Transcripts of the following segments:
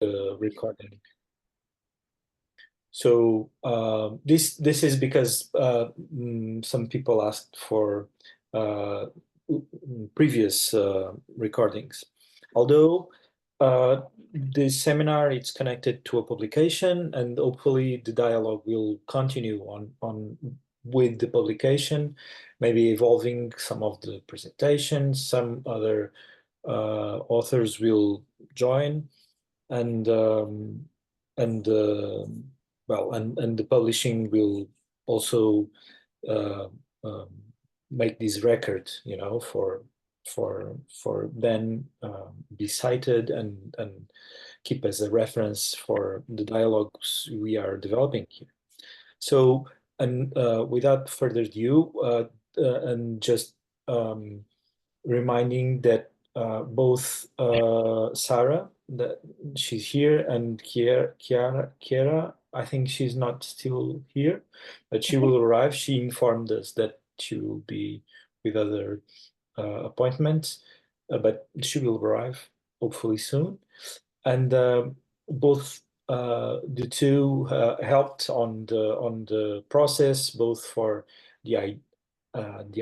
the recording. So this is because some people asked for previous recordings. Although this seminar it's connected to a publication, and hopefully the dialogue will continue on with the publication, maybe evolving some of the presentations. Some other authors will join, and well, and the publishing will also uh, um, make this record, you know, for then be cited and keep as a reference for the dialogues we are developing here. So, and without further ado, and just reminding that both Sarah, that she's here, and Kiara, I think she's not still here, but she will arrive. She informed us that she will be with other appointments, but she will arrive hopefully soon. And both the two helped on the process, both for the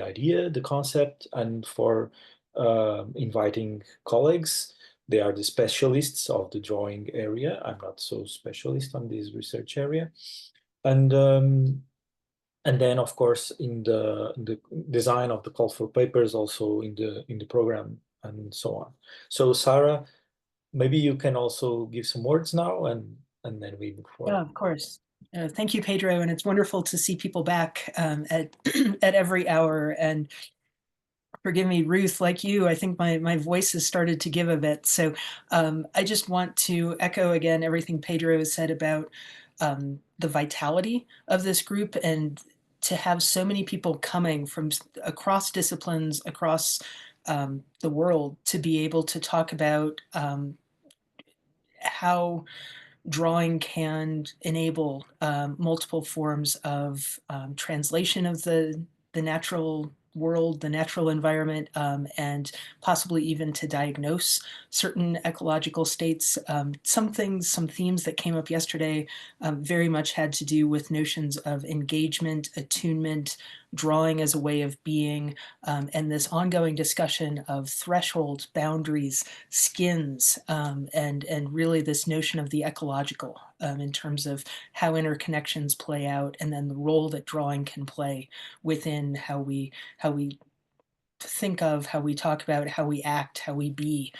idea, the concept, and for inviting colleagues. They are the specialists of the drawing area. I'm not so specialist on this research area. And then, of course, in the design of the call for papers, also in the program, and so on. So, Sarah, maybe you can also give some words now, and then we move forward. Yeah, of course. Thank you, Pedro, and it's wonderful to see people back at at every hour. And forgive me, Ruth, like you, I think my voice has started to give a bit. So I just want to echo again everything Pedro has said about the vitality of this group, and to have so many people coming from across disciplines, across the world, to be able to talk about how drawing can enable multiple forms of translation of the natural world, the natural environment, and possibly even to diagnose certain ecological states. Some themes that came up yesterday very much had to do with notions of engagement, attunement, drawing as a way of being, and this ongoing discussion of thresholds, boundaries, skins, and really this notion of the ecological in terms of how interconnections play out, and then the role that drawing can play within how we think of, how we talk about, how we act, how we be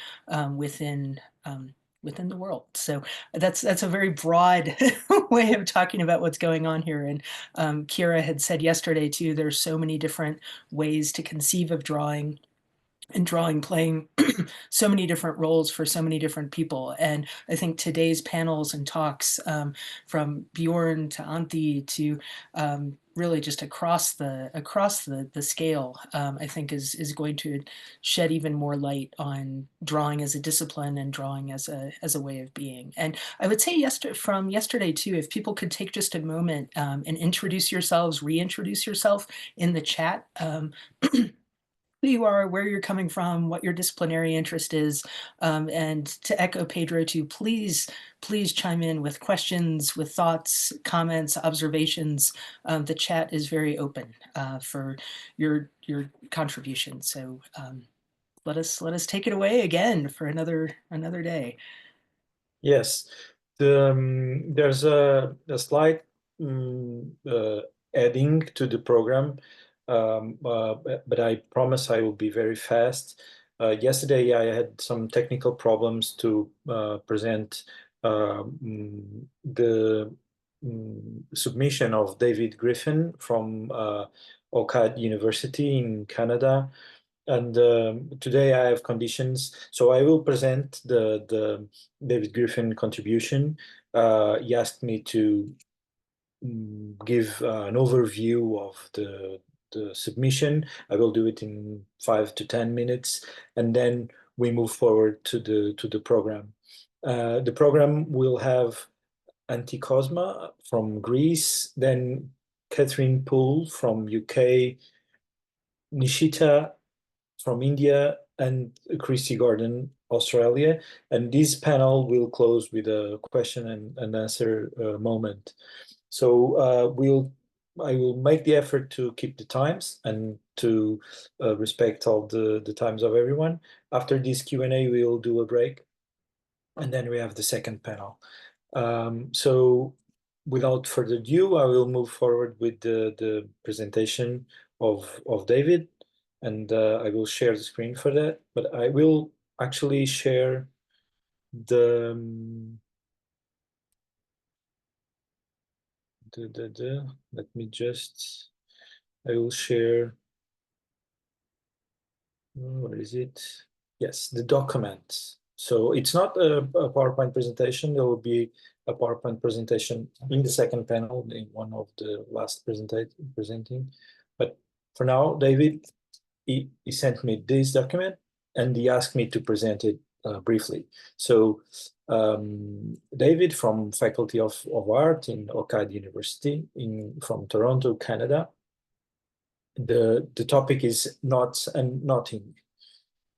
within the world. So that's a very broad way of talking about what's going on here. And Kira had said yesterday too, there's so many different ways to conceive of drawing, and drawing playing so many different roles for so many different people. And I think today's panels and talks, from Bjorn to Anthi to really just across the scale, I think is going to shed even more light on drawing as a discipline and drawing as a way of being. And I would say from yesterday too, if people could take just a moment and introduce yourselves, reintroduce yourself in the chat. Who you are, where you're coming from, what your disciplinary interest is, and to echo Pedro too, please chime in with questions, with thoughts, comments, observations. The chat is very open for your contribution. So let us take it away again for another day. Yes, there's a slide adding to the program, but I promise I will be very fast. Yesterday I had some technical problems to present the submission of David Griffin from OCAD University in Canada. And today I have conditions, so I will present the David Griffin contribution. He asked me to give an overview of the submission. I will do it in 5 to 10 minutes, and then we move forward to the program. The program will have Anthi Kosma from Greece, then Kathryn Poole from UK, Nishita from India, and Christie Gordon, Australia. And this panel will close with a question and answer moment. So I will make the effort to keep the times and to respect all the times of everyone. After this Q&A, we will do a break, and then we have the second panel. So without further ado, I will move forward with the presentation of David, and I will share the screen for that. But I will actually share the let me just, I will share, where is it? Yes, the document. So it's not a PowerPoint presentation. There will be a PowerPoint presentation in the second panel, in one of the last presenting. But for now, David, he sent me this document and he asked me to present it briefly. So David from Faculty of Art in OCAD University from Toronto, Canada. The topic is knots and knotting.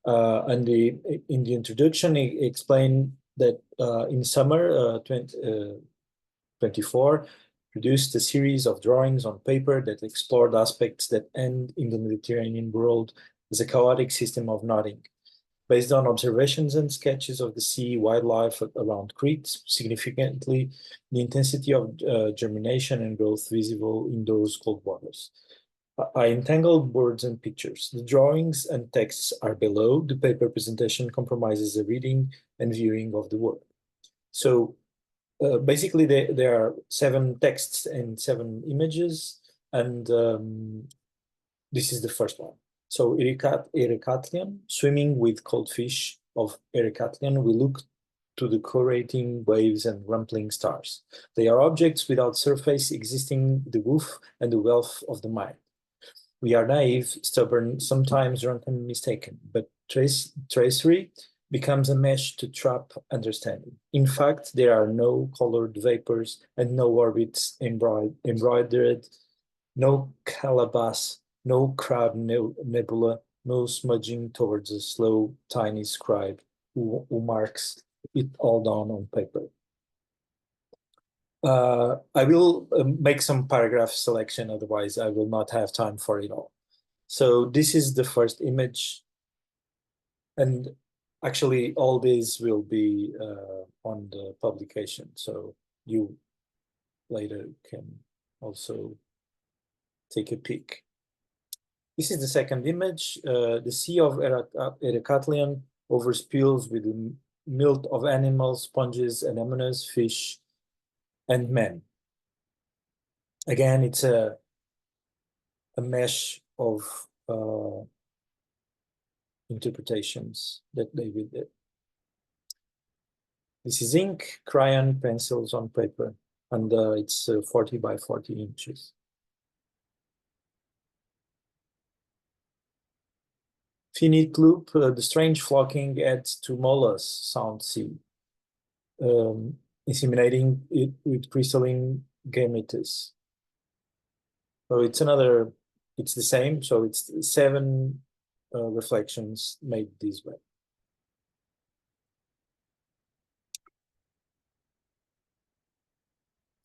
And in the introduction, he explained that in summer 2024, produced a series of drawings on paper that explored aspects that end in the Mediterranean world as a chaotic system of knotting. Based on observations and sketches of the sea wildlife around Crete, significantly the intensity of germination and growth visible in those cold waters. I entangled words and pictures. The drawings and texts are below. The paper presentation compromises a reading and viewing of the work. So basically, there are 7 texts and 7 images, and this is the first one. So Ericatlian, swimming with cold fish of Ericatlian, we look to the curating waves and rumbling stars. They are objects without surface, existing the woof and the wealth of the mind. We are naive, stubborn, sometimes drunken, mistaken, but tracery becomes a mesh to trap understanding. In fact, there are no colored vapors and no orbits embroidered, no calabash, no crowd nebula, no smudging towards a slow, tiny scribe who marks it all down on paper. I will make some paragraph selection, otherwise I will not have time for it all. So this is the first image, and actually all these will be on the publication, so you later can also take a peek. This is the second image. The sea of Ericatlian overspills with the milk of animals, sponges, anemones, fish, and men. Again, it's a mesh of interpretations that David did. This is ink, crayon, pencils on paper, and it's 40 by 40 inches. Finite loop, the strange flocking adds to Mola's sound sea, inseminating it with crystalline gametes. So it's the same, so it's 7 reflections made this way.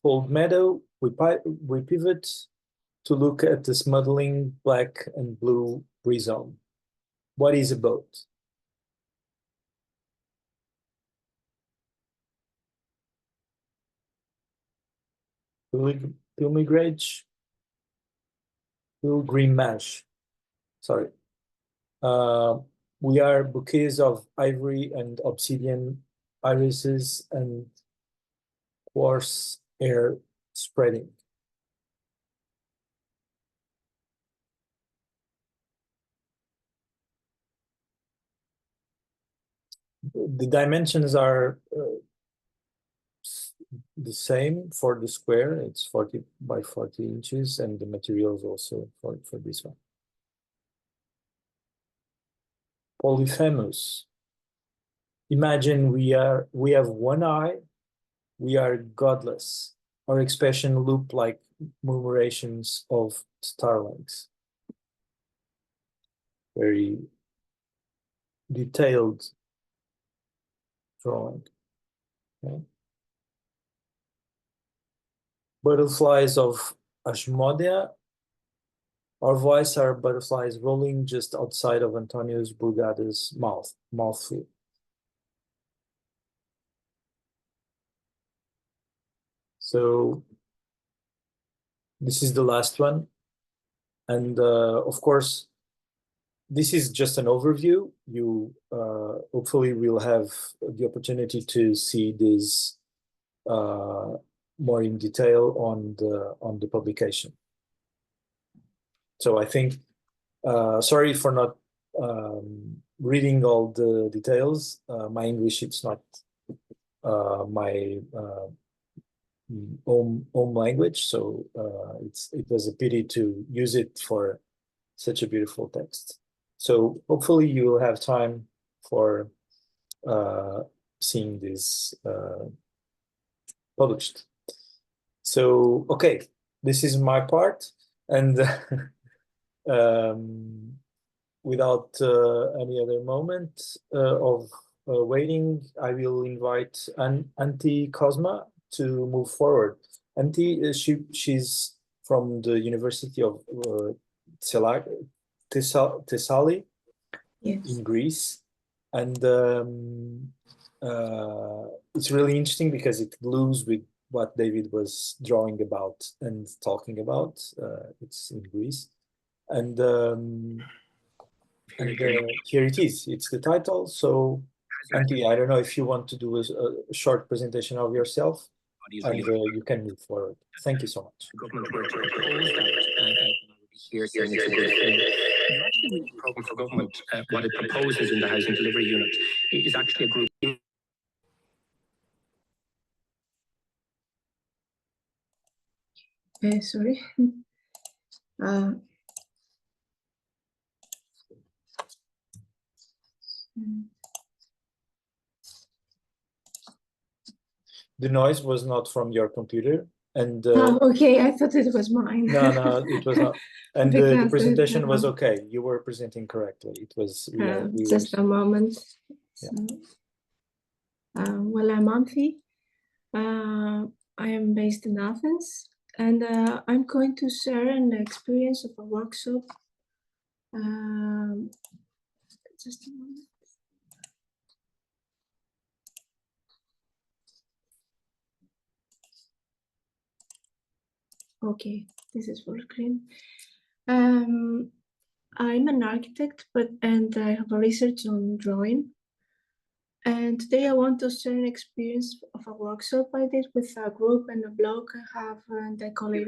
Cold meadow, we pivot to look at the smuggling black and blue rhizome. What is a boat? Pilgrimage, pilgrimage, sorry. We are bouquets of ivory and obsidian irises and quartz air spreading. The dimensions are the same for the square. It's 40 by 40 inches, and the materials also for this one. Polyphemus. Imagine we have one eye, we are godless. Our expression loop like murmurations of starlings. Very detailed drawing. Okay. Butterflies of Asmodea. Our voice are butterflies rolling just outside of Antonio's Brugada's mouthful. So this is the last one. And of course, this is just an overview. You hopefully will have the opportunity to see this more in detail on the publication. So I think, sorry for not reading all the details. My English, it's not my home language, so it was a pity to use it for such a beautiful text. So hopefully you will have time for seeing this published. So, okay, this is my part, and without any other moment of waiting, I will invite Anthi Kosma to move forward. Anthi, she's from the University of Thessaly, yes, in Greece, and it's really interesting because it glues with what David was drawing about and talking about. It's in Greece, and here it is. It's the title. So, Anthi, I don't know if you want to do a short presentation of yourself, and you can move forward. Thank you so much. Government were to propose that, here saying it's a good thing. The actual program for government, what it proposes in the housing delivery unit, is actually a group. sorry. The noise was not from your computer, and okay, I thought it was mine. no, it was not. And the presentation was okay. You were presenting correctly. It was just a moment. So, well, I'm Anthi. I am based in Athens, and I'm going to share an experience of a workshop. Just a moment. Okay, this is full screen. I'm an architect, and I have a research on drawing. And today I want to share an experience of a workshop I did with a group and a blog I have, and I call it.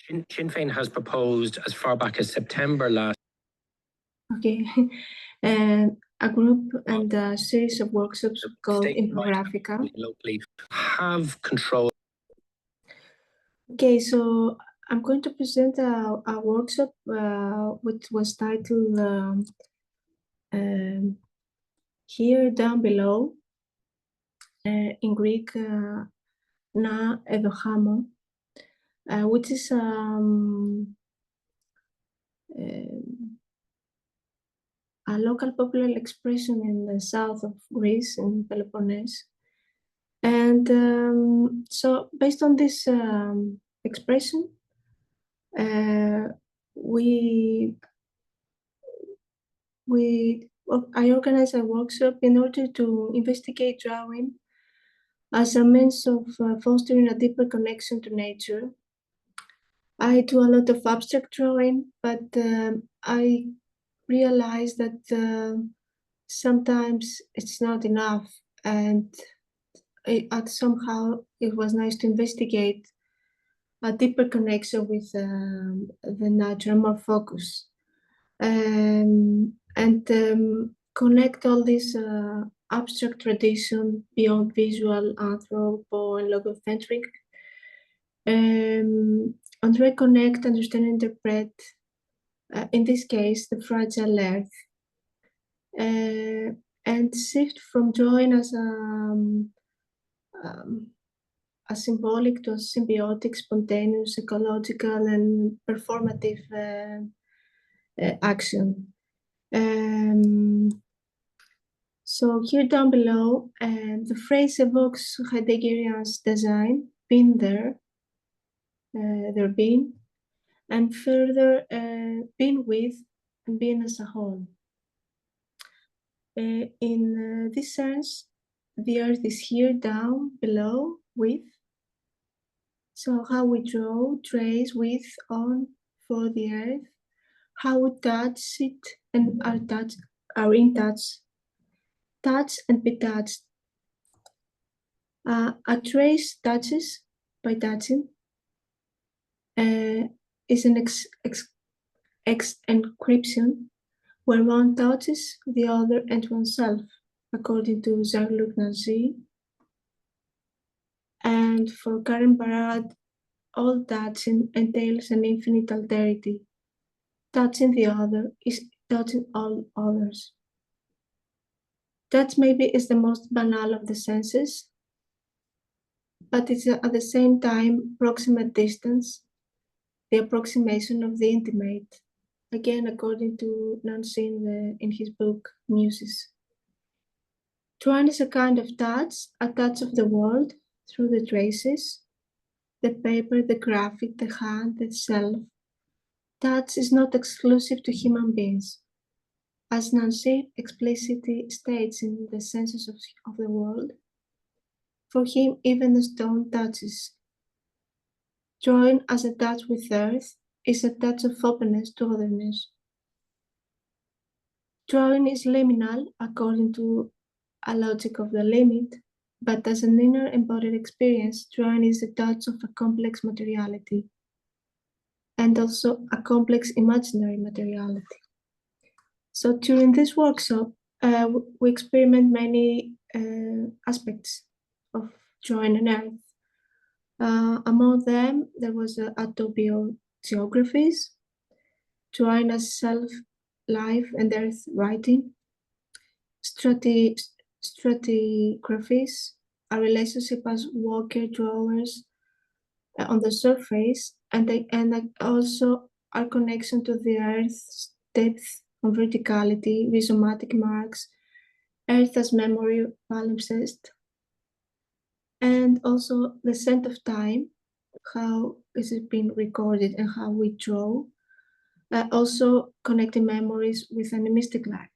Sinn Féin has proposed as far back as September last. Okay, and a group and a series of workshops called Infographica. Locally have control. Okay, so I'm going to present a workshop which was titled here down below, in Greek, na edohamo, which is a local popular expression in the south of Greece, in Peloponnese. And so based on this expression, I organized a workshop in order to investigate drawing as a means of fostering a deeper connection to nature. I do a lot of abstract drawing, but I realized that sometimes it's not enough, and somehow it was nice to investigate a deeper connection with the nature, more focus, and connect all this abstract tradition beyond visual, anthropo, and logocentric, and reconnect, understand, interpret, in this case, the fragile earth, and shift from drawing as a symbolic to a symbiotic, spontaneous, ecological, and performative action. So here down below, the phrase evokes Heideggerian's design, been there, been, and further been with, and being as a whole. In this sense, the earth is here down below with. So how we draw, trace, with, on, for the earth, how we touch it and are in touch and be touched. A trace touches by touching, is an encryption where one touches the other and oneself, according to Jean-Luc Nancy. And for Karen Barad, all touching entails an infinite alterity. Touching the other is touching all others. Touch maybe is the most banal of the senses, but it's at the same time proximate distance, the approximation of the intimate, again according to Nancy in his book Muses. Drawing is a kind of touch, a touch of the world through the traces, the paper, the graphic, the hand, the self. Touch is not exclusive to human beings. As Nancy explicitly states in The Senses of the World, for him even a stone touches. Drawing as a touch with earth is a touch of openness to otherness. Drawing is liminal according to a logic of the limit, but as an inner embodied experience, drawing is a touch of a complex materiality and also a complex imaginary materiality. So during this workshop, we experiment many aspects of drawing on earth. Among them, there was autobiographies, drawing as self, life, and earth writing, stratigraphies, a relationship as walker drawers on the surface, and also our connection to the earth's depth on verticality, rhizomatic marks, earth as memory, palimpsest, and also the scent of time, how is it being recorded and how we draw, also connecting memories with animistic life.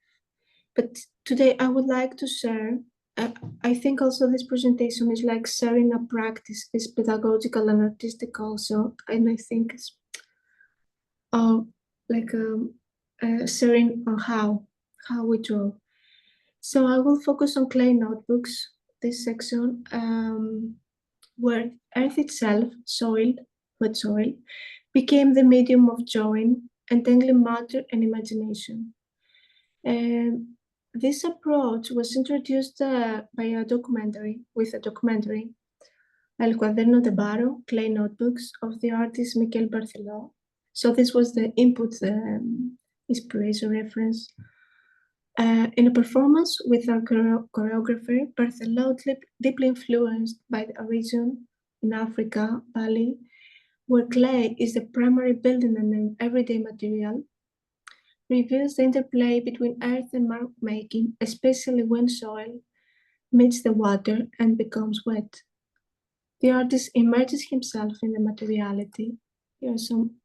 But today I would like to share, I think also this presentation is like sharing a practice, is pedagogical and artistic also, and I think it's sharing on how we draw. So I will focus on clay notebooks, this section, where earth itself, wet soil, became the medium of drawing, entangling matter and imagination. This approach was introduced by a documentary, El Cuaderno de Barro, Clay Notebooks, of the artist Miquel Barceló. So this was the input, inspiration reference. In a performance with our choreographer, Barceló, deeply influenced by a region in Africa, Bali, where clay is the primary building and everyday material, reveals the interplay between earth and mark making, especially when soil meets the water and becomes wet. The artist immerses himself in the materiality. Here are some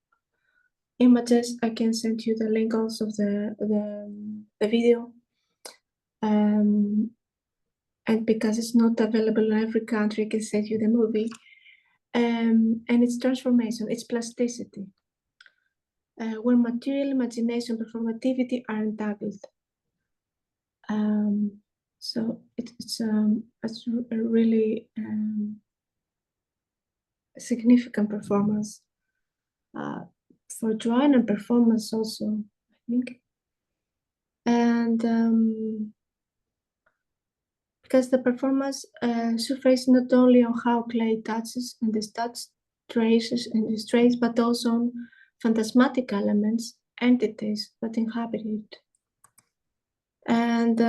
images. I can send you the link also of the video. And because it's not available in every country, I can send you the movie. And its transformation, its plasticity, where material, imagination, performativity are entangled. So it's a really significant performance for drawing and performance also, I think. And because the performance surfaces not only on how clay touches and the touch traces and illustrates, but also on phantasmatic elements, entities that inhabit it. And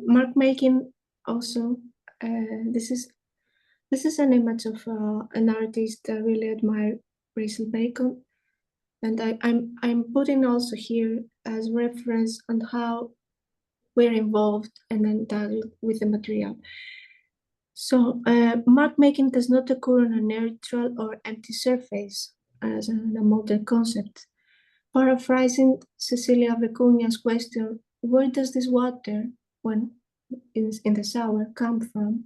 mark making also, this is an image of an artist I really admire, Rachel Bacon, and I'm putting also here as reference on how we're involved and entangled with the material. So mark making does not occur on a neutral or empty surface as a modern concept. Paraphrasing Cecilia Vicuña's question, where does this water, when in the shower, come from?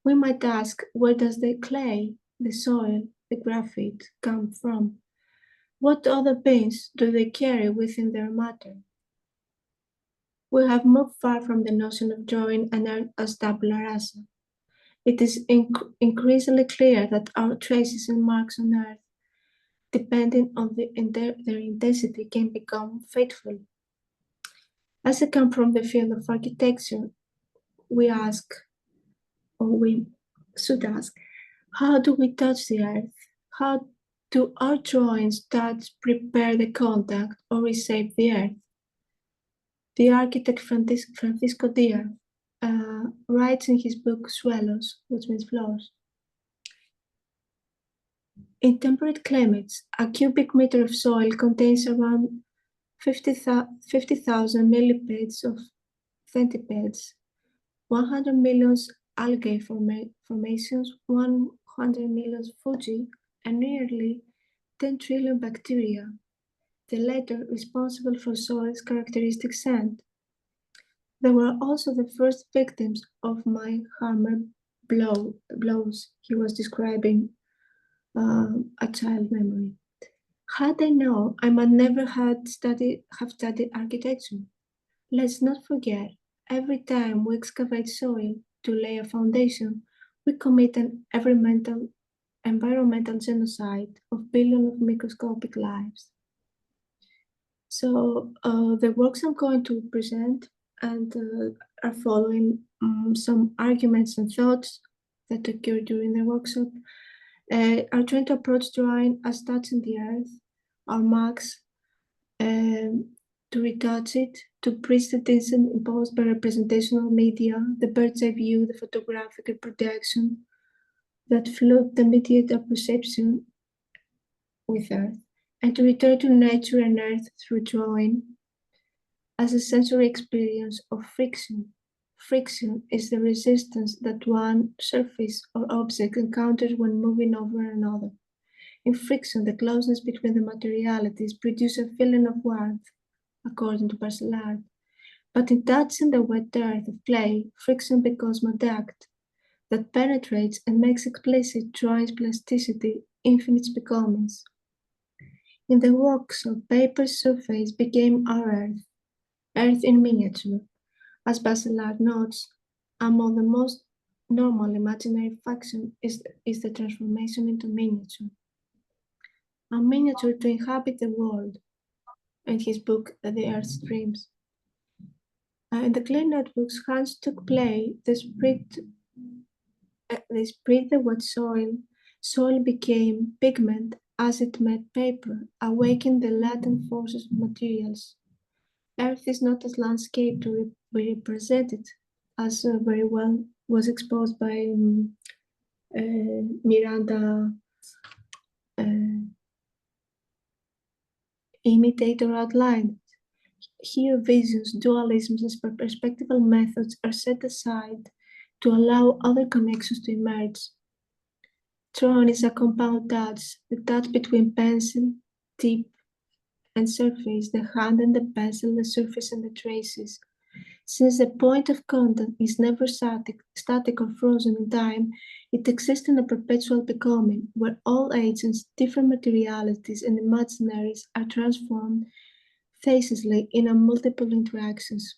We might ask, where does the clay, the soil, the graphite come from? What other beings do they carry within their matter? We have moved far from the notion of drawing an earth as tabula rasa. It is increasingly clear that our traces and marks on earth, depending on their intensity, can become fateful. As I come from the field of architecture, we ask, or we should ask, how do we touch the earth? How do our drawings touch, prepare the contact, or reshape the earth? The architect Francisco Diaz writes in his book Suelos, which means floors. In temperate climates, a cubic meter of soil contains around 50,000 millipedes of centipedes, 100 million algae formations, 100 million fungi, and nearly 10 trillion bacteria, the latter responsible for soil's characteristic scent. They were also the first victims of my hammer blows he was describing a child memory. Had I known, I might never have studied architecture. Let's not forget, every time we excavate soil to lay a foundation, we commit an environmental genocide of billions of microscopic lives. So the works I'm going to present and are following some arguments and thoughts that occurred during the workshop are trying to approach drawing as touching the earth, our marks, to retouch it, to bridge the tension imposed by representational media, the bird's eye view, the photographic reproduction that flood the immediate perception with earth, and to return to nature and earth through drawing as a sensory experience of friction. Friction is the resistance that one surface or object encounters when moving over another. In friction, the closeness between the materialities produces a feeling of warmth, according to Bachelard. But in touching the wet earth of clay, friction becomes a duct that penetrates and makes explicit drawing's plasticity, infinite becomings. In the workshop, paper's surface became our earth in miniature. As Bachelard notes, among the most normal imaginary function is the transformation into miniature. A miniature to inhabit the world, in his book The Earth's Dreams. In the clay notebooks, Hans took play, they spread the wet soil. Soil became pigment as it met paper, awakening the latent forces of materials. Earth is not a landscape to be represented, as very well was exposed by Miranda Imitator outlined. Here visions, dualisms, and perspectival methods are set aside to allow other connections to emerge. Drawing is a compound touch, the touch between pencil, tip, and surface, the hand and the pencil, the surface and the traces. Since the point of contact is never static or frozen in time, it exists in a perpetual becoming, where all agents, different materialities, and imaginaries are transformed ceaselessly in a multiple interactions.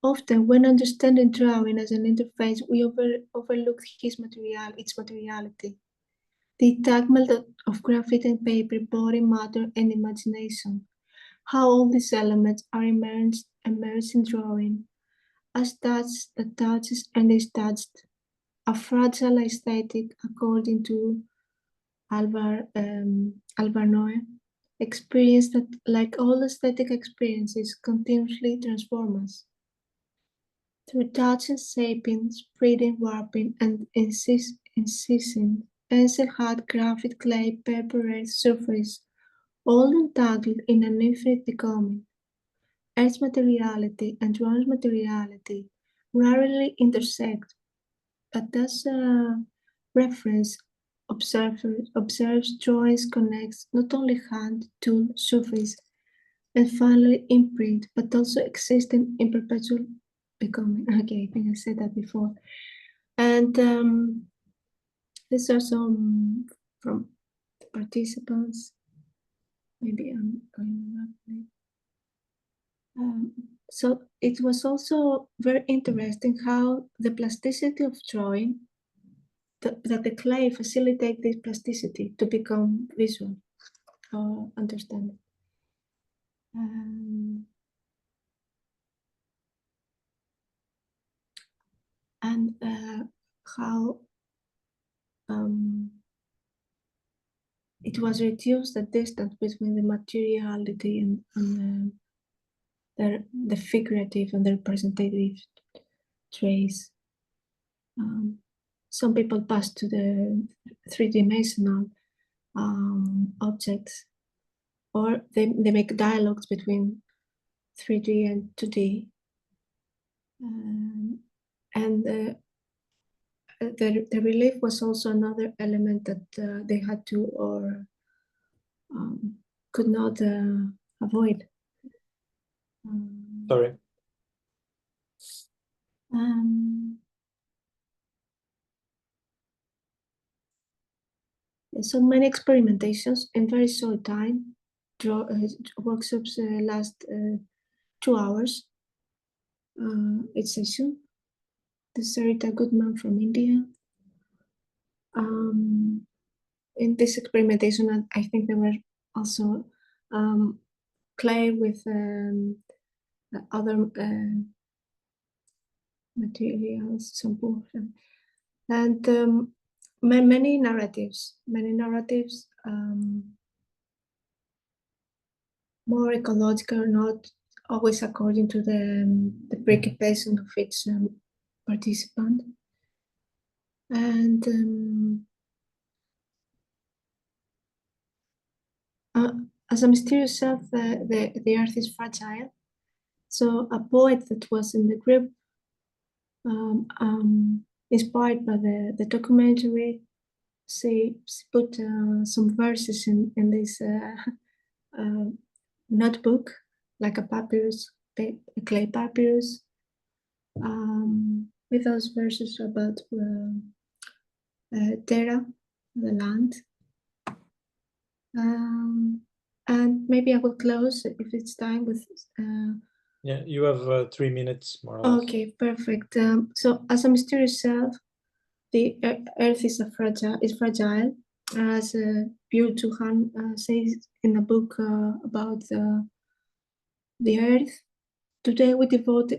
Often, when understanding drawing as an interface, we overlook its materiality. The entanglement of graphite and paper, body, matter, and imagination. How all these elements are immersed in drawing, as touch that touches and is touched. A fragile aesthetic, according to Albarnoe, experience that, like all aesthetic experiences, continuously transform us. Through touching, shaping, spreading, warping, and incising, pencil, hard, graphite, clay, paper, earth, surface, all entangled in an infinite becoming. Earth's materiality and drawing's materiality rarely intersect, but thus reference observes drawings connects not only hand, tool, surface, and finally imprint, but also existing in perpetual becoming. Okay, I think I said that before. And these are some from the participants. Maybe I'm going roughly. So it was also very interesting how the plasticity of drawing, that the clay facilitate this plasticity to become visual or understanding. And how it was reduced the distance between the materiality and the figurative and the representative trace. Some people pass to the three-dimensional objects, or they make dialogues between 3D and 2D. And the relief was also another element that they had to or could not avoid. Sorry. So many experimentations in very short time. Workshops last 2 hours each session. This is Sarita Goodman from India. In this experimentation, I think there were also clay with other materials, some portion, and many narratives, more ecological, not always according to the preoccupation of each participant. And as a mysterious self, the earth is fragile. So a poet that was in the group, inspired by the documentary, she put some verses in this notebook, like a papyrus, a clay papyrus, with those verses about Terra, the land. And maybe I will close if it's time with. Yeah, you have 3 minutes more or less. Okay, perfect. So as a mysterious self, the earth is fragile, as Pure Tuhan says in a book about the earth. Today we devote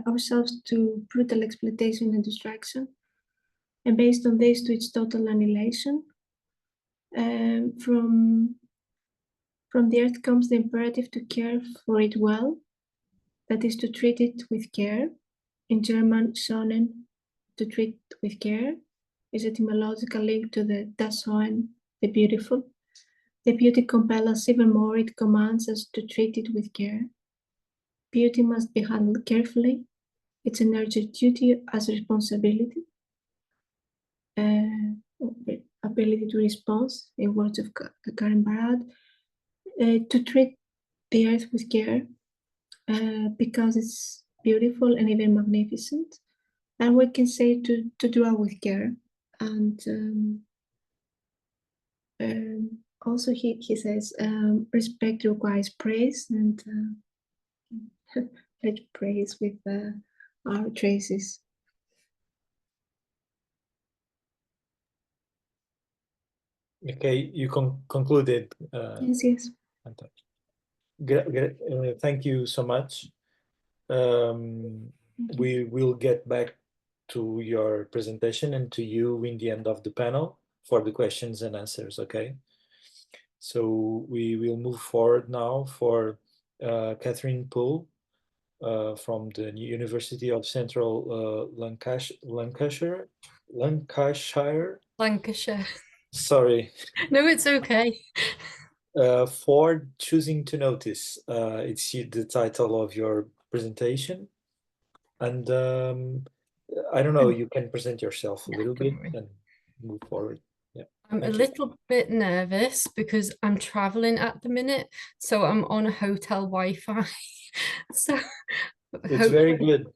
ourselves to brutal exploitation and destruction, and based on this to its total annihilation. From the earth comes the imperative to care for it well, that is to treat it with care. In German, schonen, to treat with care, is etymological link to the das Schön, the beautiful. The beauty compels us even more, it commands us to treat it with care. Beauty must be handled carefully. It's an urgent duty as responsibility. Ability to respond, in words of Karen Barad, to treat the earth with care because it's beautiful and even magnificent. And we can say to draw with care. And also he says respect requires praise, and let's praise with our traces. Okay, you concluded. Yes. Thank you so much. We will get back to your presentation and to you in the end of the panel for the questions and answers, okay? So we will move forward now for Kathryn Poole from the University of Central Lancashire. Lancashire. Sorry. No, it's okay. For choosing to notice, it's the title of your presentation. And I don't know, you can present yourself a little bit and move forward. Yeah. I'm a little bit nervous because I'm traveling at the minute, so I'm on a hotel Wi-Fi. So it's very good.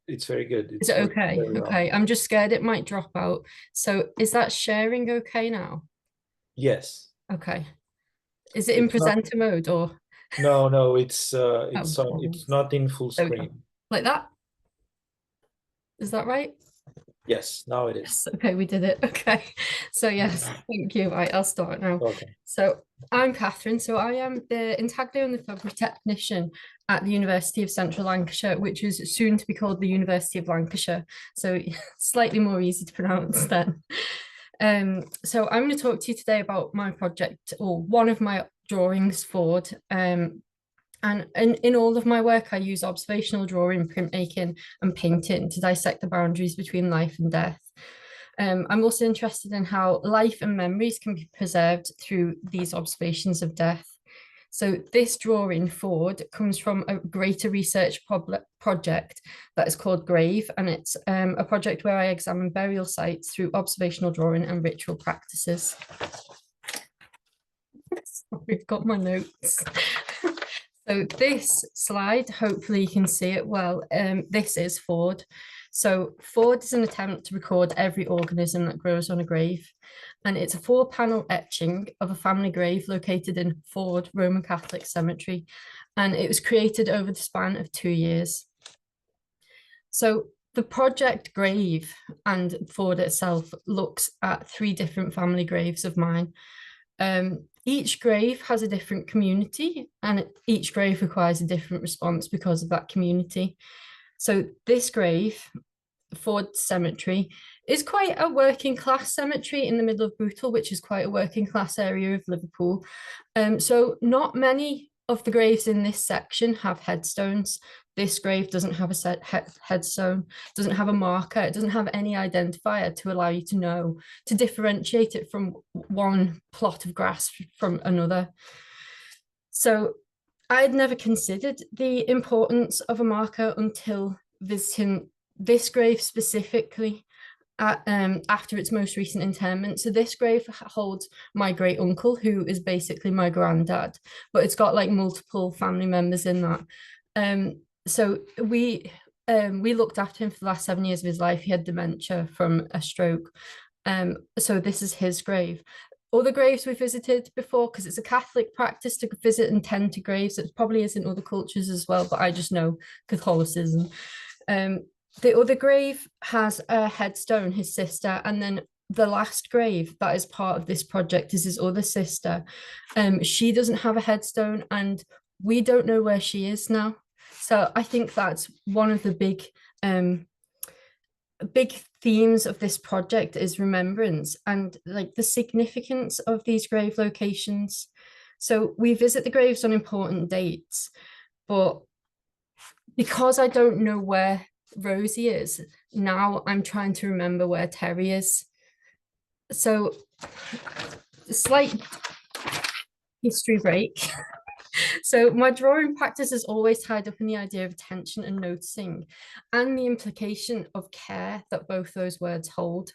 It's very good. Is it okay? Well. Okay. I'm just scared it might drop out. So is that sharing okay now? Yes. Okay. Is it in presenter mode or? No, it's not in full screen. Like that? Is that right? Yes, now it is. Yes, okay, we did it. Okay. So yes, thank you. Right, I'll start now. Okay. So I'm Kathryn. So I am the entangled technician at the University of Central Lancashire, which is soon to be called the University of Lancashire. So slightly more easy to pronounce then. So I'm going to talk to you today about my project, or one of my drawings, Ford. And in all of my work, I use observational drawing, printmaking, and painting to dissect the boundaries between life and death. I'm also interested in how life and memories can be preserved through these observations of death. So this drawing, Ford, comes from a greater research project that is called Grave, and it's a project where I examine burial sites through observational drawing and ritual practices. We've got my notes. So this slide, hopefully you can see it well, this is Ford. So Ford is an attempt to record every organism that grows on a grave. And it's a 4-panel etching of a family grave located in Ford Roman Catholic Cemetery. And it was created over the span of 2 years. So the project Grave and Ford itself looks at 3 different family graves of mine. Each grave has a different community, and each grave requires a different response because of that community. So this grave, Ford Cemetery, is quite a working class cemetery in the middle of Bootle, which is quite a working class area of Liverpool. So not many of the graves in this section have headstones. This grave doesn't have a headstone, doesn't have a marker, it doesn't have any identifier to allow you to know, to differentiate it from one plot of grass from another. So I had never considered the importance of a marker until visiting this grave specifically after its most recent interment. So this grave holds my great uncle, who is basically my granddad, but it's got like multiple family members in that. So we looked after him for the last 7 years of his life. He had dementia from a stroke. So this is his grave. Other graves we visited before, because it's a Catholic practice to visit and tend to graves. It probably is in other cultures as well, but I just know Catholicism. The other grave has a headstone, his sister, and then the last grave that is part of this project is his other sister. She doesn't have a headstone, and we don't know where she is now. So I think that's one of the big themes of this project is remembrance and like the significance of these grave locations. So we visit the graves on important dates, but because I don't know where Rosie is, now I'm trying to remember where Terry is. So a slight history break. So my drawing practice is always tied up in the idea of attention and noticing, and the implication of care that both those words hold.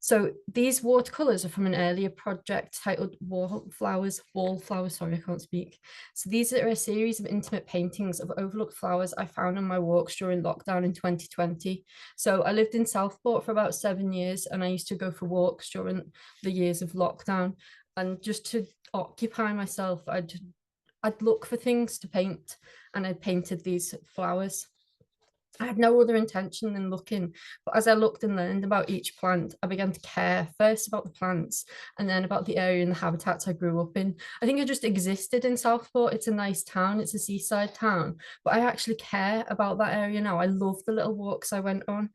So these watercolors are from an earlier project titled Wallflowers, sorry, I can't speak. So these are a series of intimate paintings of overlooked flowers I found on my walks during lockdown in 2020. So I lived in Southport for about 7 years, and I used to go for walks during the years of lockdown. And just to occupy myself, I'd look for things to paint, and I painted these flowers. I had no other intention than looking, but as I looked and learned about each plant, I began to care first about the plants and then about the area and the habitats I grew up in. I think I just existed in Southport. It's a nice town, it's a seaside town, but I actually care about that area now. I love the little walks I went on.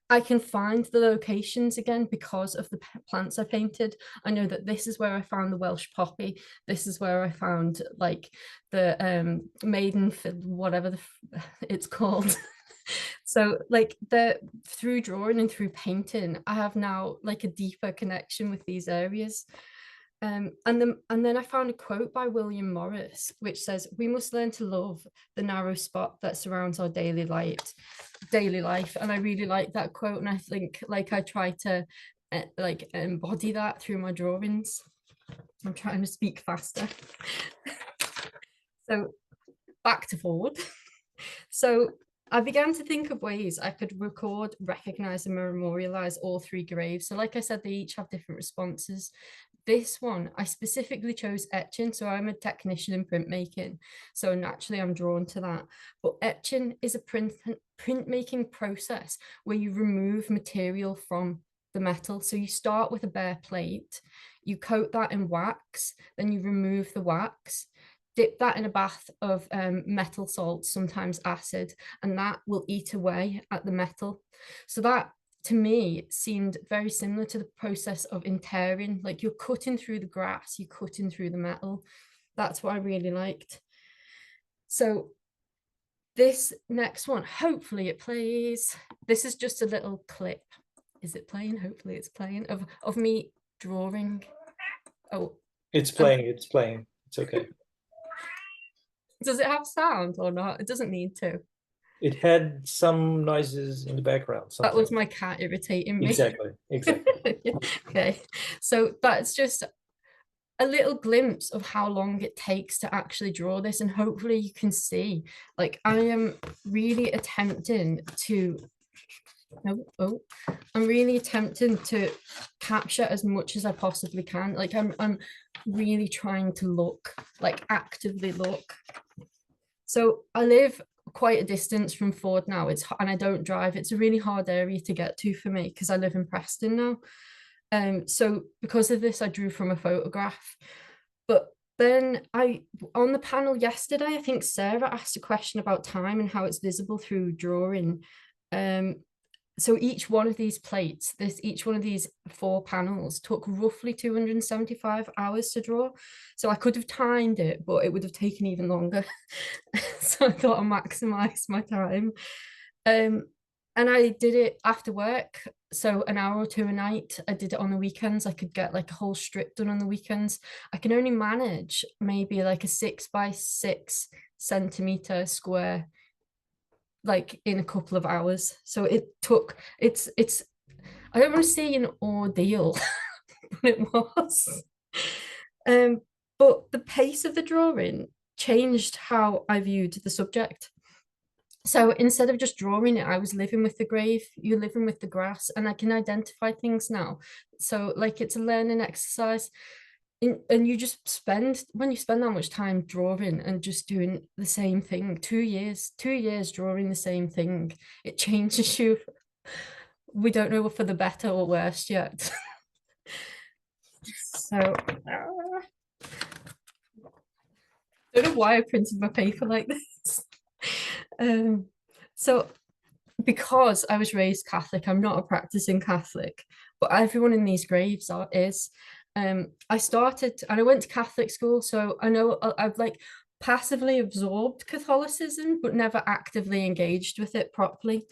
I can find the locations again because of the plants I painted. I know that this is where I found the Welsh poppy. This is where I found like the maiden, whatever it's called. So like through drawing and through painting, I have now like a deeper connection with these areas. And then I found a quote by William Morris, which says, "We must learn to love the narrow spot that surrounds our daily life." And I really like that quote, and I think like I try to like embody that through my drawings. I'm trying to speak faster. So back to Ford. So I began to think of ways I could record, recognize, and memorialize all three graves. So like I said, they each have different responses. This one, I specifically chose etching. So I'm a technician in printmaking. So naturally I'm drawn to that. But etching is a printmaking process where you remove material from the metal. So you start with a bare plate, you coat that in wax, then you remove the wax, dip that in a bath of metal salts, sometimes acid, and that will eat away at the metal. So that to me seemed very similar to the process of interring, like you're cutting through the grass, you're cutting through the metal. That's what I really liked. So this next one, hopefully it plays. This is just a little clip. Is it playing? Hopefully it's playing of me drawing. Oh, it's playing. It's playing. It's okay. Does it have sound or not? It doesn't need to. It had some noises in the background. That was my cat irritating me. Exactly. Okay, so that's just a little glimpse of how long it takes to actually draw this, and hopefully you can see, like, I am really attempting to I'm really attempting to capture as much as I possibly can. Like I'm really trying to look, like actively look. So I live quite a distance from Ford now. And I don't drive. It's a really hard area to get to for me because I live in Preston now. So because of this, I drew from a photograph. But then on the panel yesterday, I think Sarah asked a question about time and how it's visible through drawing. So each one of these plates, each one of these 4 panels took roughly 275 hours to draw. So I could have timed it, but it would have taken even longer. So I thought I'd maximize my time. And I did it after work. So an hour or 2 a night. I did it on the weekends. I could get like a whole strip done on the weekends. I can only manage maybe like a 6 by 6 centimeter square, like in a couple of hours. So it's I don't want to say an ordeal, but it was. But the pace of the drawing changed how I viewed the subject. So instead of just drawing it, I was living with the grave, you're living with the grass, and I can identify things now. So like it's a learning exercise. And you just when you spend that much time drawing and just doing the same thing, 2 years drawing the same thing, it changes you. We don't know for the better or worse yet. So I don't know why I printed my paper like this. So because I was raised Catholic, I'm not a practicing Catholic, but everyone in these graves is. I started and I went to Catholic school, so I know I've like passively absorbed Catholicism, but never actively engaged with it properly.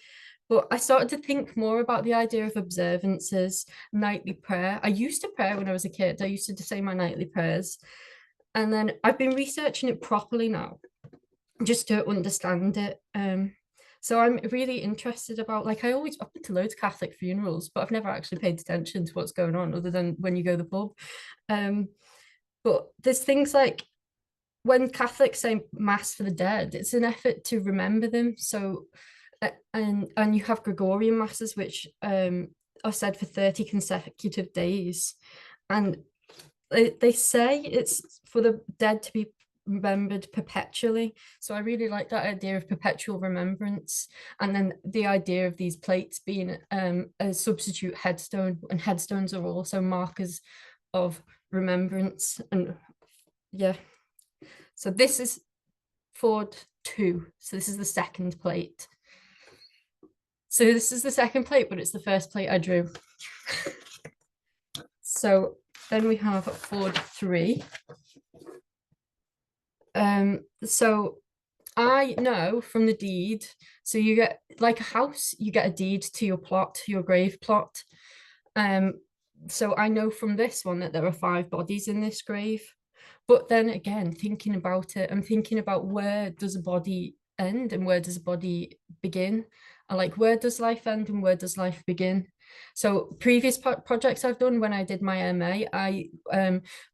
But I started to think more about the idea of observances, nightly prayer. I used to pray when I was a kid. I used to say my nightly prayers. And then I've been researching it properly now, just to understand it. So I'm really interested about, like, I've been to loads of Catholic funerals, but I've never actually paid attention to what's going on other than when you go to the pub. But there's things like when Catholics say mass for the dead, it's an effort to remember them. So, and you have Gregorian masses, which are said for 30 consecutive days. And they say it's for the dead to be remembered perpetually. So I really like that idea of perpetual remembrance, and then the idea of these plates being a substitute headstone, and headstones are also markers of remembrance. And yeah, so this is Ford 2. So this is the second plate. So this is the second plate, but it's the first plate I drew. So then we have Ford 3. So I know from the deed, so you get, like a house, you get a deed to your plot, your grave plot. so I know from this one that there are 5 bodies in this grave. But then again, thinking about it, I'm thinking about where does a body end and where does a body begin? And like, where does life end and where does life begin? So previous projects I've done, when I did my MA, I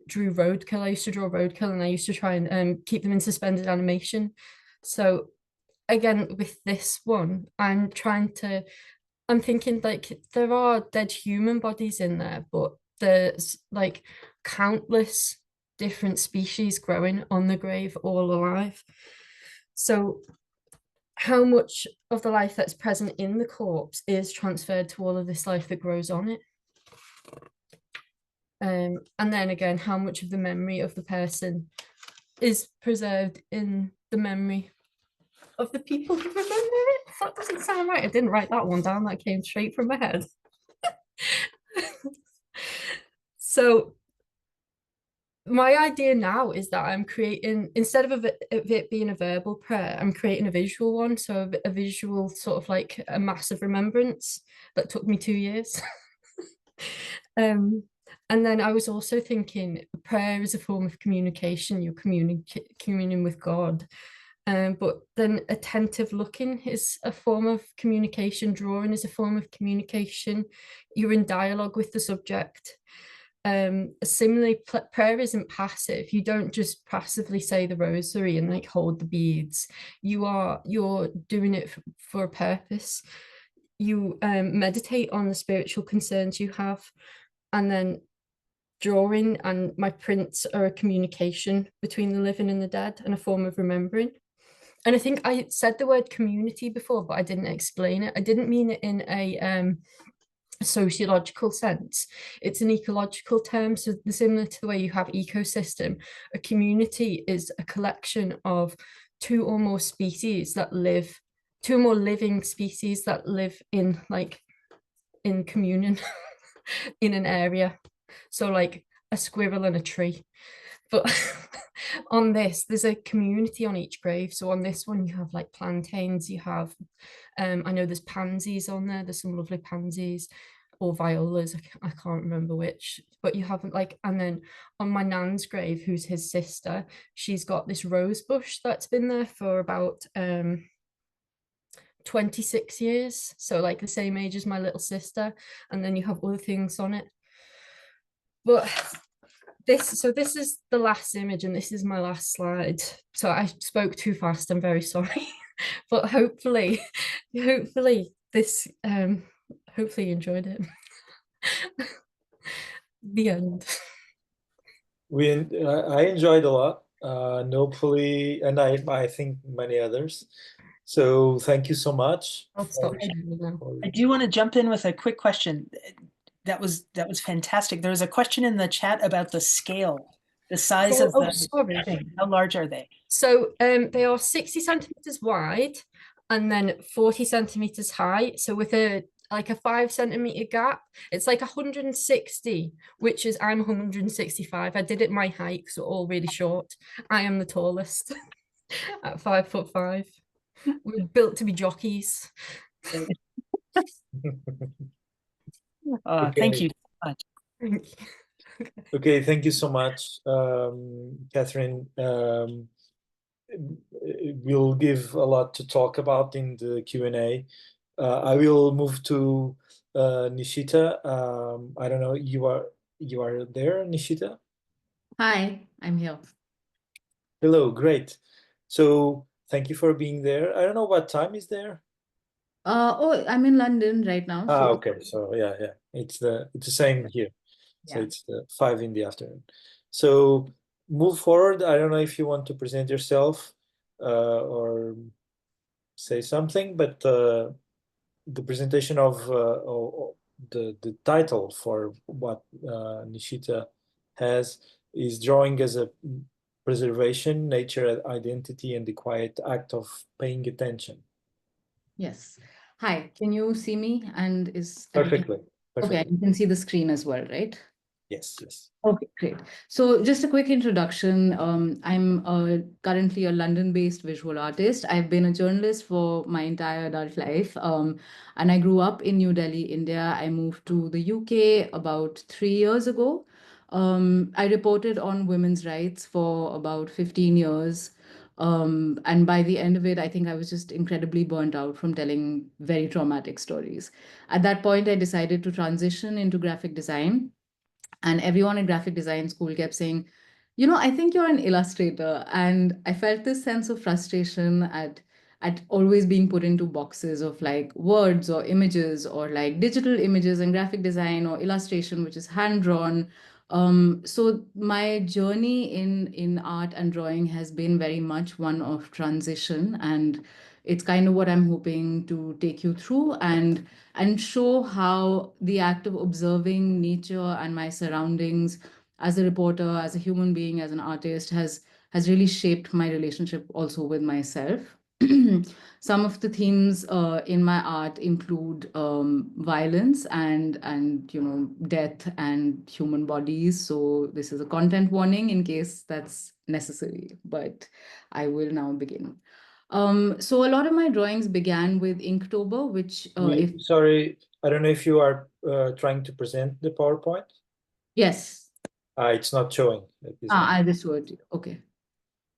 drew roadkill. I used to draw roadkill, and I used to try and keep them in suspended animation. So again, with this one, I'm thinking like there are dead human bodies in there, but there's like countless different species growing on the grave, all alive. So how much of the life that's present in the corpse is transferred to all of this life that grows on it? And then again, how much of the memory of the person is preserved in the memory of the people who remember it? That doesn't sound right. I didn't write that one down. That came straight from my head. So my idea now is that I'm creating, instead of it being a verbal prayer, I'm creating a visual one. So a visual sort of like a massive remembrance that took me 2 years. And then I was also thinking prayer is a form of communication. You're communing with God. But then attentive looking is a form of communication. Drawing is a form of communication. You're in dialogue with the subject. Similarly, prayer isn't passive. You don't just passively say the rosary and like hold the beads. You're doing it for a purpose. You meditate on the spiritual concerns you have, and then drawing and my prints are a communication between the living and the dead and a form of remembering. And I think I said the word community before, but I didn't explain it. I didn't mean it in a sociological sense. It's an ecological term. So similar to the way you have ecosystem, a community is a collection of 2 or more species that live, 2 or more living species that live in communion in an area. So like a squirrel and a tree. But on this, there's a community on each grave. So on this one, you have like plantains, you have, I know there's pansies on there. There's some lovely pansies or violas. I can't remember which, but you have like, and then on my nan's grave, who's his sister, she's got this rose bush that's been there for about 26 years. So like the same age as my little sister. And then you have other things on it. But this is the last image, and this is my last slide. So I spoke too fast, I'm very sorry. But hopefully this hopefully you enjoyed it. The end. I enjoyed a lot, and hopefully, and I think many others. So thank you so much. I'll stop sharing now. I do want to jump in with a quick question. That was fantastic. There was a question in the chat about the scale, the size of the thing. How large are they? So they are 60 centimeters wide and then 40 centimeters high. So with a 5 centimeter gap, it's like 160, which is, I'm 165. I did it my height because we're all really short. I am the tallest at 5'5". We're built to be jockeys. Thank you so much. Thank you. Okay, thank you so much, Kathryn. We'll give a lot to talk about in the Q&A. I will move to Nishita. I don't know, you are there, Nishita? Hi, I'm here. Hello, great. So thank you for being there. I don't know what time is there. Oh, I'm in London right now. Ah, okay. So yeah. It's the same here. So Yeah. it's 5 in the afternoon. So move forward. I don't know if you want to present yourself or say something, but the presentation of the title for what Nishita has is drawing as a preservation, nature, identity, and the quiet act of paying attention. Yes. Hi, can you see me? And is Perfectly. Okay, you can see the screen as well, right? Yes, yes. Okay, great. So just a quick introduction. I'm currently a London-based visual artist. I've been a journalist for my entire adult life. And I grew up in New Delhi, India. I moved to the UK about 3 years ago. I reported on women's rights for about 15 years. And by the end of it, I think I was just incredibly burnt out from telling very traumatic stories. At that point, I decided to transition into graphic design. And everyone in graphic design school kept saying, I think you're an illustrator. And I felt this sense of frustration at always being put into boxes of like words or images or like digital images and graphic design or illustration, which is hand drawn. So my journey in art and drawing has been very much one of transition, and it's kind of what I'm hoping to take you through and show how the act of observing nature and my surroundings as a reporter, as a human being, as an artist has really shaped my relationship also with myself. Some of the themes in my art include violence and death and human bodies. So this is a content warning in case that's necessary, but I will now begin. So a lot of my drawings began with Inktober, which Sorry, I don't know if you are trying to present the PowerPoint. Yes. It's not showing at this moment. I'll just show it to you. Okay.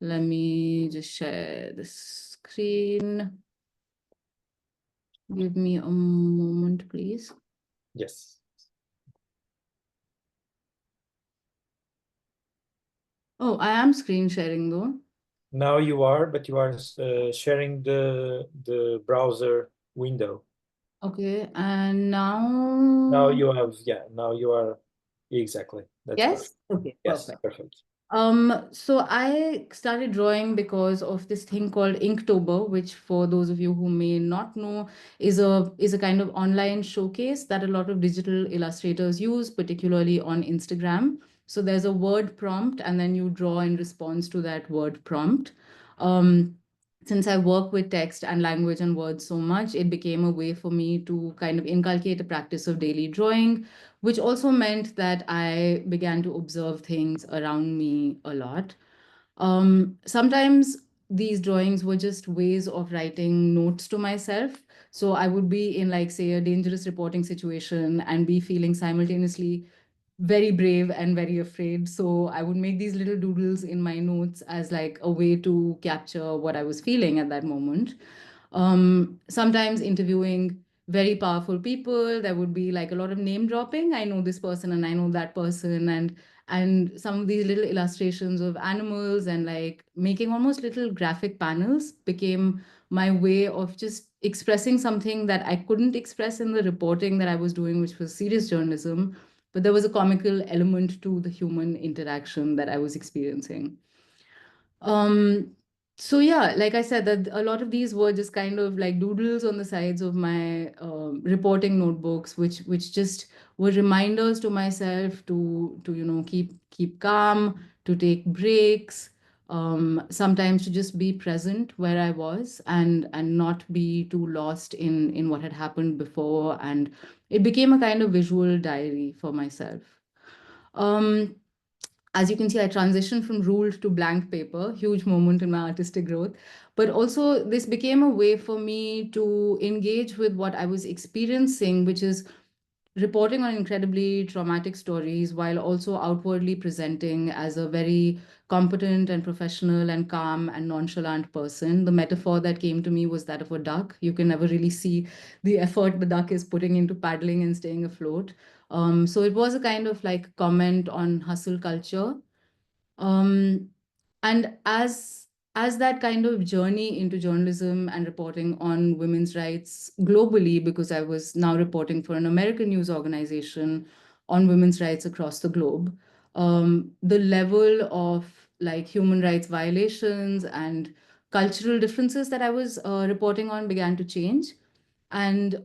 Let me just share the screen. Give me a moment, please. Yes. Oh, I am screen sharing though. Now you are, but you are sharing the browser window. Okay, and now. Now you have, now you are, exactly. That's Yes? perfect. Okay, Yes, perfect. perfect. So I started drawing because of this thing called Inktober, which for those of you who may not know is a kind of online showcase that a lot of digital illustrators use, particularly on Instagram. So there's a word prompt and then you draw in response to that word prompt. Since I work with text and language and words so much, it became a way for me to kind of inculcate a practice of daily drawing, which also meant that I began to observe things around me a lot. Sometimes these drawings were just ways of writing notes to myself. So I would be in, like, say, a dangerous reporting situation and be feeling simultaneously very brave and very afraid. So I would make these little doodles in my notes as like a way to capture what I was feeling at that moment. Sometimes interviewing very powerful people, there would be like a lot of name dropping. I know this person and I know that person, and some of these little illustrations of animals and like making almost little graphic panels became my way of just expressing something that I couldn't express in the reporting that I was doing, which was serious journalism, but there was a comical element to the human interaction that I was experiencing. So yeah, like I said, that a lot of these were just kind of like doodles on the sides of my reporting notebooks, which just were reminders to myself to keep calm, to take breaks, sometimes to just be present where I was and not be too lost in what had happened before. And it became a kind of visual diary for myself. As you can see, I transitioned from ruled to blank paper, huge moment in my artistic growth. But also, this became a way for me to engage with what I was experiencing, which is reporting on incredibly traumatic stories while also outwardly presenting as a very competent and professional and calm and nonchalant person. The metaphor that came to me was that of a duck. You can never really see the effort the duck is putting into paddling and staying afloat. So it was a kind of like comment on hustle culture. Um, and as that kind of journey into journalism and reporting on women's rights globally, because I was now reporting for an American news organization on women's rights across the globe, the level of like human rights violations and cultural differences that I was reporting on began to change. And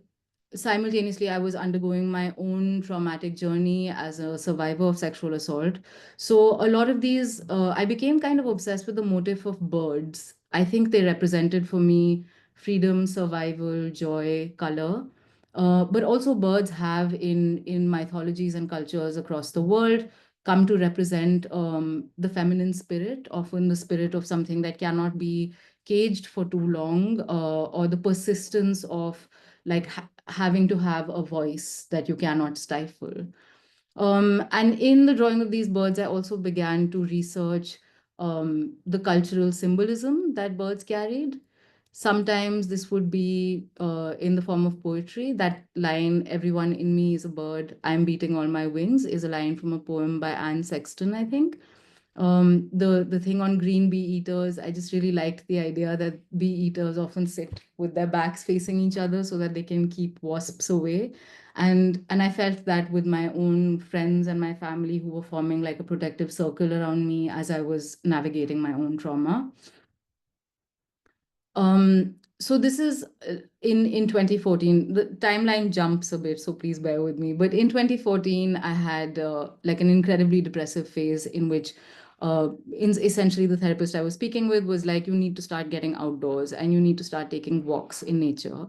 simultaneously, I was undergoing my own traumatic journey as a survivor of sexual assault. So a lot of these, I became kind of obsessed with the motif of birds. I think they represented for me freedom, survival, joy, color. But also birds have in mythologies and cultures across the world come to represent the feminine spirit, often the spirit of something that cannot be caged for too long, or the persistence of like having to have a voice that you cannot stifle. And in the drawing of these birds, I also began to research the cultural symbolism that birds carried. Sometimes this would be in the form of poetry. That line, "Everyone in me is a bird, I'm beating all my wings," is a line from a poem by Anne Sexton, I think. The thing on green bee eaters, I just really liked the idea that bee eaters often sit with their backs facing each other so that they can keep wasps away. And I felt that with my own friends and my family who were forming like a protective circle around me as I was navigating my own trauma. So this is in 2014. The timeline jumps a bit, so please bear with me. But in 2014, I had like an incredibly depressive phase in which essentially the therapist I was speaking with was like, you need to start getting outdoors and you need to start taking walks in nature.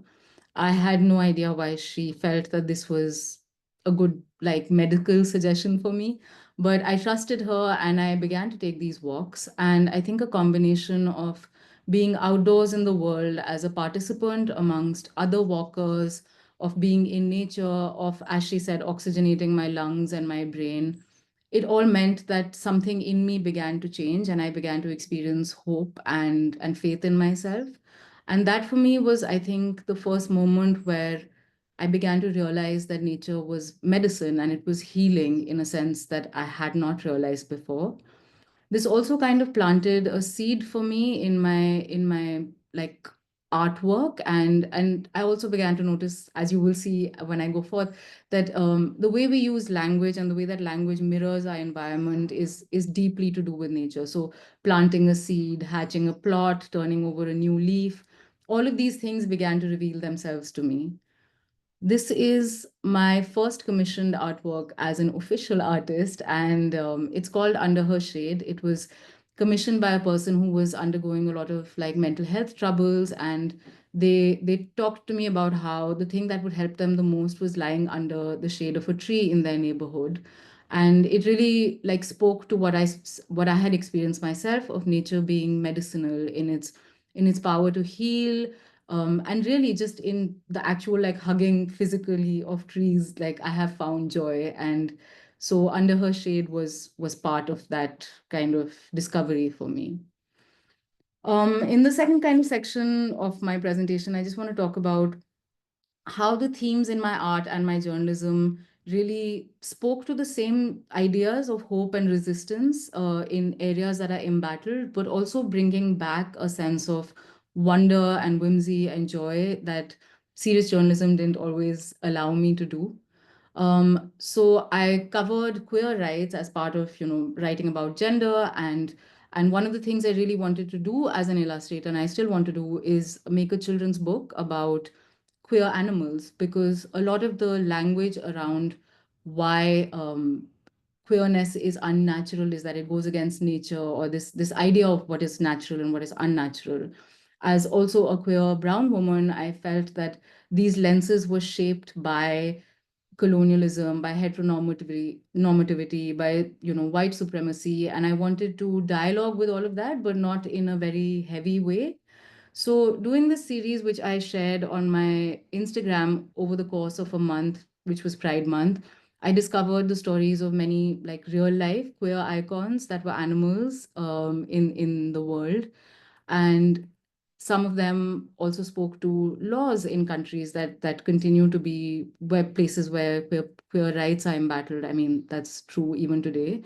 I had no idea why she felt that this was a good like medical suggestion for me, but I trusted her and I began to take these walks. And I think a combination of being outdoors in the world as a participant amongst other walkers, of being in nature, of, as she said, oxygenating my lungs and my brain, it all meant that something in me began to change and I began to experience hope and faith in myself. And that for me was, I think, the first moment where I began to realize that nature was medicine and it was healing in a sense that I had not realized before. This also kind of planted a seed for me in my like artwork, and I also began to notice, as you will see when I go forth, that the way we use language and the way that language mirrors our environment is deeply to do with nature. So planting a seed, hatching a plot, turning over a new leaf, all of these things began to reveal themselves to me. This is my first commissioned artwork as an official artist, and it's called Under Her Shade. It was commissioned by a person who was undergoing a lot of like mental health troubles, and they talked to me about how the thing that would help them the most was lying under the shade of a tree in their neighborhood. And it really like spoke to what I had experienced myself, of nature being medicinal in its power to heal, and really just in the actual like hugging physically of trees, like I have found joy. And so Under Her Shade was part of that kind of discovery for me. In the second kind of section of my presentation, I just want to talk about how the themes in my art and my journalism really spoke to the same ideas of hope and resistance in areas that are embattled, but also bringing back a sense of wonder and whimsy and joy that serious journalism didn't always allow me to do. So I covered queer rights as part of, writing about gender, and one of the things I really wanted to do as an illustrator, and I still want to do, is make a children's book about queer animals, because a lot of the language around why queerness is unnatural is that it goes against nature, or this idea of what is natural and what is unnatural. As also a queer brown woman, I felt that these lenses were shaped by colonialism, by heteronormativity, by white supremacy, and I wanted to dialogue with all of that, but not in a very heavy way. So doing this series, which I shared on my Instagram over the course of a month, which was Pride Month, I discovered the stories of many like real life queer icons that were animals in the world. And some of them also spoke to laws in countries that continue to be places where queer rights are embattled. I mean, that's true even today.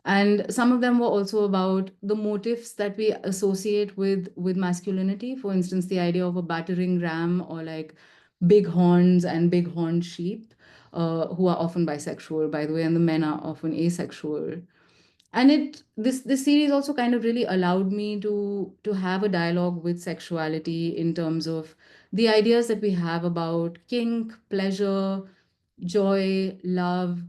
And some of them were also about the motifs that we associate with masculinity. For instance, the idea of a battering ram, or like big horns and big horned sheep, who are often bisexual, by the way, and the men are often asexual. And this series also kind of really allowed me to have a dialogue with sexuality in terms of the ideas that we have about kink, pleasure, joy, love,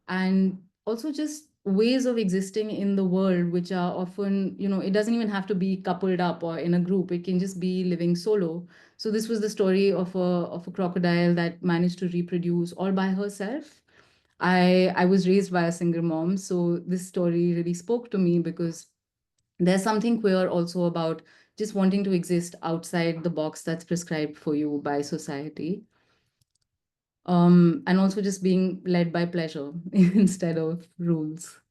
and also just ways of existing in the world, which are often, it doesn't even have to be coupled up or in a group. It can just be living solo. So this was the story of a crocodile that managed to reproduce all by herself. I was raised by a single mom, so this story really spoke to me because there's something queer also about just wanting to exist outside the box that's prescribed for you by society. And also just being led by pleasure instead of rules.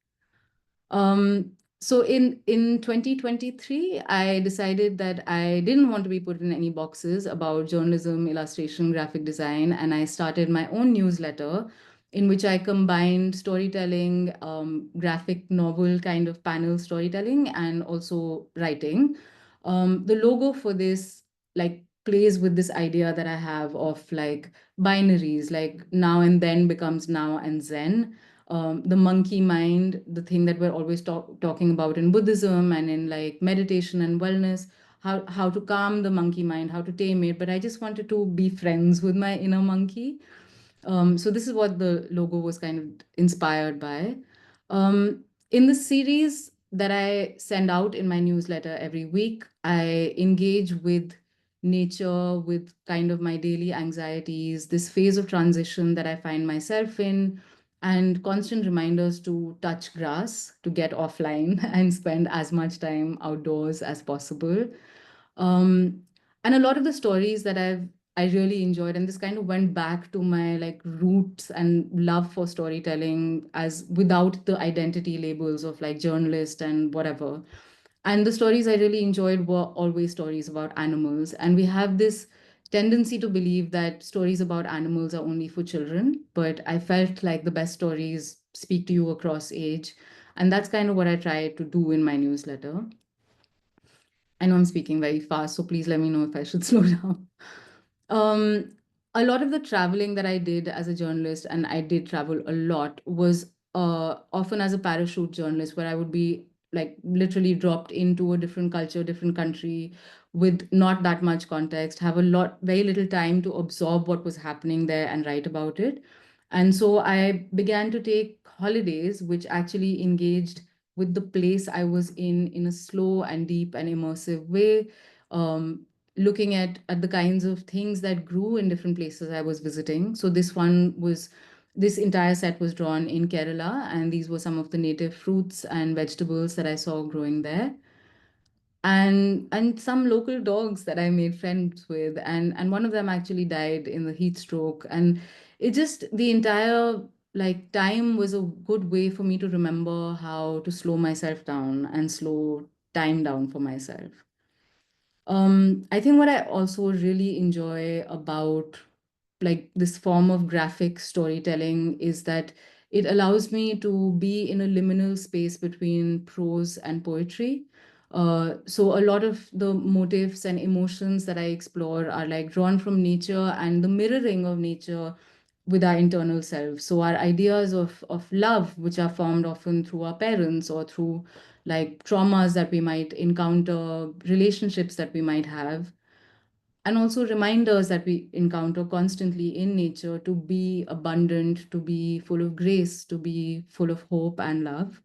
So in 2023, I decided that I didn't want to be put in any boxes about journalism, illustration, graphic design, and I started my own newsletter in which I combined storytelling, graphic novel kind of panel storytelling, and also writing. The logo for this like plays with this idea that I have of like binaries, like now and then becomes now and zen. The monkey mind, the thing that we're always talking about in Buddhism and in like meditation and wellness, how to calm the monkey mind, how to tame it. But I just wanted to be friends with my inner monkey. So this is what the logo was kind of inspired by. In the series that I send out in my newsletter every week, I engage with nature, with kind of my daily anxieties, this phase of transition that I find myself in, and constant reminders to touch grass, to get offline and spend as much time outdoors as possible. Um, and a lot of the stories that I really enjoyed, and this kind of went back to my like roots and love for storytelling as without the identity labels of like journalist and whatever. And the stories I really enjoyed were always stories about animals. And we have this tendency to believe that stories about animals are only for children, but I felt like the best stories speak to you across age. And that's kind of what I try to do in my newsletter. I know I'm speaking very fast, so please let me know if I should slow down. Um, a lot of the traveling that I did as a journalist, and I did travel a lot, was often as a parachute journalist, where I would be like literally dropped into a different culture, different country with not that much context, have very little time to absorb what was happening there and write about it. And so I began to take holidays, which actually engaged with the place I was in a slow and deep and immersive way. Looking at the kinds of things that grew in different places I was visiting. So this entire set was drawn in Kerala, and these were some of the native fruits and vegetables that I saw growing there. And some local dogs that I made friends with, and one of them actually died in the heat stroke. And it just the entire like time was a good way for me to remember how to slow myself down and slow time down for myself. I think what I also really enjoy about like this form of graphic storytelling is that it allows me to be in a liminal space between prose and poetry. So a lot of the motifs and emotions that I explore are like drawn from nature and the mirroring of nature with our internal self. So our ideas of love, which are formed often through our parents or through like traumas that we might encounter, relationships that we might have, and also reminders that we encounter constantly in nature to be abundant, to be full of grace, to be full of hope and love.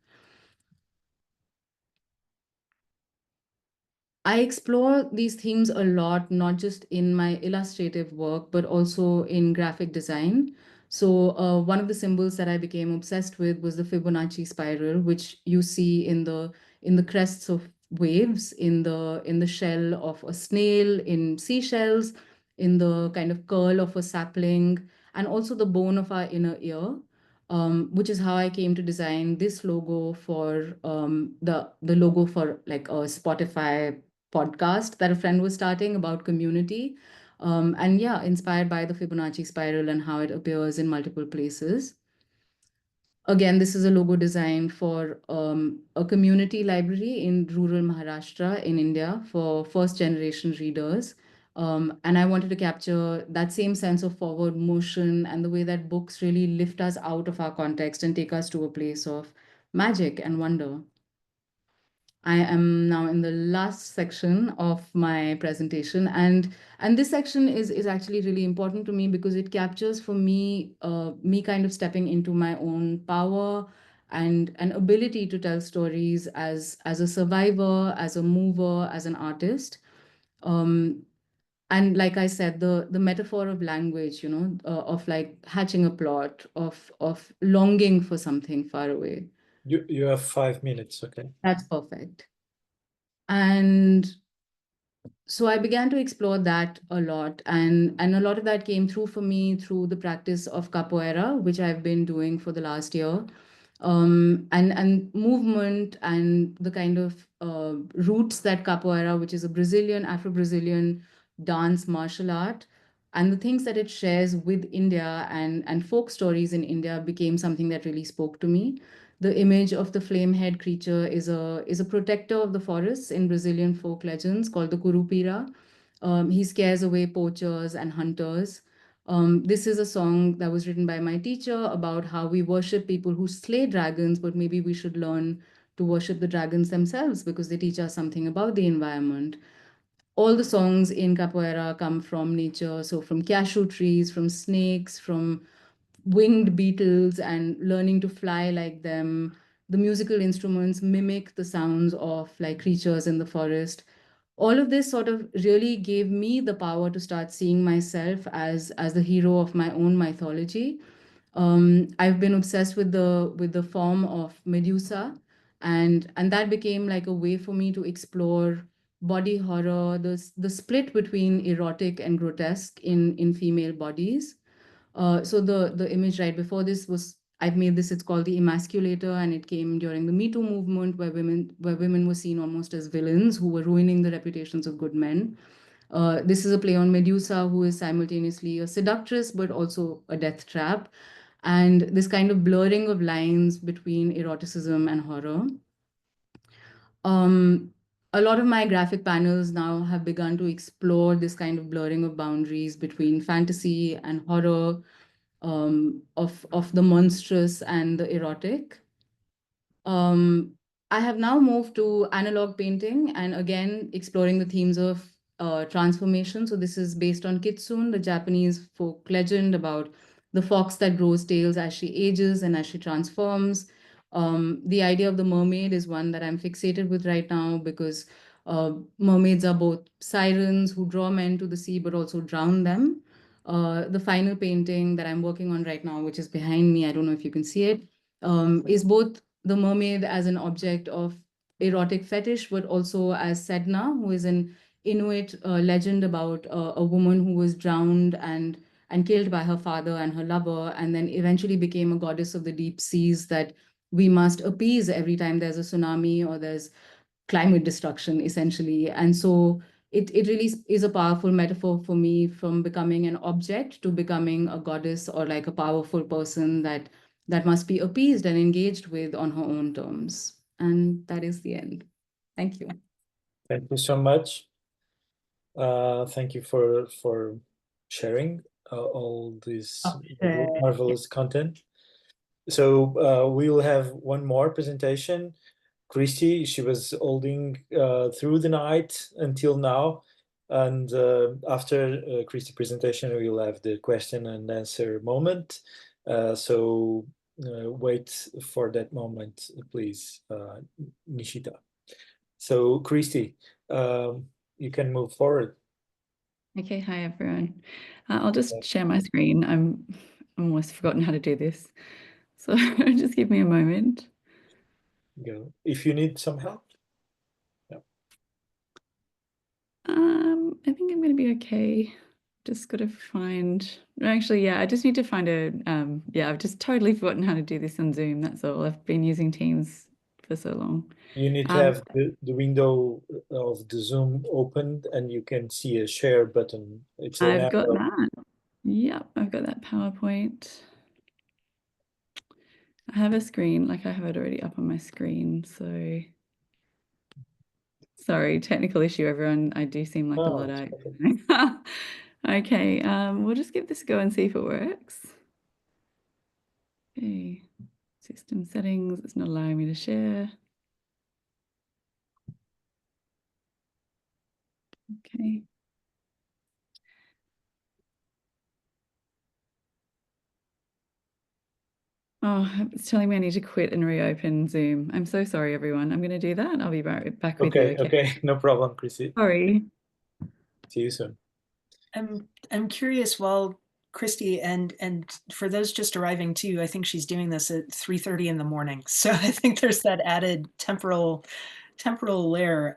I explore these themes a lot, not just in my illustrative work, but also in graphic design. So one of the symbols that I became obsessed with was the Fibonacci spiral, which you see in the crests of waves, in the shell of a snail, in seashells, in the kind of curl of a sapling, and also the bone of our inner ear. Which is how I came to design this logo for the logo for like a Spotify podcast that a friend was starting about community. And yeah, inspired by the Fibonacci spiral and how it appears in multiple places. Again, this is a logo design for a community library in rural Maharashtra in India for first generation readers. And I wanted to capture that same sense of forward motion and the way that books really lift us out of our context and take us to a place of magic and wonder. I am now in the last section of my presentation, and this section is actually really important to me because it captures for me me kind of stepping into my own power and an ability to tell stories as a survivor, as a mover, as an artist. And like I said, the metaphor of language, of like hatching a plot, of longing for something far away. You have 5 minutes, okay? That's perfect. And so I began to explore that a lot, and a lot of that came through for me through the practice of capoeira, which I've been doing for the last year. And movement and the kind of roots that capoeira, which is a Brazilian, Afro-Brazilian dance martial art, and the things that it shares with India and folk stories in India became something that really spoke to me. The image of the flame-haired creature is a protector of the forests in Brazilian folk legends called the Curupira. He scares away poachers and hunters. This is a song that was written by my teacher about how we worship people who slay dragons, but maybe we should learn to worship the dragons themselves because they teach us something about the environment. All the songs in capoeira come from nature, so from cashew trees, from snakes, from winged beetles and learning to fly like them. The musical instruments mimic the sounds of like creatures in the forest. All of this sort of really gave me the power to start seeing myself as the hero of my own mythology. I've been obsessed with the form of Medusa, and that became like a way for me to explore body horror, the split between erotic and grotesque in female bodies. So the image right before this was I've made this. It's called the emasculator, and it came during the Me Too movement, where women were seen almost as villains who were ruining the reputations of good men. This is a play on Medusa, who is simultaneously a seductress but also a death trap, and this kind of blurring of lines between eroticism and horror. A lot of my graphic panels now have begun to explore this kind of blurring of boundaries between fantasy and horror, of the monstrous and the erotic. I have now moved to analog painting and again exploring the themes of transformation. So this is based on Kitsune, the Japanese folk legend about the fox that grows tails as she ages and as she transforms. The idea of the mermaid is one that I'm fixated with right now because mermaids are both sirens who draw men to the sea but also drown them. The final painting that I'm working on right now, which is behind me, I don't know if you can see it, is both the mermaid as an object of erotic fetish, but also as Sedna, who is an Inuit legend about a woman who was drowned and killed by her father and her lover, and then eventually became a goddess of the deep seas that we must appease every time there's a tsunami or there's climate destruction, essentially. And so it really is a powerful metaphor for me, from becoming an object to becoming a goddess or like a powerful person that must be appeased and engaged with on her own terms. And that is the end. Thank you. Thank you so much. Thank you for sharing all this marvelous content. So we'll have one more presentation. Christy, she was holding through the night until now. And after Christy's presentation, we'll have the question and answer moment. So wait for that moment, please, Nishita. So Christy, you can move forward. Okay, hi everyone. I'll just share my screen. I'm almost forgotten how to do this. So just give me a moment. Go. If you need some help. Yeah. I think I'm going to be okay. Just got to find, actually, yeah, I just need to find I've just totally forgotten how to do this on Zoom. That's all. I've been using Teams for so long. You need to have the window of the Zoom opened and you can see a share button. It's an I've got arrow. that. Yep, I've got that PowerPoint. I have a screen, like I have it already up on my screen. So sorry, technical issue, everyone. I do seem like a lot out. Okay, we'll just give this a go and see if it works. Okay, system settings, it's not allowing me to share. Okay. Oh, it's telling me I need to quit and reopen Zoom. I'm so sorry, everyone. I'm going to do that. I'll be right back with you. Okay, okay, no problem, Chrissy. Sorry. See you soon. I'm curious, well, Christy, and for those just arriving too, I think she's doing this at 3:30 in the morning. So I think there's that added temporal layer.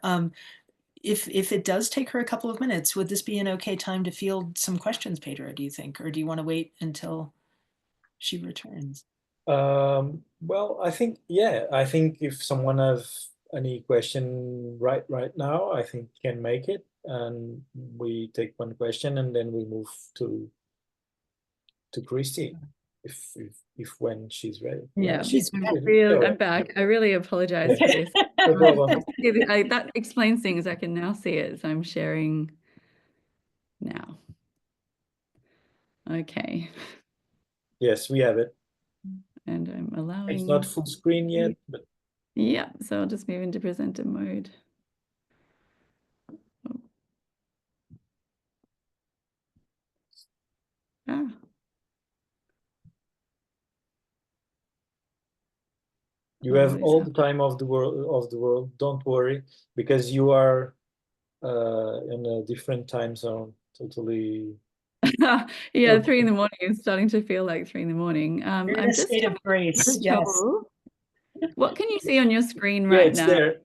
If it does take her a couple of minutes, would this be an okay time to field some questions, Pedro, do you think? Or do you want to wait until she returns? Well, I think, yeah, I think if someone has any question right now, I think can make it, and we take one question and then we move to Christy if when she's ready. Yeah, she's I'm back. I really apologize for this. No problem. That explains things. I can now see it, so I'm sharing now. Okay. Yes, we have it. And I'm allowing. It's not full screen yet, but yeah, so I'll just move into presenter mode. Ah. you have all the time of the world. Don't worry, because you are in a different time zone. Totally. Yeah, 3 in the morning is starting to feel like 3 in the morning. You're in a state of grace. Yes. What can you see on your screen right now? There.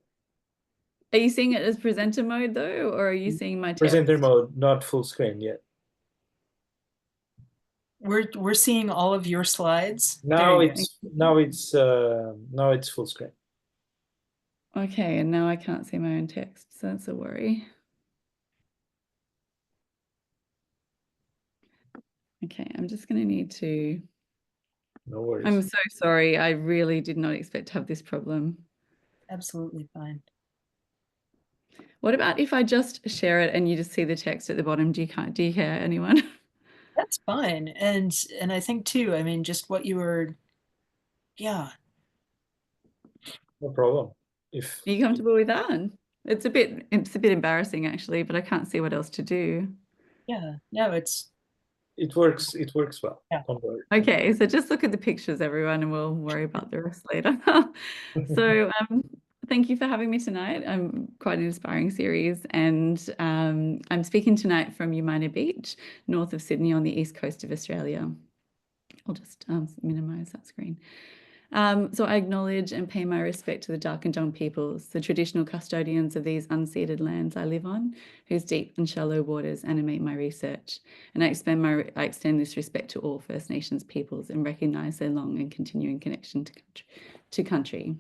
Are you seeing it as presenter mode though, or are you seeing my text? Presenter mode, not full screen yet. We're seeing all of your slides. Now it's full screen. Okay, and now I can't see my own text, so that's a worry. Okay, I'm just going to need to. No worries. I'm so sorry. I really did not expect to have this problem. Absolutely fine. What about if I just share it and you just see the text at the bottom? Do you care, anyone? That's fine. And I think too, I mean, just what you were, yeah. No problem. Are you comfortable with that? It's a bit embarrassing actually, but I can't see what else to do. Yeah, no, it works well. Yeah. Don't worry. Okay, so just look at the pictures, everyone, and we'll worry about the rest later. So thank you for having me tonight. I'm quite an inspiring series, and I'm speaking tonight from Umina Beach, north of Sydney on the east coast of Australia. I'll just minimize that screen. So I acknowledge and pay my respect to the Dark and Dong peoples, the traditional custodians of these unceded lands I live on, whose deep and shallow waters animate my research. And I extend this respect to all First Nations peoples and recognise their long and continuing connection to country.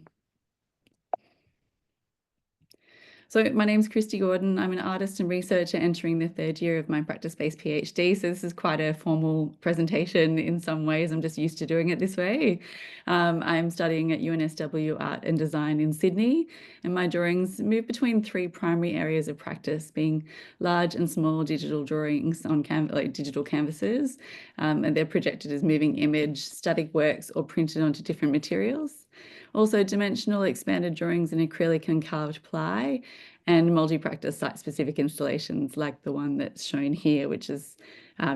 So my name's Christy Gordon. I'm an artist and researcher entering the 3rd year of my practice-based PhD. So this is quite a formal presentation in some ways. I'm just used to doing it this way. I'm studying at UNSW Art and Design in Sydney, and my drawings move between 3 primary areas of practice, being large and small digital drawings on digital canvases, and they're projected as moving image, static works, or printed onto different materials. Also dimensional expanded drawings in acrylic and carved ply, and multi-practice site-specific installations like the one that's shown here, which is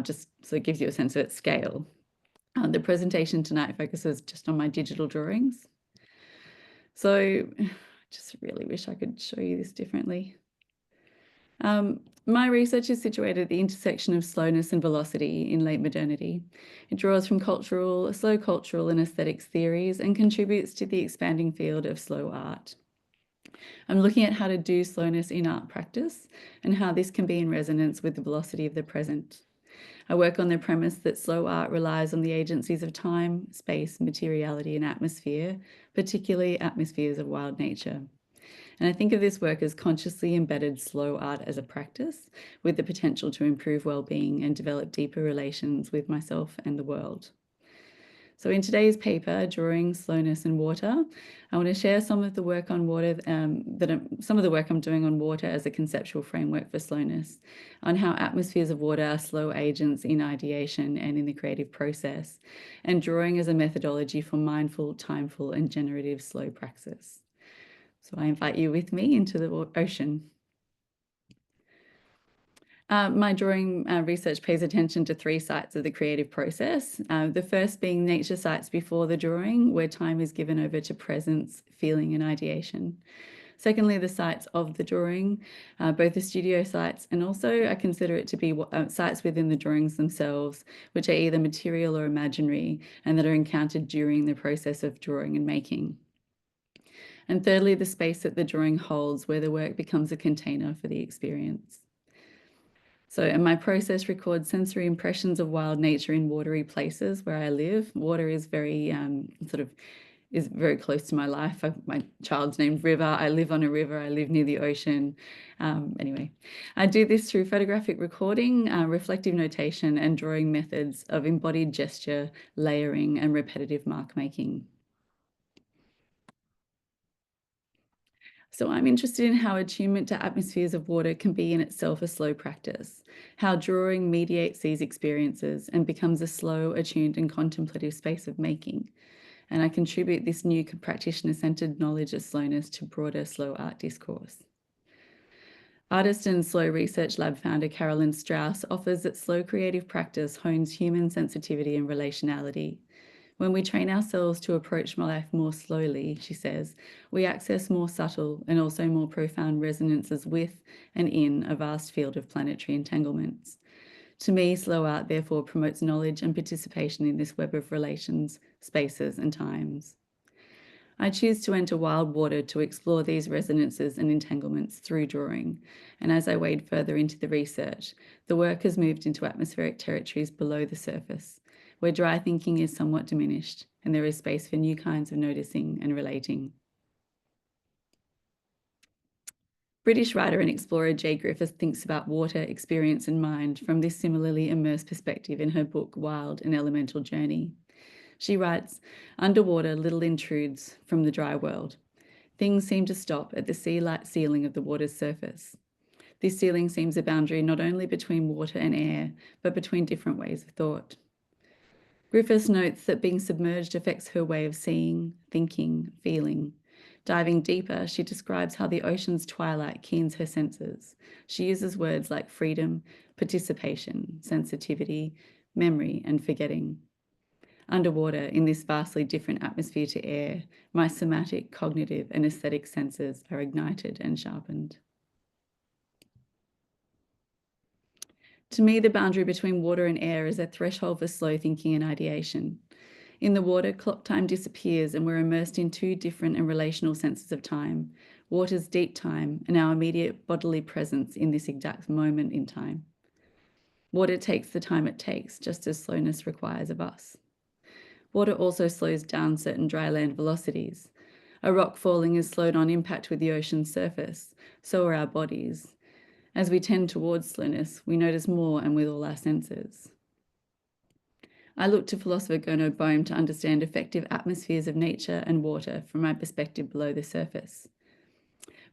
just so it gives you a sense of its scale. The presentation tonight focuses just on my digital drawings. So I just really wish I could show you this differently. My research is situated at the intersection of slowness and velocity in late modernity. It draws from slow cultural and aesthetics theories and contributes to the expanding field of slow art. I'm looking at how to do slowness in art practice and how this can be in resonance with the velocity of the present. I work on the premise that slow art relies on the agencies of time, space, materiality, and atmosphere, particularly atmospheres of wild nature. And I think of this work as consciously embedded slow art as a practice with the potential to improve well-being and develop deeper relations with myself and the world. So in today's paper, Drawing Slowness and Water, I want to share some of the work on water, some of the work I'm doing on water as a conceptual framework for slowness, on how atmospheres of water are slow agents in ideation and in the creative process, and drawing as a methodology for mindful, timeful, and generative slow praxis. So I invite you with me into the ocean. My drawing research pays attention to 3 sites of the creative process. The first being nature sites before the drawing, where time is given over to presence, feeling, and ideation. Secondly, the sites of the drawing, both the studio sites, and also I consider it to be sites within the drawings themselves, which are either material or imaginary, and that are encountered during the process of drawing and making. And thirdly, the space that the drawing holds, where the work becomes a container for the experience. So, and my process records sensory impressions of wild nature in watery places where I live. Water is very is very close to my life. My child's named River. I live on a river. I live near the ocean. Anyway, I do this through photographic recording, reflective notation, and drawing methods of embodied gesture, layering, and repetitive mark making. So I'm interested in how attunement to atmospheres of water can be in itself a slow practice, how drawing mediates these experiences and becomes a slow, attuned, and contemplative space of making. And I contribute this new practitioner-centered knowledge of slowness to broader slow art discourse. Artist and Slow Research Lab founder Carolyn Strauss offers that slow creative practice hones human sensitivity and relationality. When we train ourselves to approach life more slowly, she says, we access more subtle and also more profound resonances with and in a vast field of planetary entanglements. To me, slow art therefore promotes knowledge and participation in this web of relations, spaces, and times. I choose to enter wild water to explore these resonances and entanglements through drawing, and as I wade further into the research, the work has moved into atmospheric territories below the surface, where dry thinking is somewhat diminished, and there is space for new kinds of noticing and relating. British writer and explorer Jay Griffiths thinks about water, experience, and mind from this similarly immersed perspective in her book Wild and Elemental Journey. She writes, underwater, little intrudes from the dry world. Things seem to stop at the sea-like ceiling of the water's surface. This ceiling seems a boundary not only between water and air, but between different ways of thought. Griffiths notes that being submerged affects her way of seeing, thinking, feeling. Diving deeper, she describes how the ocean's twilight keens her senses. She uses words like freedom, participation, sensitivity, memory, and forgetting. Underwater, in this vastly different atmosphere to air, my somatic, cognitive, and aesthetic senses are ignited and sharpened. To me, the boundary between water and air is a threshold for slow thinking and ideation. In the water, clock time disappears and we're immersed in 2 different and relational senses of time, water's deep time and our immediate bodily presence in this exact moment in time. Water takes the time it takes, just as slowness requires of us. Water also slows down certain dry land velocities. A rock falling is slowed on impact with the ocean's surface, so are our bodies. As we tend towards slowness, we notice more and with all our senses. I look to philosopher Gurno Bohm to understand effective atmospheres of nature and water from my perspective below the surface.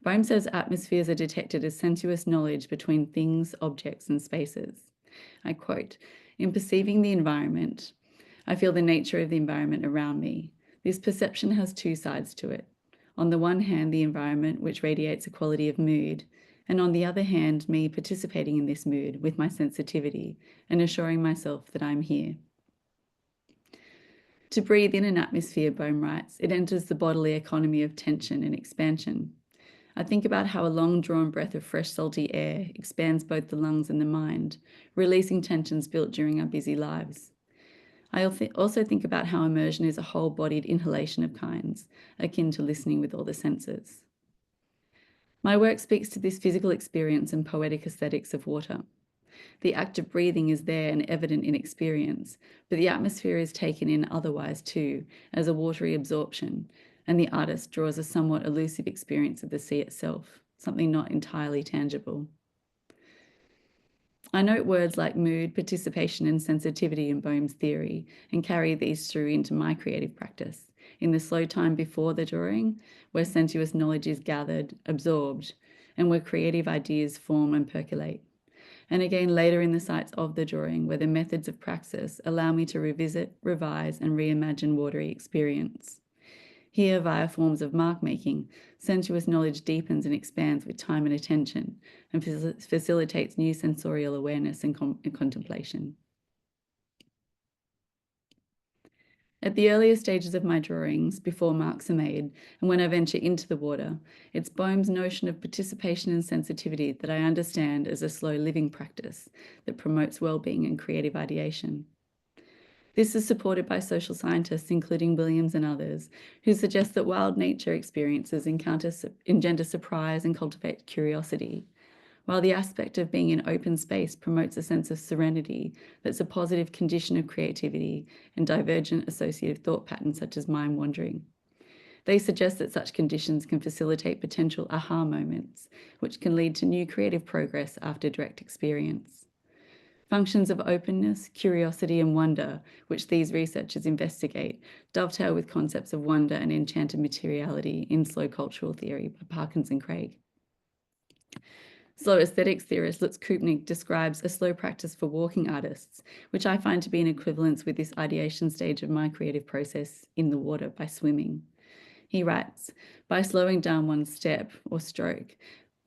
Bohm says atmospheres are detected as sensuous knowledge between things, objects, and spaces. I quote, in perceiving the environment, I feel the nature of the environment around me. This perception has 2 sides to it. On the one hand, the environment, which radiates a quality of mood, and on the other hand, me participating in this mood with my sensitivity and assuring myself that I'm here. To breathe in an atmosphere, Bohm writes, it enters the bodily economy of tension and expansion. I think about how a long-drawn breath of fresh, salty air expands both the lungs and the mind, releasing tensions built during our busy lives. I also think about how immersion is a whole-bodied inhalation of kinds, akin to listening with all the senses. My work speaks to this physical experience and poetic aesthetics of water. The act of breathing is there and evident in experience, but the atmosphere is taken in otherwise too, as a watery absorption, and the artist draws a somewhat elusive experience of the sea itself, something not entirely tangible. I note words like mood, participation, and sensitivity in Bohm's theory, and carry these through into my creative practice, in the slow time before the drawing, where sensuous knowledge is gathered, absorbed, and where creative ideas form and percolate. And again later in the sites of the drawing, where the methods of praxis allow me to revisit, revise, and reimagine watery experience. Here, via forms of mark-making, sensuous knowledge deepens and expands with time and attention and facilitates new sensorial awareness and contemplation. At the earlier stages of my drawings, before marks are made, and when I venture into the water, it's Boehm's notion of participation and sensitivity that I understand as a slow living practice that promotes well-being and creative ideation. This is supported by social scientists, including Williams and others, who suggest that wild nature experiences engender surprise and cultivate curiosity, while the aspect of being in open space promotes a sense of serenity that's a positive condition of creativity and divergent associative thought patterns such as mind wandering. They suggest that such conditions can facilitate potential aha moments, which can lead to new creative progress after direct experience. Functions of openness, curiosity, and wonder, which these researchers investigate, dovetail with concepts of wonder and enchanted materiality in slow cultural theory by Parkins and Craig. Slow aesthetics theorist Lutz Kupnik describes a slow practice for walking artists, which I find to be in equivalence with this ideation stage of my creative process in the water by swimming. He writes, by slowing down one step or stroke,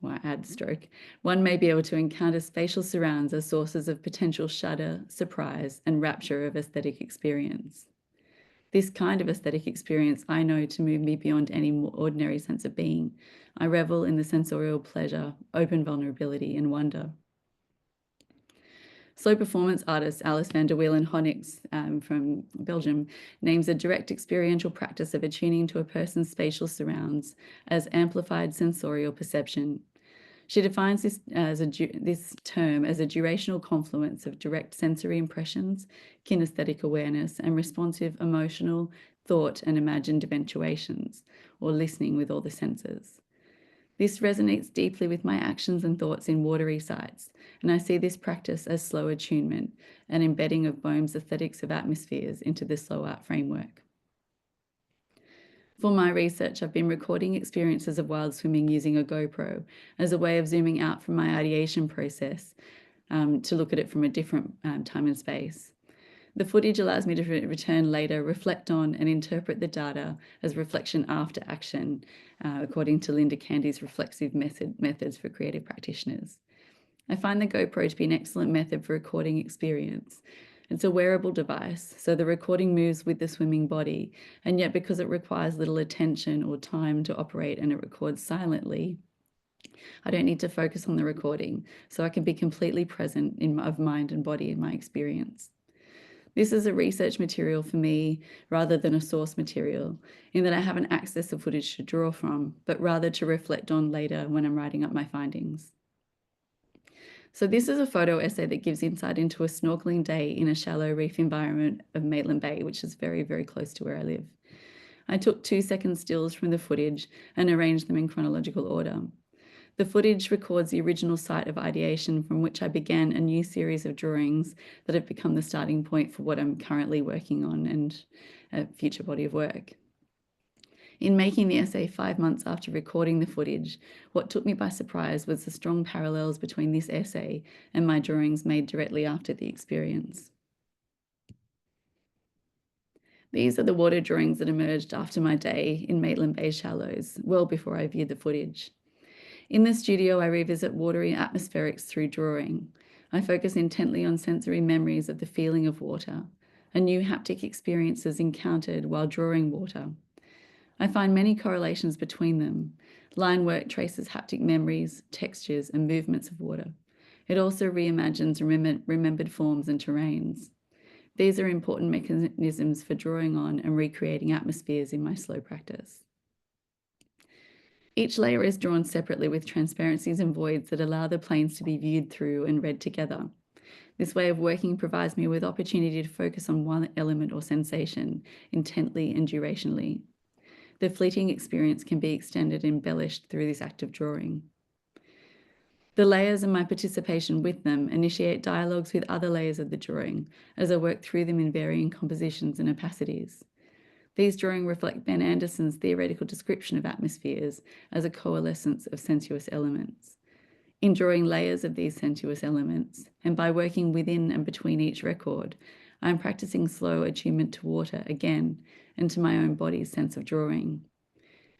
or add stroke, one may be able to encounter spatial surrounds as sources of potential shudder, surprise, and rapture of aesthetic experience. This kind of aesthetic experience I know to move me beyond any more ordinary sense of being. I revel in the sensorial pleasure, open vulnerability, and wonder. Slow performance artist Alice van der Wielen-Honix from Belgium names a direct experiential practice of attuning to a person's spatial surrounds as amplified sensorial perception. She defines this term as a durational confluence of direct sensory impressions, kinesthetic awareness, and responsive emotional, thought, and imagined eventuations, or listening with all the senses. This resonates deeply with my actions and thoughts in watery sites, and I see this practice as slow attunement, an embedding of Boehm's aesthetics of atmospheres into the slow art framework. For my research, I've been recording experiences of wild swimming using a GoPro as a way of zooming out from my ideation process to look at it from a different time and space. The footage allows me to return later, reflect on, and interpret the data as reflection after action, according to Linda Candy's reflexive methods for creative practitioners. I find the GoPro to be an excellent method for recording experience. It's a wearable device, so the recording moves with the swimming body, and yet because it requires little attention or time to operate and it records silently, I don't need to focus on the recording, so I can be completely present of mind and body in my experience. This is a research material for me rather than a source material, in that I haven't access to footage to draw from, but rather to reflect on later when I'm writing up my findings. So this is a photo essay that gives insight into a snorkeling day in a shallow reef environment of Maitland Bay, which is very, very close to where I live. I took 2-second stills from the footage and arranged them in chronological order. The footage records the original site of ideation from which I began a new series of drawings that have become the starting point for what I'm currently working on and a future body of work. In making the essay 5 months after recording the footage, what took me by surprise was the strong parallels between this essay and my drawings made directly after the experience. These are the water drawings that emerged after my day in Maitland Bay shallows, well before I viewed the footage. In the studio, I revisit watery atmospherics through drawing. I focus intently on sensory memories of the feeling of water, and new haptic experiences encountered while drawing water. I find many correlations between them. Line work traces haptic memories, textures, and movements of water. It also reimagines remembered forms and terrains. These are important mechanisms for drawing on and recreating atmospheres in my slow practice. Each layer is drawn separately with transparencies and voids that allow the planes to be viewed through and read together. This way of working provides me with opportunity to focus on one element or sensation intently and durationally. The fleeting experience can be extended and embellished through this act of drawing. The layers and my participation with them initiate dialogues with other layers of the drawing as I work through them in varying compositions and opacities. These drawings reflect Ben Anderson's theoretical description of atmospheres as a coalescence of sensuous elements. In drawing layers of these sensuous elements, and by working within and between each record, I'm practicing slow attunement to water again and to my own body's sense of drawing.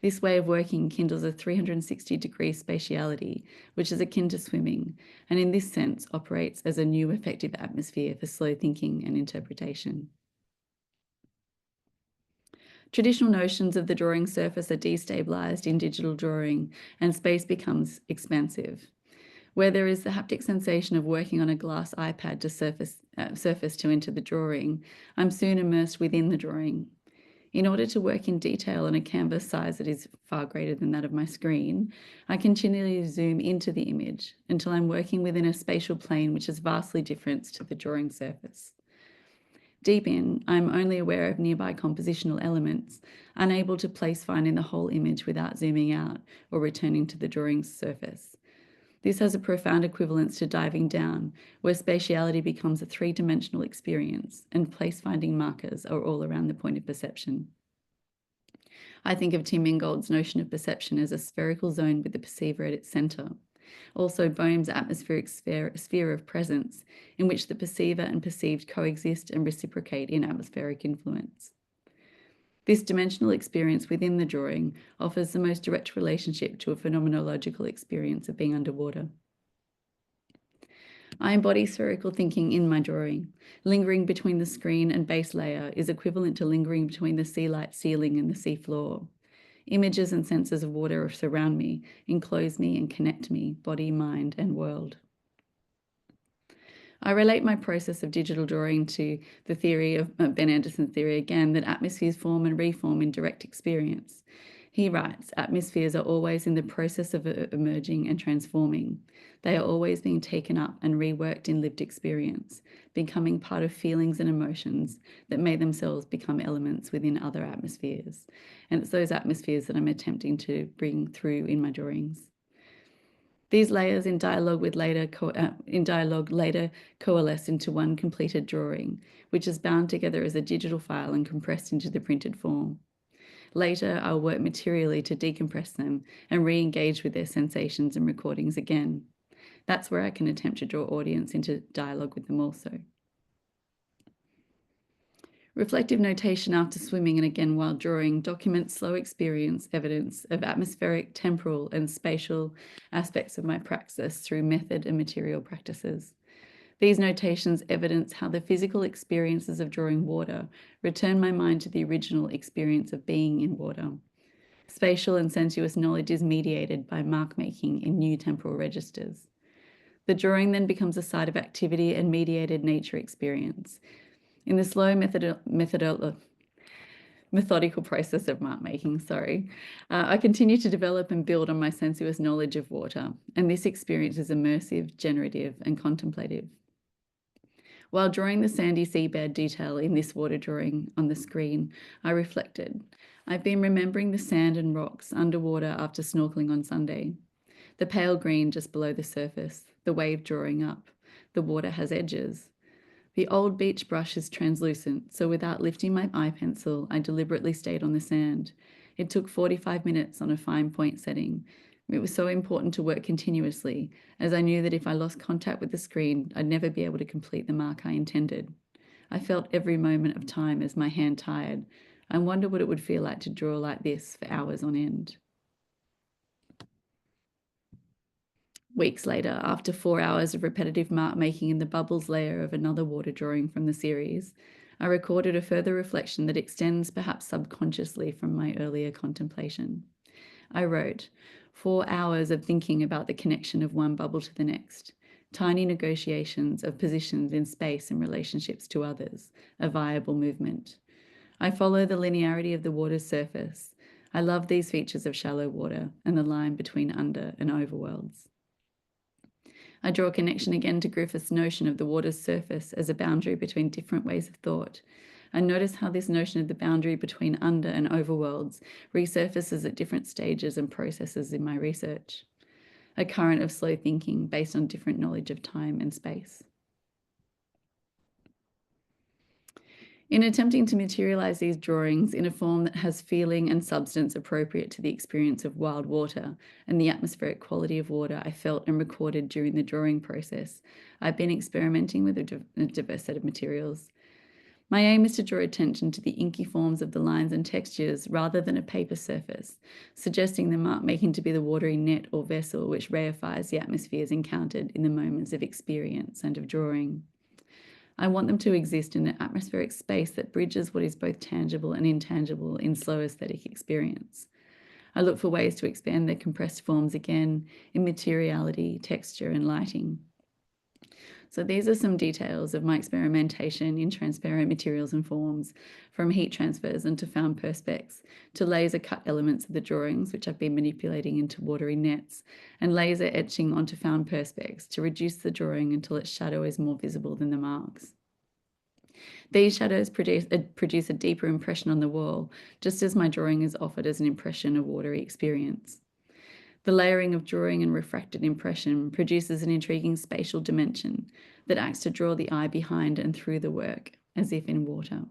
This way of working kindles a 360-degree spatiality, which is akin to swimming, and in this sense operates as a new effective atmosphere for slow thinking and interpretation. Traditional notions of the drawing surface are destabilized in digital drawing, and space becomes expansive. Where there is the haptic sensation of working on a glass iPad to surface to enter the drawing, I'm soon immersed within the drawing. In order to work in detail on a canvas size that is far greater than that of my screen, I continually zoom into the image until I'm working within a spatial plane which is vastly different to the drawing surface. Deep in, I'm only aware of nearby compositional elements, unable to place find in the whole image without zooming out or returning to the drawing surface. This has a profound equivalence to diving down, where spatiality becomes a three-dimensional experience and place-finding markers are all around the point of perception. I think of Tim Ingold's notion of perception as a spherical zone with the perceiver at its center. Also, Boehm's atmospheric sphere of presence, in which the perceiver and perceived coexist and reciprocate in atmospheric influence. This dimensional experience within the drawing offers the most direct relationship to a phenomenological experience of being underwater. I embody spherical thinking in my drawing. Lingering between the screen and base layer is equivalent to lingering between the sea light ceiling and the sea floor. Images and senses of water surround me, enclose me, and connect me, body, mind, and world. I relate my process of digital drawing to the theory of Ben Anderson's theory again, that atmospheres form and reform in direct experience. He writes, atmospheres are always in the process of emerging and transforming. They are always being taken up and reworked in lived experience, becoming part of feelings and emotions that may themselves become elements within other atmospheres. And it's those atmospheres that I'm attempting to bring through in my drawings. These layers in dialogue later coalesce into one completed drawing, which is bound together as a digital file and compressed into the printed form. Later, I'll work materially to decompress them and re-engage with their sensations and recordings again. That's where I can attempt to draw audience into dialogue with them also. Reflective notation after swimming and again while drawing documents slow experience evidence of atmospheric, temporal, and spatial aspects of my praxis through method and material practices. These notations evidence how the physical experiences of drawing water return my mind to the original experience of being in water. Spatial and sensuous knowledge is mediated by mark-making in new temporal registers. The drawing then becomes a site of activity and mediated nature experience. In the slow methodical process of mark-making, I continue to develop and build on my sensuous knowledge of water, and this experience is immersive, generative, and contemplative. While drawing the sandy seabed detail in this water drawing on the screen, I reflected. I've been remembering the sand and rocks underwater after snorkeling on Sunday. The pale green just below the surface, the wave drawing up. The water has edges. The old beach brush is translucent, so without lifting my eye pencil, I deliberately stayed on the sand. It took 45 minutes on a fine point setting. It was so important to work continuously, as I knew that if I lost contact with the screen, I'd never be able to complete the mark I intended. I felt every moment of time as my hand tired. I wonder what it would feel like to draw like this for hours on end. Weeks later, after 4 hours of repetitive mark making in the bubbles layer of another water drawing from the series, I recorded a further reflection that extends perhaps subconsciously from my earlier contemplation. I wrote, 4 hours of thinking about the connection of one bubble to the next, tiny negotiations of positions in space and relationships to others, a viable movement. I follow the linearity of the water's surface. I love these features of shallow water and the line between under and overworlds. I draw a connection again to Griffith's notion of the water's surface as a boundary between different ways of thought. I notice how this notion of the boundary between under and overworlds resurfaces at different stages and processes in my research. A current of slow thinking based on different knowledge of time and space. In attempting to materialize these drawings in a form that has feeling and substance appropriate to the experience of wild water and the atmospheric quality of water I felt and recorded during the drawing process, I've been experimenting with a diverse set of materials. My aim is to draw attention to the inky forms of the lines and textures rather than a paper surface, suggesting the mark making to be the watery net or vessel which reifies the atmospheres encountered in the moments of experience and of drawing. I want them to exist in an atmospheric space that bridges what is both tangible and intangible in slow aesthetic experience. I look for ways to expand their compressed forms again in materiality, texture, and lighting. So these are some details of my experimentation in transparent materials and forms, from heat transfers into found perspex, to laser cut elements of the drawings, which I've been manipulating into watery nets, and laser etching onto found perspex to reduce the drawing until its shadow is more visible than the marks. These shadows produce a deeper impression on the wall, just as my drawing is offered as an impression of watery experience. The layering of drawing and refracted impression produces an intriguing spatial dimension that acts to draw the eye behind and through the work, as if in water.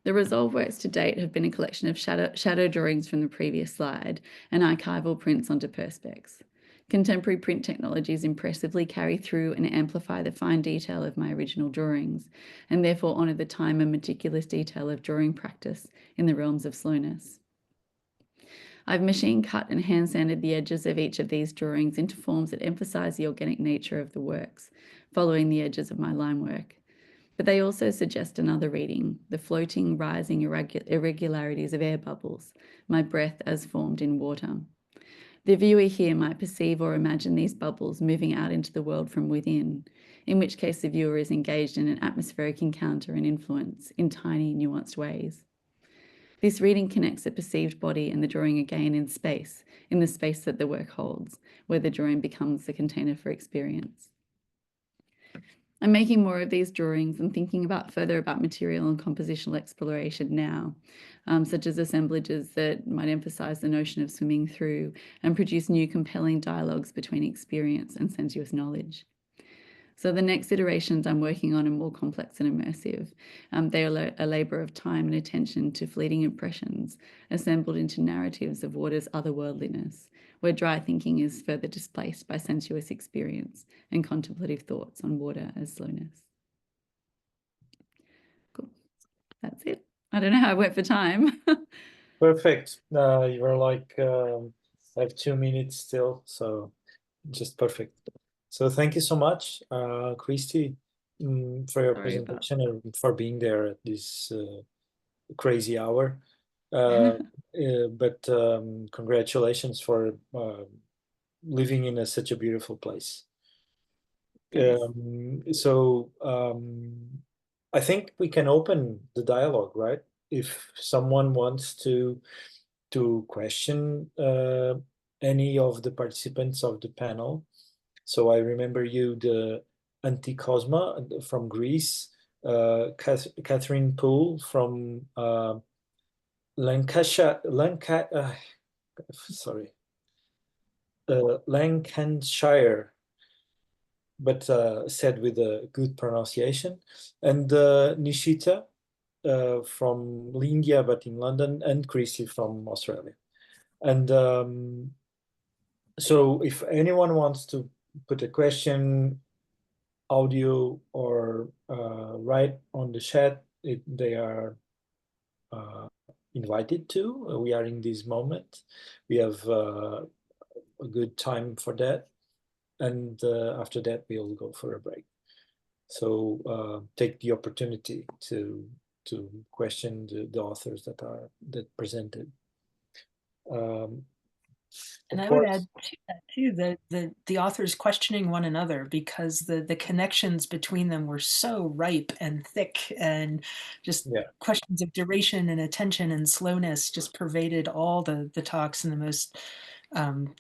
The resolve works to date have been a collection of shadow drawings from the previous slide and archival prints onto perspex. Contemporary print technologies impressively carry through and amplify the fine detail of my original drawings, and therefore honour the time and meticulous detail of drawing practice in the realms of slowness. I've machine cut and hand sanded the edges of each of these drawings into forms that emphasize the organic nature of the works, following the edges of my line work. But they also suggest another reading, the floating, rising irregularities of air bubbles, my breath as formed in water. The viewer here might perceive or imagine these bubbles moving out into the world from within, in which case the viewer is engaged in an atmospheric encounter and influence in tiny, nuanced ways. This reading connects the perceived body and the drawing again in space, in the space that the work holds, where the drawing becomes the container for experience. I'm making more of these drawings and thinking further about material and compositional exploration now, such as assemblages that might emphasize the notion of swimming through and produce new compelling dialogues between experience and sensuous knowledge. So the next iterations I'm working on are more complex and immersive. They are a labour of time and attention to fleeting impressions, assembled into narratives of water's otherworldliness, where dry thinking is further displaced by sensuous experience and contemplative thoughts on water as slowness. Cool. That's it. I don't know how I went for time. Perfect. You were like, I have 2 minutes still, so just perfect. So thank you so much, Christy, for your presentation and for being there at this crazy hour. But congratulations for living in such a beautiful place. So I think we can open the dialogue, right? If someone wants to question any of the participants of the panel. So I remember you, the Anthi Kosma from Greece, Kathryn Poole from Lancashire, Lancashire, but said with a good pronunciation, and Nishita from India, but in London, and Chrissy from Australia. And so if anyone wants to put a question, audio, or write on the chat, they are invited to. We are in this moment. We have a good time for that. And after that, we'll go for a break. So take the opportunity to question the authors that presented. And I would add to that too, the authors questioning one another, because the connections between them were so ripe and thick, and just questions of duration and attention and slowness just pervaded all the talks in the most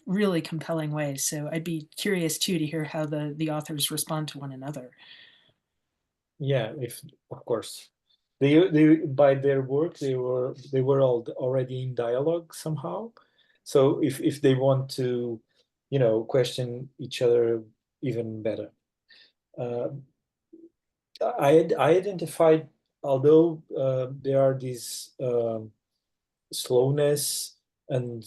really compelling way. So I'd be curious too to hear how the authors respond to one another. Yeah, of course. They by their work they were all already in dialogue somehow. So if they want to, question each other even better. I identified, although there are these slowness and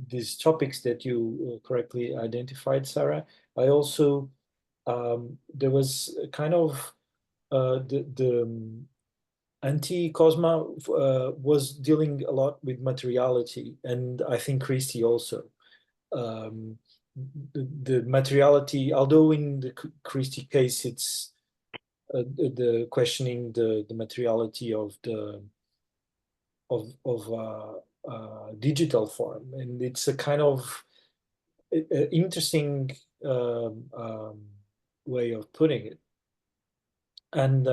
these topics that you correctly identified, Sarah, I also there was kind of the Anthi Kosma was dealing a lot with materiality, and I think Christie also. The materiality, although in the Christie case it's the questioning the materiality of the digital form, and it's a kind of interesting way of putting it. And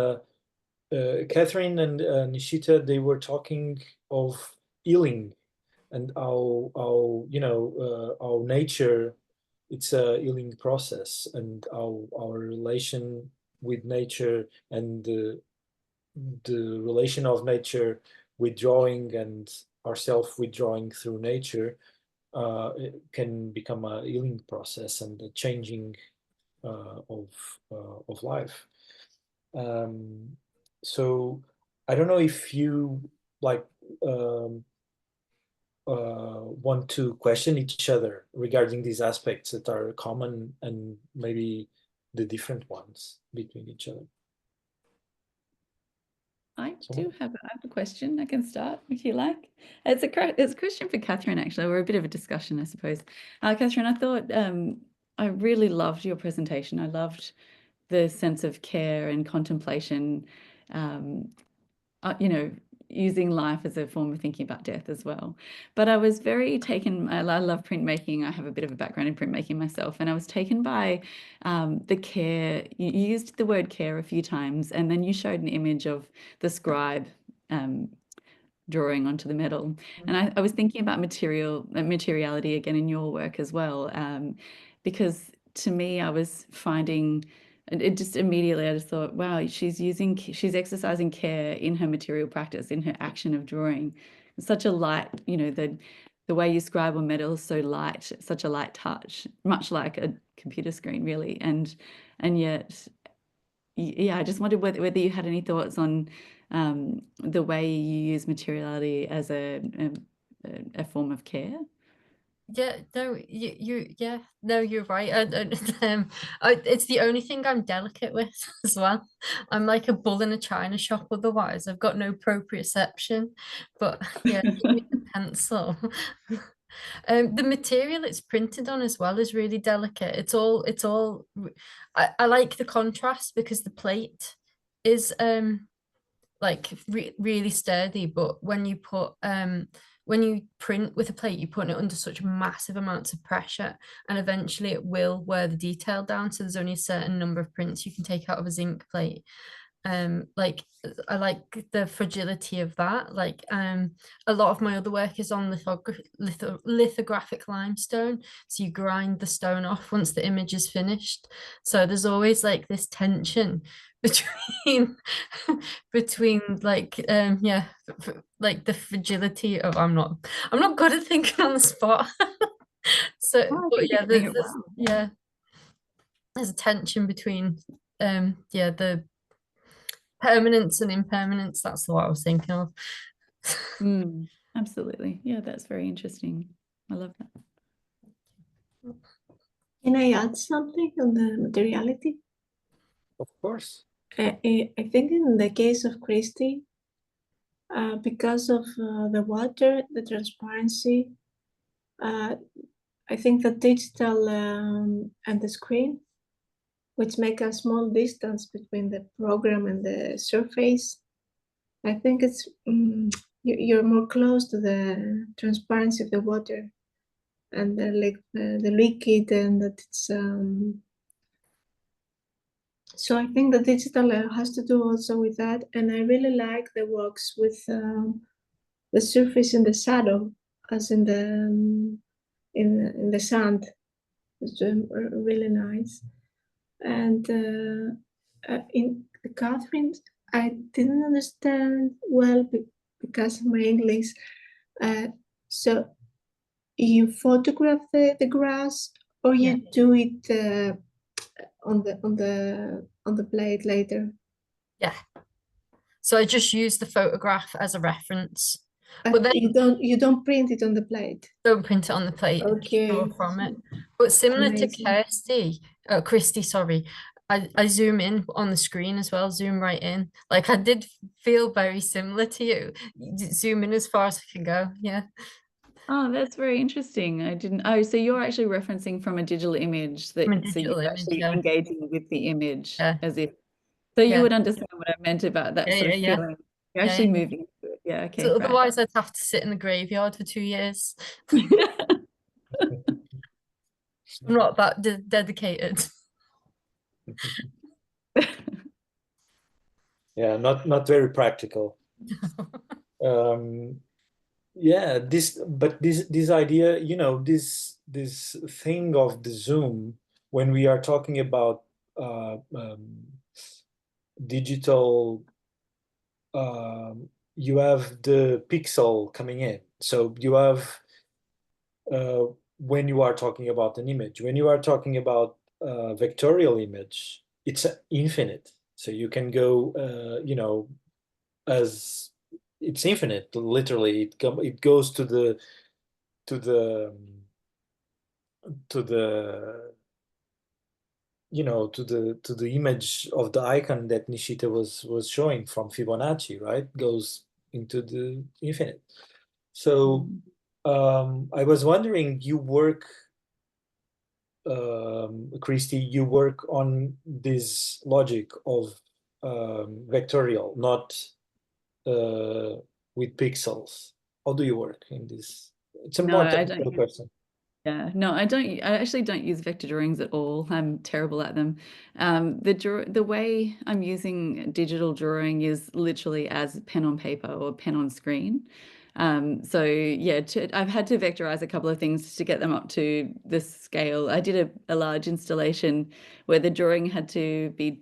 Kathryn and Nishita, they were talking of healing and how our nature, it's a healing process, and our relation with nature and the relation of nature withdrawing and ourself withdrawing through nature it can become a healing process and a changing of life. So I don't know if you like want to question each other regarding these aspects that are common and maybe the different ones between each other. I have a question. I can start if you like. It's a question for Kathryn, actually, or a bit of a discussion, I suppose. Kathryn, I thought I really loved your presentation. I loved the sense of care and contemplation, using life as a form of thinking about death as well. But I was very taken, I love printmaking. I have a bit of a background in printmaking myself, and I was taken by the care. You used the word care a few times, and then you showed an image of the scribe drawing onto the metal. And I was thinking about materiality again in your work as well, because to me, I was finding it just immediately, I just thought, wow, she's exercising care in her material practice, in her action of drawing. It's such a light, the way you scribe on metal is so light, such a light touch, much like a computer screen, really. And yet, yeah, I just wondered whether you had any thoughts on the way you use materiality as a form of care. Yeah, no, you're right. It's the only thing I'm delicate with as well. I'm like a bull in a china shop otherwise. I've got no proprioception, but yeah, give me the pencil. The material it's printed on as well is really delicate. I like the contrast because the plate is like really sturdy, but when you print with a plate, you put it under such massive amounts of pressure, and eventually it will wear the detail down. So there's only a certain number of prints you can take out of a zinc plate. Like I like the fragility of that. Like a lot of my other work is on lithographic limestone, so you grind the stone off once the image is finished. So there's always like this tension between like like the fragility of I'm not good at thinking on the spot. So but yeah, there's a tension between the permanence and impermanence. That's what I was thinking of. Absolutely. Yeah, that's very interesting. I love that. Can I add something on the materiality? Of course. I think in the case of Christie, because of the water, the transparency, I think the digital and the screen, which make a small distance between the program and the surface, I think it's you're more close to the transparency of the water and the liquid, and that it's so I think the digital has to do also with that. And I really like the works with the surface in the shadow, as in the in the sand. It's really nice. And in Kathryn, I didn't understand well because of my English. So you photograph the grass, or you do it on the plate later? Yeah. So I just use the photograph as a reference. But then you don't print it on the plate. Don't print it on the plate. Okay. Draw from it. But similar to Kirsty, Oh, Christy, sorry. I zoom in on the screen as well, zoom right in. Like I did feel very similar to you. Zoom in as far as I can go. Yeah. Oh, that's very interesting. I didn't. Oh, so you're actually referencing from a digital image From a that so digital you're image, actually yeah. engaging with the image Yeah. as if so you Yeah. would understand what I meant about that Yeah, sort yeah, of yeah. feeling. You're Yeah, actually yeah. moving into it. Yeah, okay, So right. otherwise I'd have to sit in the graveyard for 2 years. I'm not that dedicated. Yeah, not very practical. Yeah, this idea, you know, this thing of the zoom when we are talking about digital, you have the pixel coming in. So you have when you are talking about an image, when you are talking about a vectorial image, it's infinite. So you can go, you know, as it's infinite. Literally, it goes to the to the to the you know to the image of the icon that Nishita was showing from Fibonacci, right? Goes into the infinite. So I was wondering, you work, Christy, you work on this logic of vectorial, not with pixels. How do you work in this? It's a No, more I technical don't. question. Yeah, no, I don't. I actually don't use vector drawings at all. I'm terrible at them. The way I'm using digital drawing is literally as pen on paper or pen on screen. So yeah, I've had to vectorize a couple of things to get them up to this scale. I did a large installation where the drawing had to be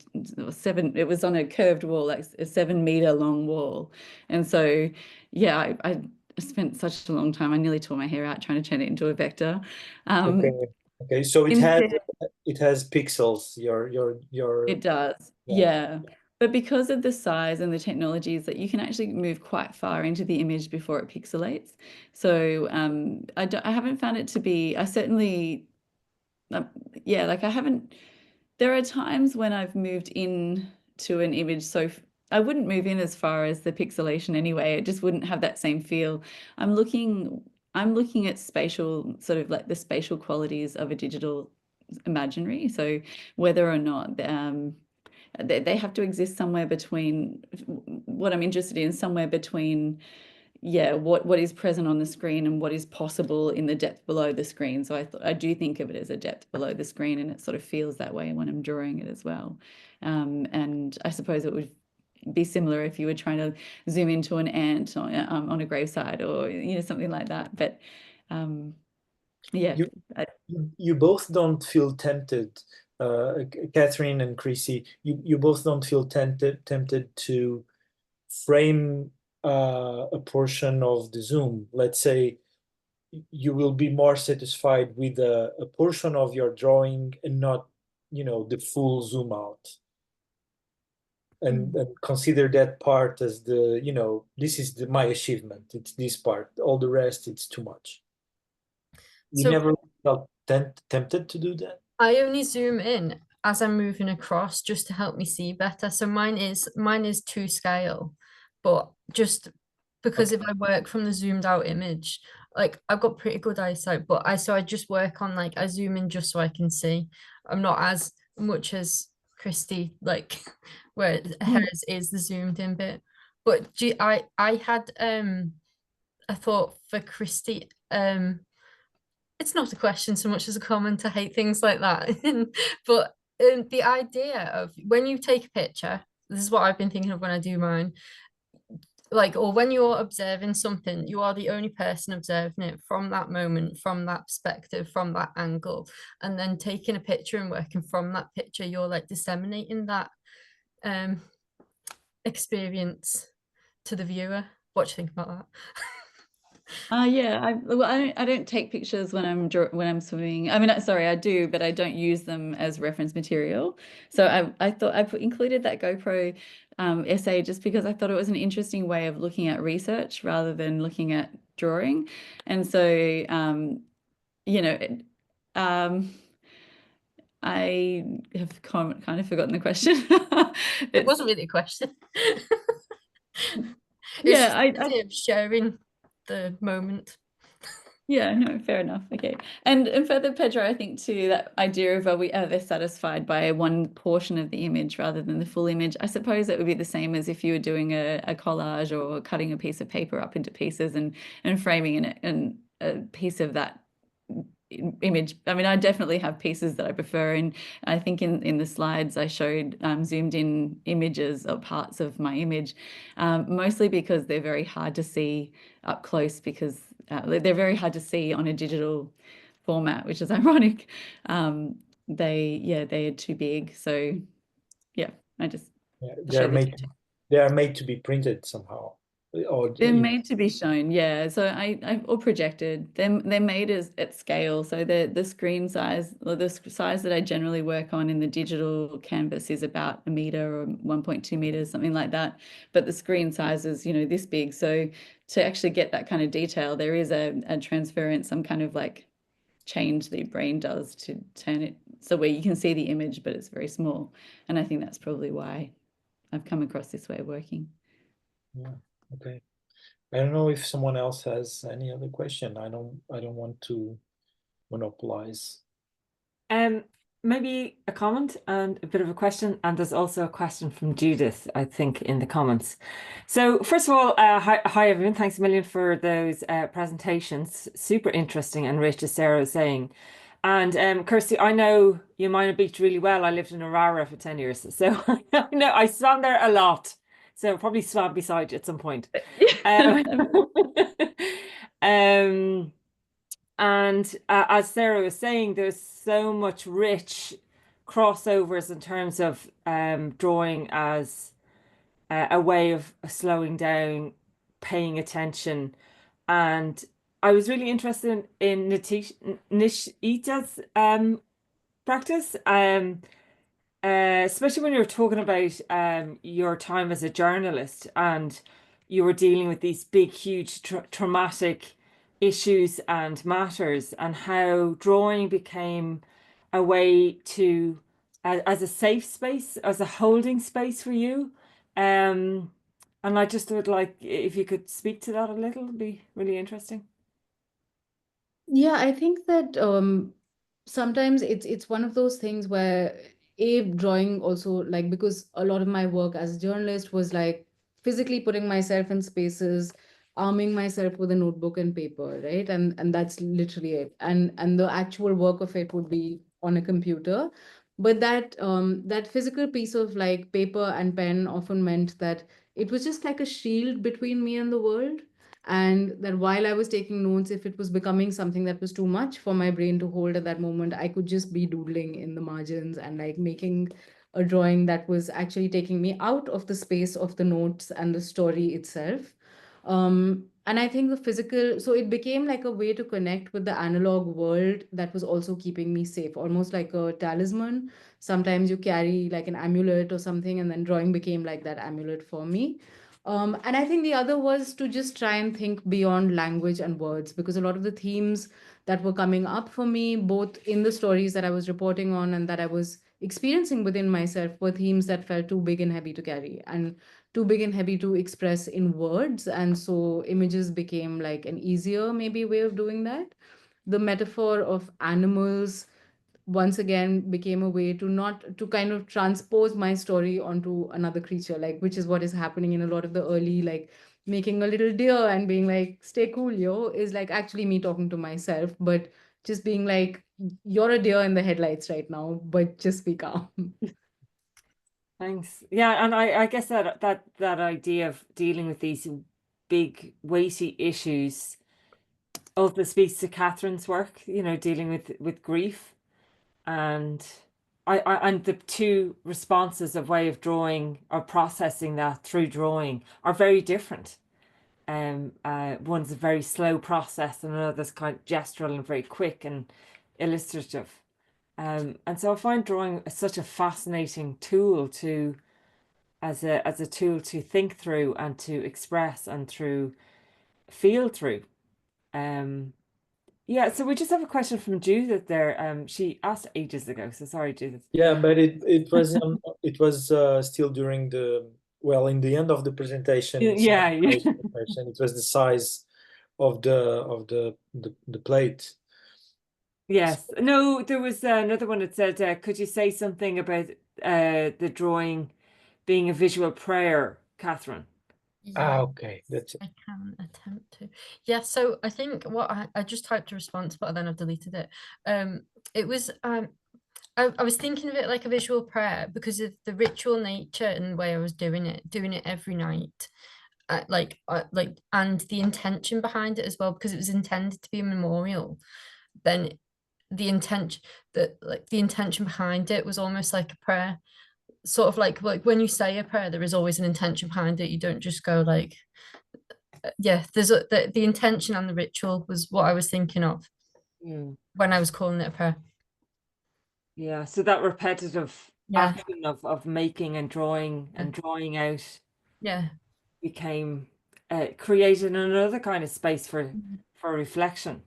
7. It was on a curved wall, like a 7-meter long wall, and so yeah, I spent such a long time. I nearly tore my hair out trying to turn it into a vector. Okay. Okay. So Instead, it has pixels. Your it does, yeah. But because of the size and the technologies that you can actually move quite far into the image before it pixelates. So I haven't found it to be. I certainly, yeah, like I haven't. There are times when I've moved in to an image, so I wouldn't move in as far as the pixelation anyway. It just wouldn't have that same feel. I'm looking at spatial, sort of like the spatial qualities of a digital imaginary. So whether or not they have to exist somewhere between what I'm interested in, somewhere between yeah, what is present on the screen and what is possible in the depth below the screen. So I do think of it as a depth below the screen, and it sort of feels that way when I'm drawing it as well. And I suppose it would be similar if you were trying to zoom into an ant on a graveside or something like that. But yeah, you both don't feel tempted, Kathryn and Chrissy. You both don't feel tempted to frame a portion of the zoom. Let's say you will be more satisfied with a portion of your drawing and not, you know, the full zoom out. And consider that part as the, you know, this is my achievement. It's this part. All the rest, it's too much. You So never felt tempted to do that? I only zoom in as I'm moving across just to help me see better. So mine is to scale, but just because if I work from the zoomed out image, like I've got pretty good eyesight, but I just work on like I zoom in just so I can see. I'm not as much as Christy, like where hers is the zoomed in bit. But I had a thought for Christy. It's not a question so much as a comment. I hate things like that. But the idea of when you take a picture, this is what I've been thinking of when I do mine, like, or when you're observing something, you are the only person observing it from that moment, from that perspective, from that angle, and then taking a picture and working from that picture, you're like disseminating that experience to the viewer. What do you think about that? Yeah, I don't take pictures when I'm swimming. I mean, sorry, I do, but I don't use them as reference material. So I thought included that GoPro essay just because I thought it was an interesting way of looking at research rather than looking at drawing. And so you know, I have kind of forgotten the question. It wasn't really a question. Yeah, I sharing the moment. Yeah, no, fair enough. Okay. And further, Pedro, I think too, that idea of are we ever satisfied by one portion of the image rather than the full image? I suppose it would be the same as if you were doing a collage or cutting a piece of paper up into pieces and framing it and a piece of that image. I mean, I definitely have pieces that I prefer, and I think in the slides I showed zoomed in images or parts of my image, mostly because they're very hard to see up close, because they're very hard to see on a digital format, which is ironic. They are too big, so yeah, they are made to be printed somehow. Or they're made to be shown, yeah. So I or projected. They're made at scale. So the screen size, or the size that I generally work on in the digital canvas is about 1 meter or 1.2 meters, something like that. But the screen size is, this big. So to actually get that kind of detail, there is a transference, some kind of like change that your brain does to turn it so where you can see the image, but it's very small. And I think that's probably why I've come across this way of working. Yeah. Okay. I don't know if someone else has any other question. I don't want to monopolize. Maybe a comment and a bit of a question, and there's also a question from Judith, I think, in the comments. So first of all, hi everyone, thanks a million for those presentations, super interesting and rich, as Sarah was saying. And Kirsty, I know you Minor Beach really well. I lived in Arara for 10 years, so I know I swam there a lot. So probably swam beside you at some point. And as Sarah was saying, there's so much rich crossovers in terms of drawing as a way of slowing down, paying attention. And I was really interested in Nishita's practice, especially when you were talking about your time as a journalist and you were dealing with these big, huge, traumatic issues and matters, and how drawing became a way to, as a safe space, as a holding space for you. And I just would like, if you could speak to that a little, it'd be really interesting. Yeah, I think that sometimes it's one of those things where drawing also, like, because a lot of my work as a journalist was like physically putting myself in spaces, arming myself with a notebook and paper, right? And that's literally it. And the actual work of it would be on a computer. But that physical piece of like paper and pen often meant that it was just like a shield between me and the world. And that while I was taking notes, if it was becoming something that was too much for my brain to hold at that moment, I could just be doodling in the margins and like making a drawing that was actually taking me out of the space of the notes and the story itself. And I think the physical, so it became like a way to connect with the analog world that was also keeping me safe, almost like a talisman. Sometimes you carry like an amulet or something, and then drawing became like that amulet for me. And I think the other was to just try and think beyond language and words, because a lot of the themes that were coming up for me, both in the stories that I was reporting on and that I was experiencing within myself, were themes that felt too big and heavy to carry and too big and heavy to express in words. And so images became like an easier, maybe, way of doing that. The metaphor of animals once again became a way to not to kind of transpose my story onto another creature, like, which is what is happening in a lot of the early, like making a little deer and being like, stay cool, yo, is like actually me talking to myself, but just being like, you're a deer in the headlights right now, but just be calm. Thanks. Yeah, and I guess that idea of dealing with these big weighty issues also speaks to Kathryn's work, dealing with grief, and and the two responses of way of drawing or processing that through drawing are very different. One's a very slow process and another's kind of gestural and very quick and illustrative. And so I find drawing such a fascinating tool as a tool to think through and to express and feel through. Yeah, so we just have a question from Judith there. She asked ages ago, so sorry, Judith. Yeah, but it was still during in the end of the presentation. Yeah, yeah. It was the size of the plate. Yes. No, there was another one that said, could you say something about the drawing being a visual prayer, Kathryn? Okay, that's it. I can attempt to. Yeah, so I think what I just typed a response, but then I've deleted it. It was I was thinking of it like a visual prayer because of the ritual nature and the way I was doing it every night. And the intention behind it as well, because it was intended to be a memorial. Then the intention behind it was almost like a prayer, sort of like when you say a prayer, there is always an intention behind it. You don't just go like, yeah. There's the intention and the ritual was what I was thinking of when I was calling it a prayer. Yeah, so that repetitive Yeah. action of making and drawing out, Yeah, became created another kind of space for reflection.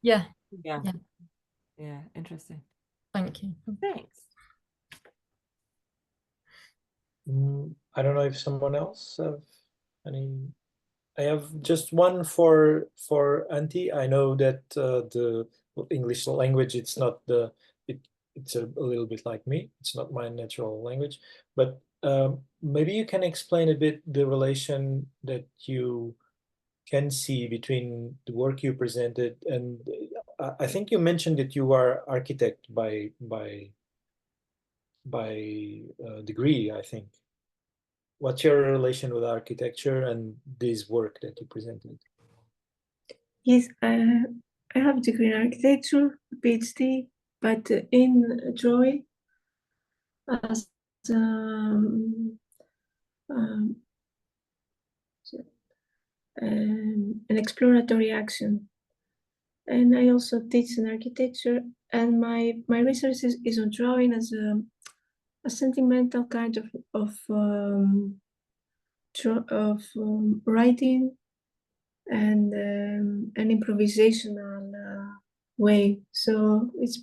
yeah, Yeah. yeah. Yeah, interesting. Thank you. Thanks. I don't know if someone else have any. I have just one for Anthi. I know that the English language, it's not it's a little bit like me. It's not my natural language, but maybe you can explain a bit the relation that you can see between the work you presented and I think you mentioned that you are architect by degree, I think. What's your relation with architecture and this work that you presented? Yes, I have a degree in architecture, PhD, but in drawing as an exploratory action. And I also teach in architecture, and my research is on drawing as a sentimental kind of writing and an improvisational way. So it's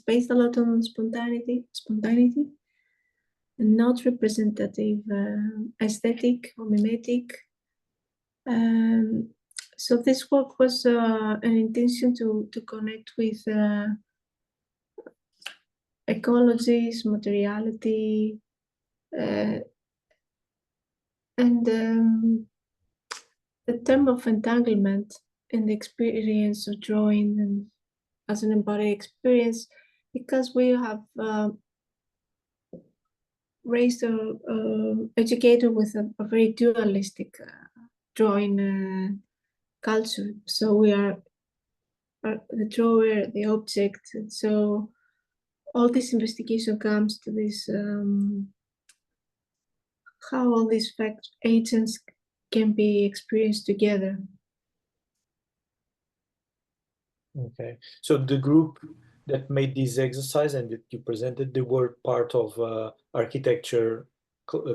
based a lot on spontaneity, and not representative aesthetic or mimetic. So this work was an intention to connect with ecologies, materiality, and the term of entanglement in the experience of drawing and as an embodied experience, because we have raised or educated with a very dualistic drawing culture. So we are the drawer, the object, and so all this investigation comes to this how all these agents can be experienced together. Okay, so the group that made this exercise and that you presented, they were part of architecture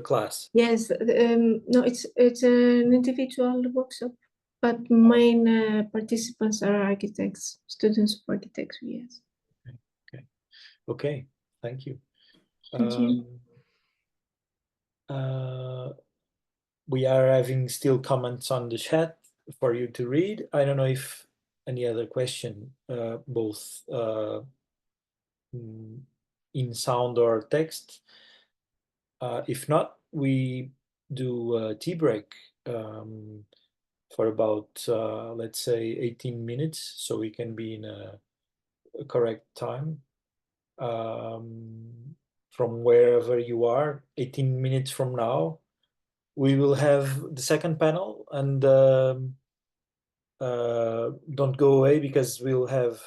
class? Yes, no, it's an individual workshop, but main participants are architects, students of architecture, yes. Okay, thank you. Thank you. We are having still comments on the chat for you to read. I don't know if any other question, both in sound or text. If not, we do a tea break for about, let's say, 18 minutes, so we can be in a correct time. From wherever you are, 18 minutes from now, we will have the second panel, and don't go away because we'll have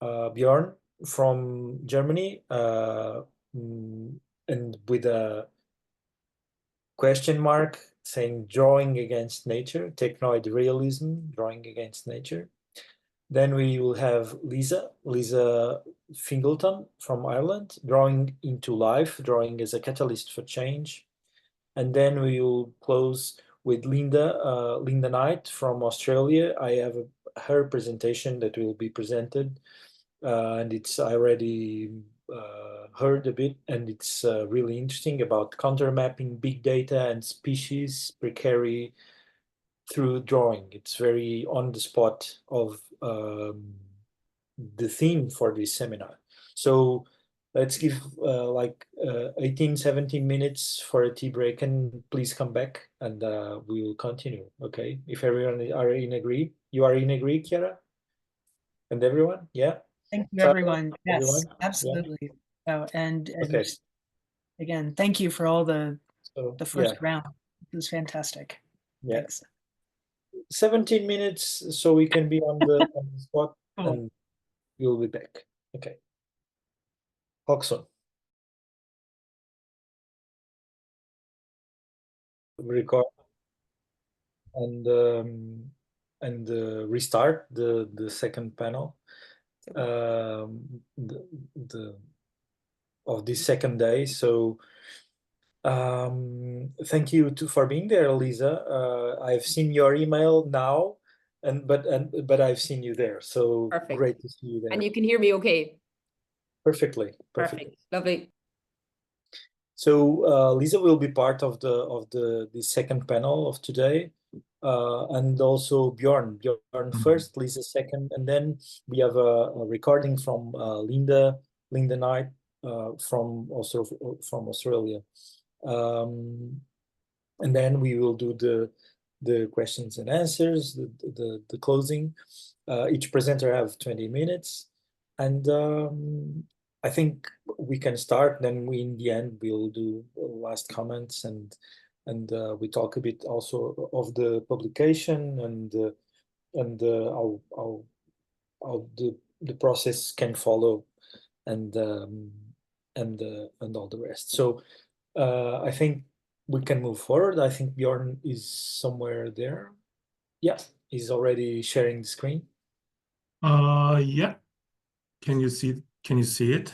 Bjorn from Germany and with a question mark saying drawing against nature, technoid realism, drawing against nature. Then we will have Lisa Fingleton from Ireland, drawing into life, drawing as a catalyst for change. And then we will close with Linda Knight from Australia. I have her presentation that will be presented, and I already heard a bit, and it's really interesting about countermapping big data and species precary through drawing. It's very on the spot of the theme for this seminar. So let's give 18, 17 minutes for a tea break, and please come back and we will continue. Okay, if everyone are in agree. You are in agree, Chiara? And everyone? Yeah? Thank you, Sarah, everyone. Yes, everyone? absolutely. Oh, and Okay. again, thank you for all the So, first round. It was fantastic. Yeah. Thanks. 17 minutes so we can be on the spot, Cool. and we'll be back. Okay. Hoxon. Record and restart the second panel of this second day. So thank you for being there, Lisa. I've seen your email now, but I've seen you there. So Perfect. Great to see you there. And you can hear me okay? Perfectly. Perfect. Lovely. So Lisa will be part of the second panel of today, and also Bjorn first, Lisa second, and then we have a recording from Linda Knight from Australia, and then we will do the questions and answers, the closing. Each presenter have 20 minutes, and I think we can start. Then in the end we'll do last comments, and we talk a bit also of the publication and how the process can follow, and all the rest. So I think we can move forward. I think Bjorn is somewhere there. Yeah, he's already sharing the screen. Yeah. Can you see it?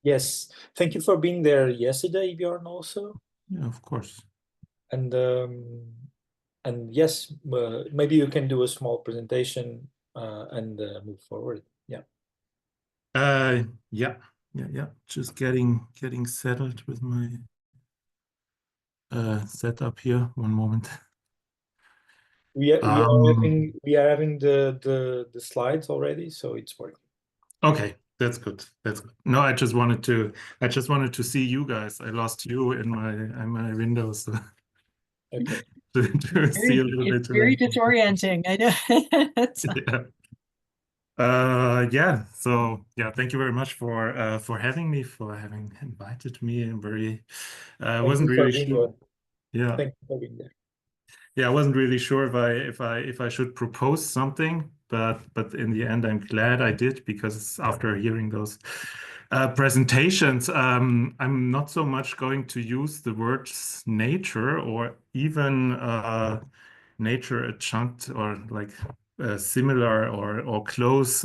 Yes. Thank you for being there yesterday, Bjorn, also. Yeah, of course. And yes, maybe you can do a small presentation and move forward. Yeah. Yeah. Just getting settled with my setup here. One moment. We are having the slides already, so it's working. Okay, that's good. That's good. No, I just wanted to see you guys. I lost you in my window, so okay. to see a little bit. It's very disorienting. I know. Yeah. So yeah, thank you very much for having me, for having invited me. I'm very wasn't really sure. Yeah. Thank you for being there. Yeah, I wasn't really sure if I should propose something, but in the end, I'm glad I did, because after hearing those presentations, I'm not so much going to use the words nature or even nature adjunct or like similar or close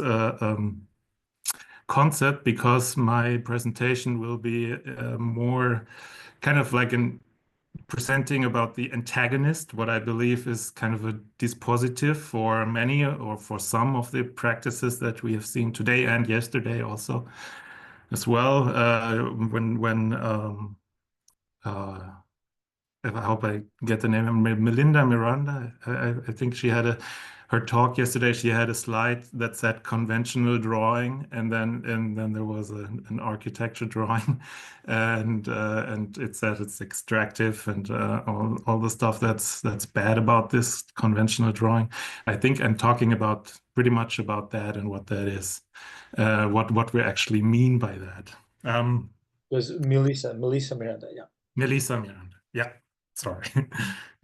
concept, because my presentation will be more kind of like presenting about the antagonist, what I believe is kind of a dispositive for many or for some of the practices that we have seen today and yesterday also as well. I hope I get the name, Melinda Miranda. I think she had her talk yesterday. She had a slide that said conventional drawing, and then there was an architecture drawing, and it said it's extractive and all the stuff that's bad about this conventional drawing. I think I'm talking about pretty much about that and what that is, what we actually mean by that. It was Melissa Miranda, yeah. Melissa Miranda, yeah. Sorry,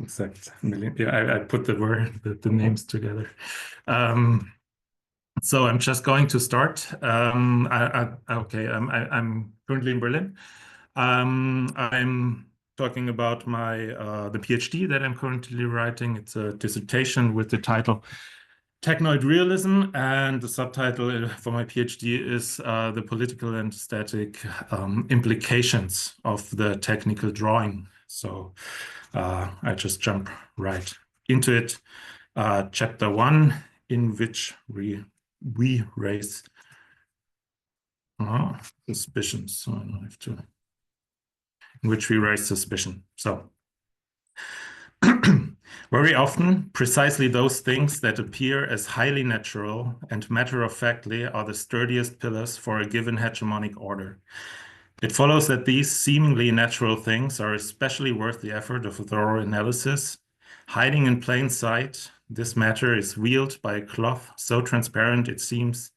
exact. Yeah, I put the names together. So I'm just going to start. Okay, I'm currently in Berlin. I'm talking about the PhD that I'm currently writing. It's a dissertation with the title Technoid Realism, and the subtitle for my PhD is The Political and Static Implications of the Technical Drawing. So I just jump right into it. Chapter 1 in which we raise suspicions. So I don't have to. In which we raise suspicion. So very often, precisely those things that appear as highly natural and matter-of-factly are the sturdiest pillars for a given hegemonic order. It follows that these seemingly natural things are especially worth the effort of a thorough analysis. Hiding in plain sight, this matter is wheeled by a cloth so transparent it seems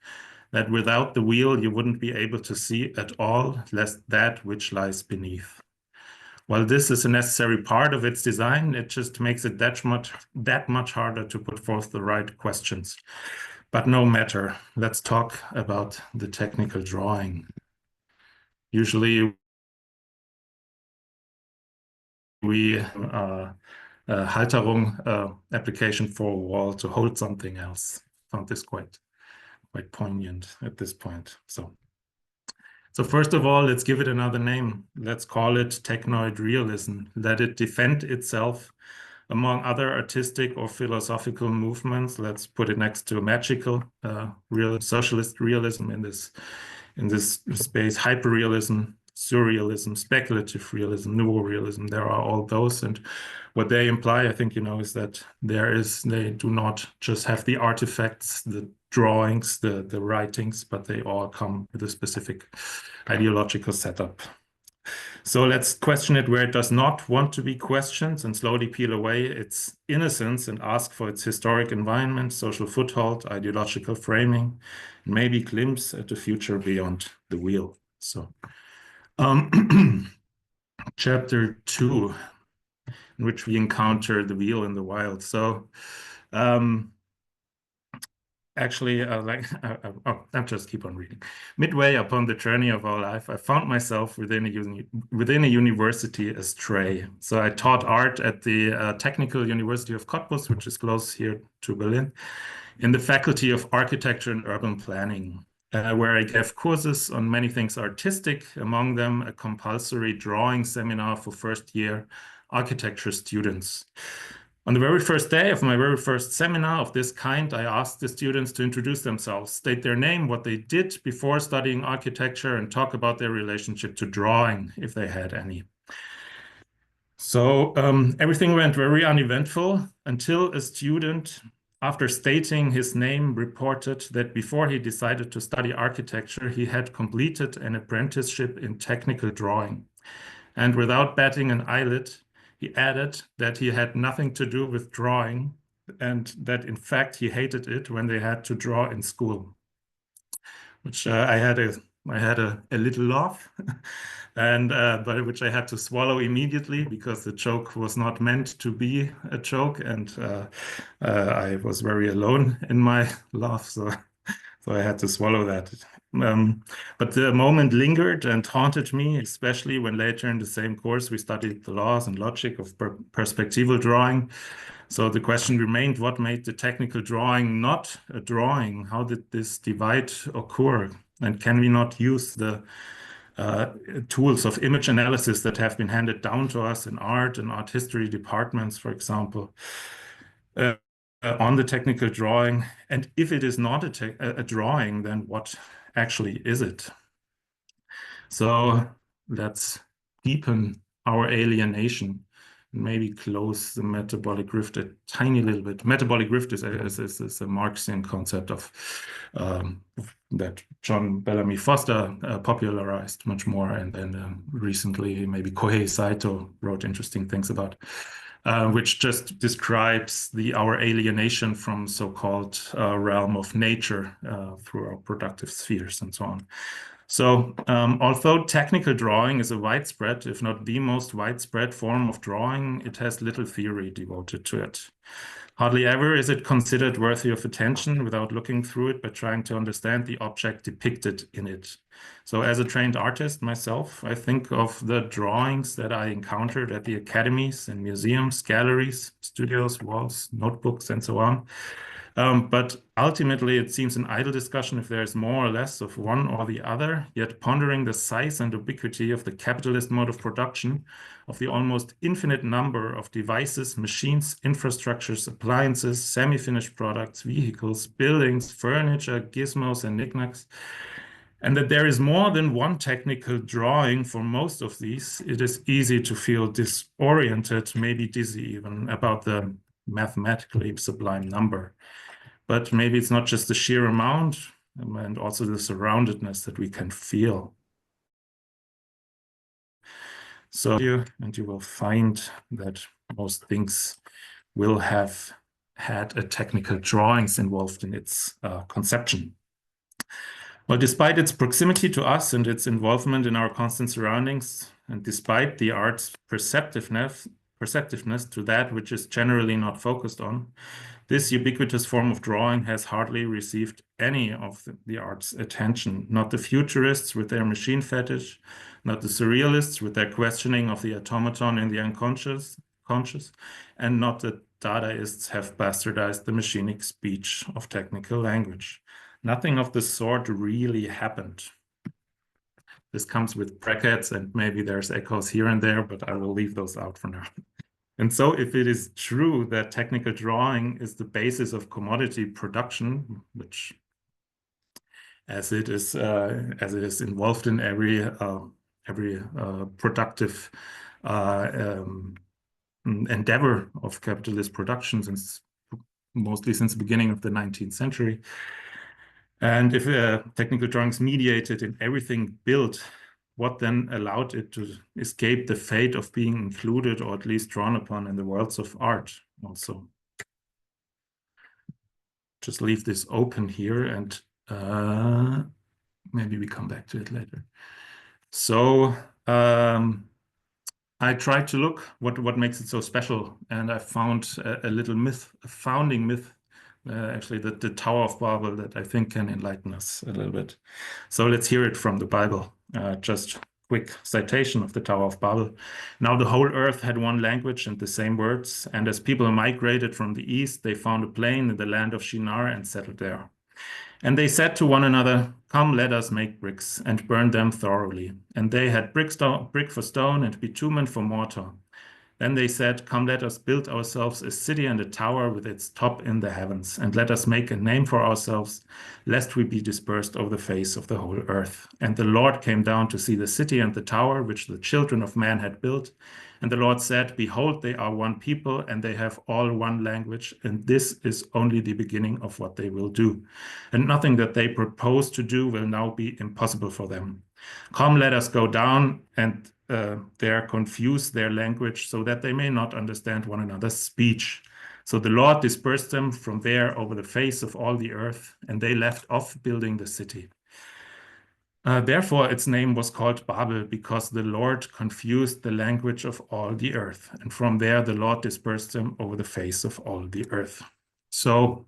that without the wheel you wouldn't be able to see at all lest that which lies beneath. While this is a necessary part of its design, it just makes it that much harder to put forth the right questions. But no matter, let's talk about the technical drawing. Usually we Halterung application for a wall to hold something else. Found this quite poignant at this point. So first of all, let's give it another name. Let's call it technoid realism. Let it defend itself among other artistic or philosophical movements. Let's put it next to magical socialist realism in this space, hyperrealism, surrealism, speculative realism, nouveau realism. There are all those, and what they imply, I think, is that they do not just have the artifacts, the drawings, the writings, but they all come with a specific ideological setup. So let's question it where it does not want to be questioned and slowly peel away its innocence and ask for its historic environment, social foothold, ideological framing, and maybe glimpse at the future beyond the wheel. So chapter 2, in which we encounter the wheel in the wild. So actually, I'll just keep on reading. Midway upon the journey of our life, I found myself within a university astray. So I taught art at the Technical University of Cottbus, which is close here to Berlin, in the Faculty of Architecture and Urban Planning, where I gave courses on many things artistic, among them a compulsory drawing seminar for first-year architecture students. On the very first day of my very first seminar of this kind, I asked the students to introduce themselves, state their name, what they did before studying architecture, and talk about their relationship to drawing, if they had any. So everything went very uneventful until a student, after stating his name, reported that before he decided to study architecture, he had completed an apprenticeship in technical drawing. And without batting an eyelid, he added that he had nothing to do with drawing and that, in fact, he hated it when they had to draw in school, which I had a little laugh, and but which I had to swallow immediately because the joke was not meant to be a joke, and I was very alone in my laugh, so I had to swallow that. But the moment lingered and haunted me, especially when later in the same course we studied the laws and logic of perspectival drawing. So the question remained, what made the technical drawing not a drawing? How did this divide occur? And can we not use the tools of image analysis that have been handed down to us in art and art history departments, for example, on the technical drawing? And if it is not a drawing, then what actually is it? So let's deepen our alienation, maybe close the metabolic rift a tiny little bit. Metabolic rift is a Marxian concept of that John Bellamy Foster popularized much more, and then recently maybe Kohei Saito wrote interesting things about, which just describes our alienation from so-called realm of nature through our productive spheres and so on. So although technical drawing is a widespread, if not the most widespread form of drawing, it has little theory devoted to it. Hardly ever is it considered worthy of attention without looking through it by trying to understand the object depicted in it. So as a trained artist myself, I think of the drawings that I encountered at the academies and museums, galleries, studios, walls, notebooks, and so on. But ultimately, it seems an idle discussion if there is more or less of one or the other, yet pondering the size and ubiquity of the capitalist mode of production, of the almost infinite number of devices, machines, infrastructures, appliances, semi-finished products, vehicles, buildings, furniture, gizmos, and knickknacks, and that there is more than one technical drawing for most of these, it is easy to feel disoriented, maybe dizzy even, about the mathematically sublime number. But maybe it's not just the sheer amount and also the surroundedness that we can feel. So you will find that most things will have had a technical drawings involved in its conception. Well, despite its proximity to us and its involvement in our constant surroundings, and despite the art's perceptiveness to that which is generally not focused on, this ubiquitous form of drawing has hardly received any of the art's attention. Not the futurists with their machine fetish, not the surrealists with their questioning of the automaton in the unconscious, and not the Dadaists have bastardized the machinic speech of technical language. Nothing of the sort really happened. This comes with brackets, and maybe there's echoes here and there, but I will leave those out for now. And so if it is true that technical drawing is the basis of commodity production, which as it is involved in every productive endeavor of capitalist production mostly since the beginning of the 19th century, and if technical drawings mediated in everything built, what then allowed it to escape the fate of being included or at least drawn upon in the worlds of art also? Just leave this open here and maybe we come back to it later. So I tried to look what makes it so special, and I found a little myth, a founding myth, actually the Tower of Babel, that I think can enlighten us a little bit. So let's hear it from the Bible. Just quick citation of the Tower of Babel. Now the whole earth had one language and the same words, and as people migrated from the east, they found a plain in the land of Shinar and settled there. And they said to one another, "Come, let us make bricks and burn them thoroughly." And they had brick for stone and bitumen for mortar. Then they said, "Come, let us build ourselves a city and a tower with its top in the heavens, and let us make a name for ourselves, lest we be dispersed over the face of the whole earth." And the Lord came down to see the city and the tower which the children of man had built. And the Lord said, "Behold, they are one people, and they have all one language, and this is only the beginning of what they will do. And nothing that they propose to do will now be impossible for them. Come, let us go down and there confuse their language so that they may not understand one another's speech." So the Lord dispersed them from there over the face of all the earth, and they left off building the city. Therefore, its name was called Babel, because the Lord confused the language of all the earth. And from there, the Lord dispersed them over the face of all the earth. So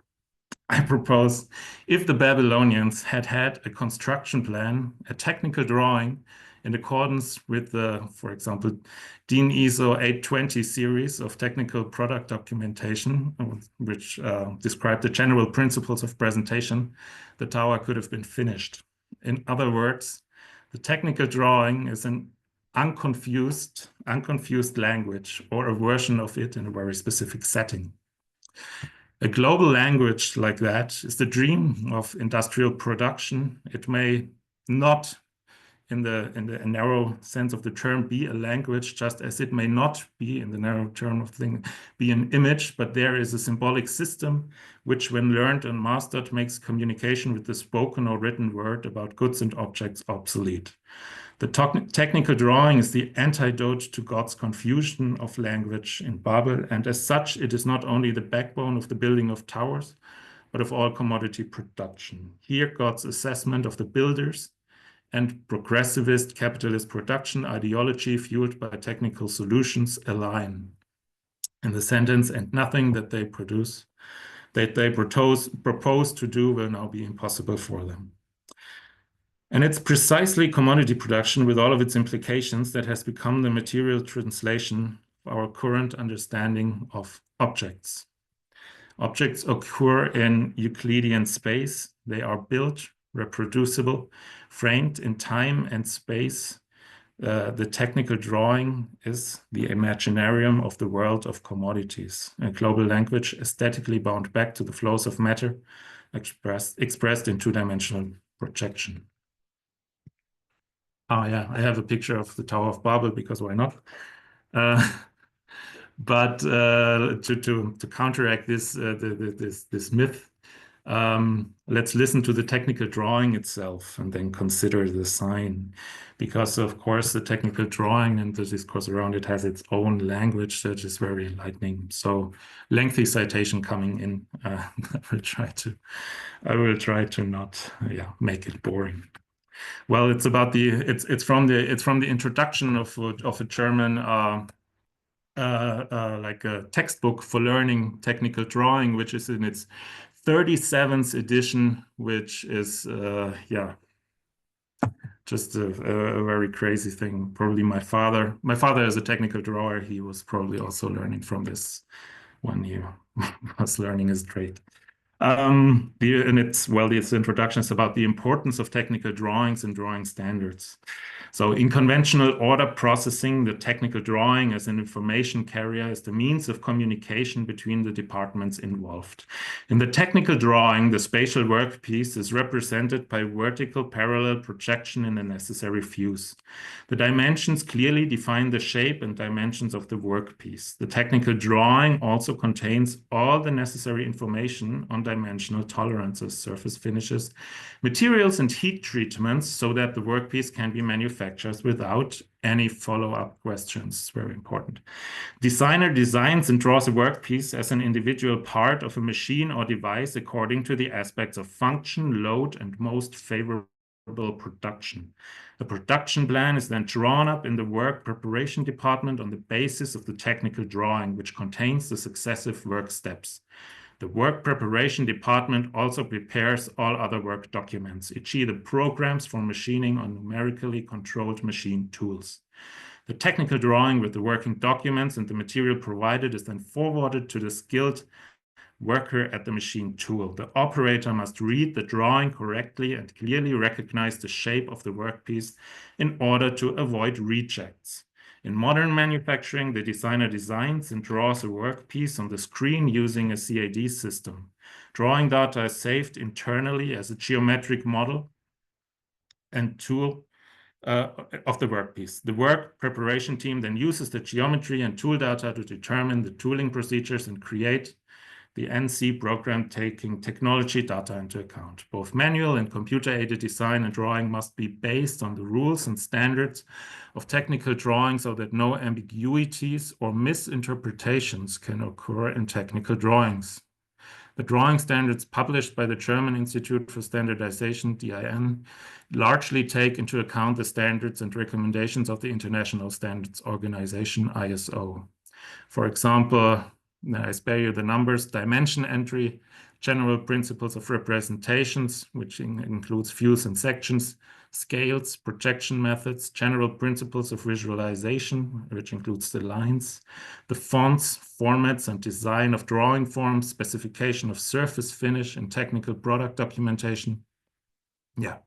I propose, if the Babylonians had had a construction plan, a technical drawing, in accordance with the, for example, DIN ISO 820 series of technical product documentation, which describe the general principles of presentation, the tower could have been finished. In other words, the technical drawing is an unconfused language, or a version of it in a very specific setting. A global language like that is the dream of industrial production. It may not, in the narrow sense of the term, be a language, just as it may not be, in the narrow term of thing, be an image, but there is a symbolic system which, when learned and mastered, makes communication with the spoken or written word about goods and objects obsolete. The technical drawing is the antidote to God's confusion of language in Babel, and as such, it is not only the backbone of the building of towers, but of all commodity production. Here, God's assessment of the builders and progressivist capitalist production ideology fueled by technical solutions align. In the sentence, "and nothing that they propose to do will now be impossible for them." And it's precisely commodity production, with all of its implications, that has become the material translation of our current understanding of objects. Objects occur in Euclidean space. They are built, reproducible, framed in time and space. The technical drawing is the imaginarium of the world of commodities, a global language aesthetically bound back to the flows of matter, expressed in two-dimensional projection. Oh yeah, I have a picture of the Tower of Babel because why not? But to counteract this this myth, let's listen to the technical drawing itself and then consider the sign, because of course the technical drawing and the discourse around it has its own language that is very enlightening. So lengthy citation coming in. I will try to not make it boring. Well, it's about the it's from the introduction of a German like a textbook for learning technical drawing, which is in its 37th edition, which is just a very crazy thing. Probably my father is a technical drawer. He was probably also learning from this when he was learning his trade. And its introduction is about the importance of technical drawings and drawing standards. So in conventional order processing, the technical drawing as an information carrier is the means of communication between the departments involved. In the technical drawing, the spatial workpiece is represented by vertical parallel projection in the necessary views. The dimensions clearly define the shape and dimensions of the workpiece. The technical drawing also contains all the necessary information on dimensional tolerances, surface finishes, materials, and heat treatments so that the workpiece can be manufactured without any follow-up questions. Very important. Designer designs and draws a workpiece as an individual part of a machine or device according to the aspects of function, load, and most favorable production. The production plan is then drawn up in the work preparation department on the basis of the technical drawing, which contains the successive work steps. The work preparation department also prepares all other work documents, e.g. the programs for machining on numerically controlled machine tools. The technical drawing with the working documents and the material provided is then forwarded to the skilled worker at the machine tool. The operator must read the drawing correctly and clearly recognize the shape of the workpiece in order to avoid rejects. In modern manufacturing, the designer designs and draws a workpiece on the screen using a CAD system. Drawing data is saved internally as a geometric model and tool of the workpiece. The work preparation team then uses the geometry and tool data to determine the tooling procedures and create the NC program taking technology data into account. Both manual and computer-aided design and drawing must be based on the rules and standards of technical drawing so that no ambiguities or misinterpretations can occur in technical drawings. The drawing standards published by the German Institute for Standardization, DIN, largely take into account the standards and recommendations of the International Standards Organization, ISO. For example, I spare you the numbers: dimension entry, general principles of representations, which includes views and sections, scales, projection methods, general principles of visualization, which includes the lines, the fonts, formats, and design of drawing forms, specification of surface finish, and technical product documentation. Yeah.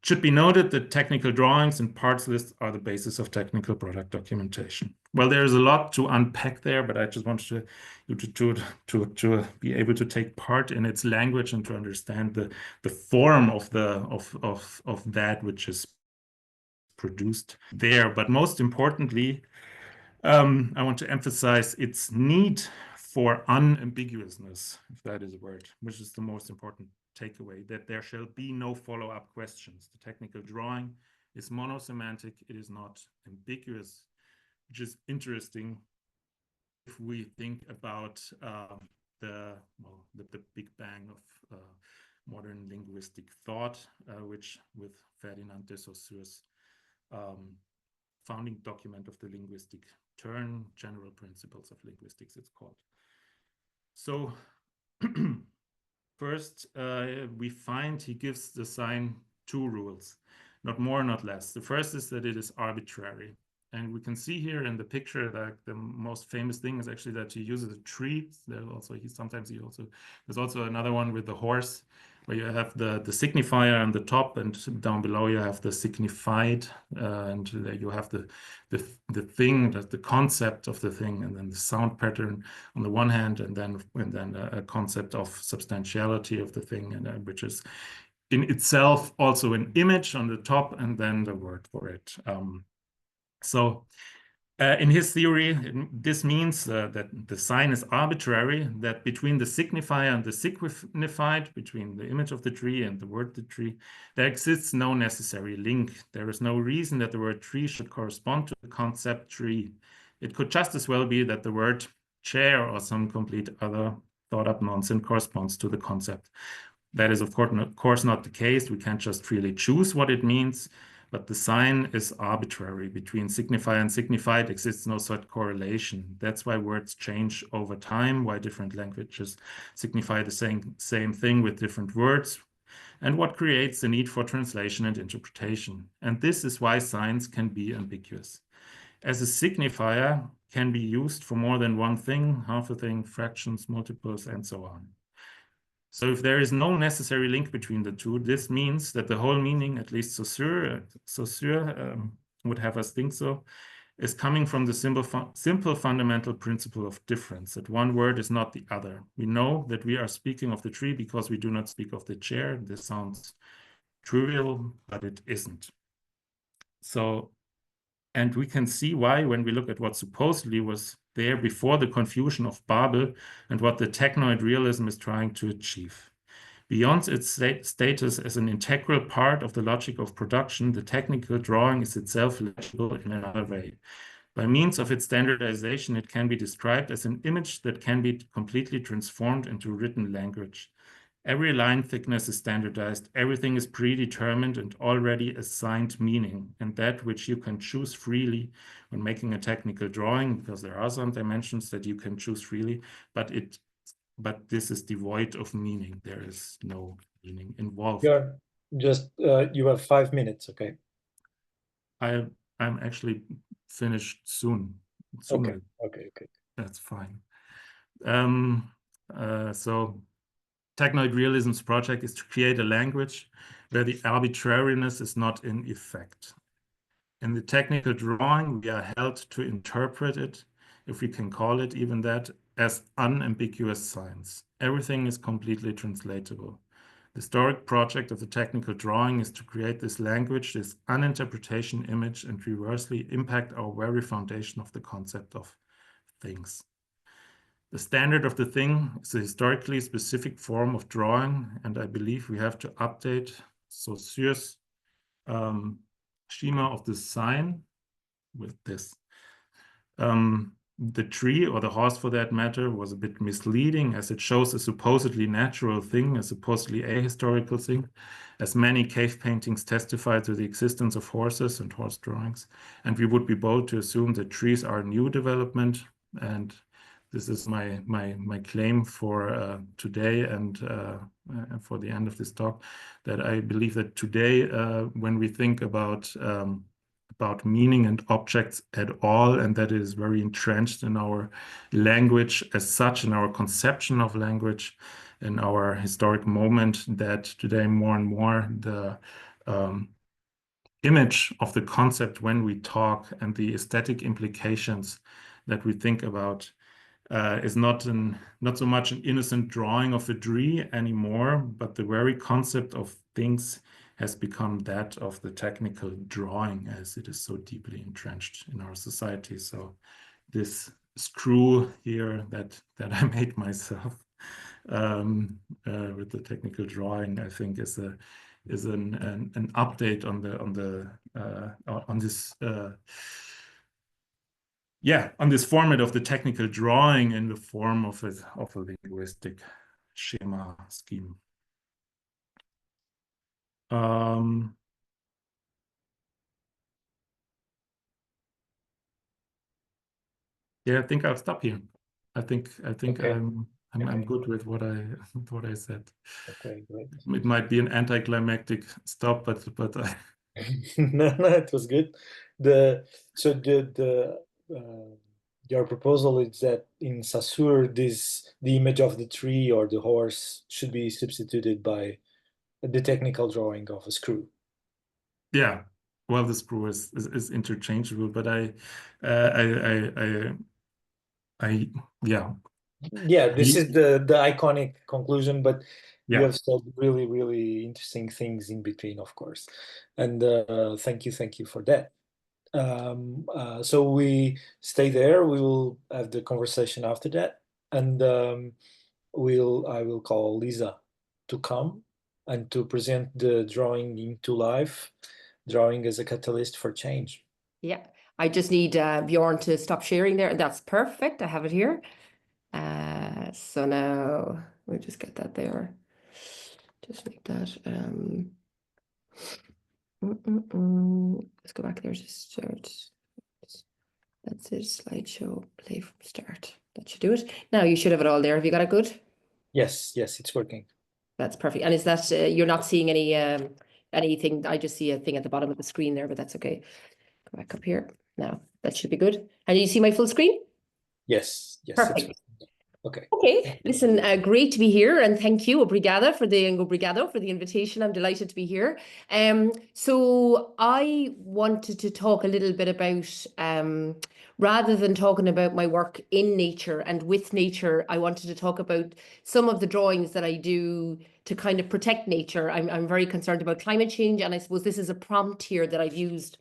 It should be noted that technical drawings and parts lists are the basis of technical product documentation. Well, there's a lot to unpack there, but I just wanted you to be able to take part in its language and to understand the form of that which is produced there. But most importantly, I want to emphasize its need for unambiguousness, if that is a word, which is the most important takeaway, that there shall be no follow-up questions. The technical drawing is monosemantic, it is not ambiguous, which is interesting if we think about the big bang of modern linguistic thought, which with Ferdinand de Saussure's founding document of the linguistic turn, General Principles of Linguistics, it's called. So first, we find he gives the sign two rules, not more, not less. The first is that it is arbitrary. And we can see here in the picture that the most famous thing is actually that he uses a tree. There's also there's also another one with the horse, where you have the signifier on the top, and down below you have the signified, and there you have the thing, the concept of the thing, and then the sound pattern on the one hand, and then a concept of substantiality of the thing, and which is in itself also an image on the top, and then the word for it. So in his theory, this means that the sign is arbitrary, that between the signifier and the signified, between the image of the tree and the word the tree, there exists no necessary link. There is no reason that the word tree should correspond to the concept tree. It could just as well be that the word chair or some complete other thought up nonsense corresponds to the concept. That is, of course, not the case. We can't just freely choose what it means, but the sign is arbitrary. Between signifier and signified exists no such correlation. That's why words change over time, why different languages signify the same thing with different words, and what creates the need for translation and interpretation. And this is why signs can be ambiguous. As a signifier can be used for more than one thing, half a thing, fractions, multiples, and so on. So if there is no necessary link between the two, this means that the whole meaning, at least Saussure would have us think so, is coming from the simple fundamental principle of difference, that one word is not the other. We know that we are speaking of the tree because we do not speak of the chair. This sounds trivial, but it isn't. So, and we can see why when we look at what supposedly was there before the confusion of Babel and what the technoid realism is trying to achieve. Beyond its status as an integral part of the logic of production, the technical drawing is itself legible in another way. By means of its standardization, it can be described as an image that can be completely transformed into written language. Every line thickness is standardized, everything is predetermined and already assigned meaning, and that which you can choose freely when making a technical drawing, because there are some dimensions that you can choose freely, but this is devoid of meaning. There is no meaning involved. You have 5 minutes, okay? I'm actually finished soon. Okay. That's fine. So technoid realism's project is to create a language where the arbitrariness is not in effect. In the technical drawing, we are held to interpret it, if we can call it even that, as unambiguous signs. Everything is completely translatable. The historic project of the technical drawing is to create this language, this uninterpretation image, and reversely impact our very foundation of the concept of things. The standard of the thing is a historically specific form of drawing, and I believe we have to update Saussure's schema of the sign with this. The tree, or the horse for that matter, was a bit misleading, as it shows a supposedly natural thing, a supposedly ahistorical thing, as many cave paintings testify to the existence of horses and horse drawings. And we would be bold to assume that trees are a new development, and this is my claim for today and for the end of this talk, that I believe that today, when we think about meaning and objects at all, and that is very entrenched in our language as such, in our conception of language, in our historic moment, that today more and more the image of the concept when we talk and the aesthetic implications that we think about is not so much an innocent drawing of a tree anymore, but the very concept of things has become that of the technical drawing, as it is so deeply entrenched in our society. So this screw here that I made myself with the technical drawing, I think is an update on this format of the technical drawing in the form of a linguistic schema scheme. Yeah, I think I'll stop here. I think Okay. I'm good with what I said. Okay, great. It might be an anticlimactic stop, but no, it was good. Your proposal is that in Saussure, the image of the tree or the horse should be substituted by the technical drawing of a screw. Yeah, well, the screw is interchangeable, but yeah. Yeah, this is the iconic conclusion, but you Yeah. have said really, really interesting things in between, of course. And thank you for that. So we stay there. We will have the conversation after that, and I will call Lisa to come and to present the drawing into life, drawing as a catalyst for change. Yeah, I just need Bjorn to stop sharing there. That's perfect. I have it here. So now we'll just get that there. Just like that. Let's go back there to start. That's it. Slideshow, play from start. That should do it. Now you should have it all there. Have you got it good? Yes, it's working. That's perfect. And is that you're not seeing any anything? I just see a thing at the bottom of the screen there, but that's okay. Go back up here. Now that should be good. And you see my full screen? Yes. Perfect. Okay. Okay, listen, great to be here, and thank you, obrigado for the invitation. I'm delighted to be here. So I wanted to talk a little bit about, rather than talking about my work in nature and with nature, I wanted to talk about some of the drawings that I do to kind of protect nature. I'm very concerned about climate change, and I suppose this is a prompt here that I've used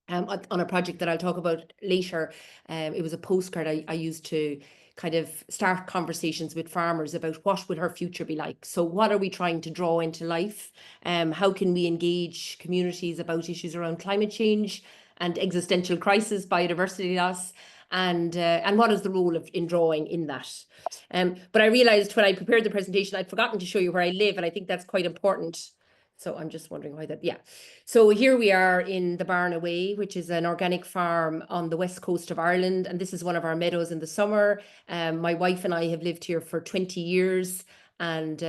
on a project that I'll talk about later. It was a postcard I used to kind of start conversations with farmers about what will her future be like. So what are we trying to draw into life? How can we engage communities about issues around climate change and existential crisis, biodiversity loss, and what is the role in drawing in that? But I realized when I prepared the presentation, I'd forgotten to show you where I live, and I think that's quite important. So I'm just wondering why that, yeah. So here we are in the Barn Away, which is an organic farm on the west coast of Ireland. And this is one of our meadows in the summer. My wife and I have lived here for 20 years. And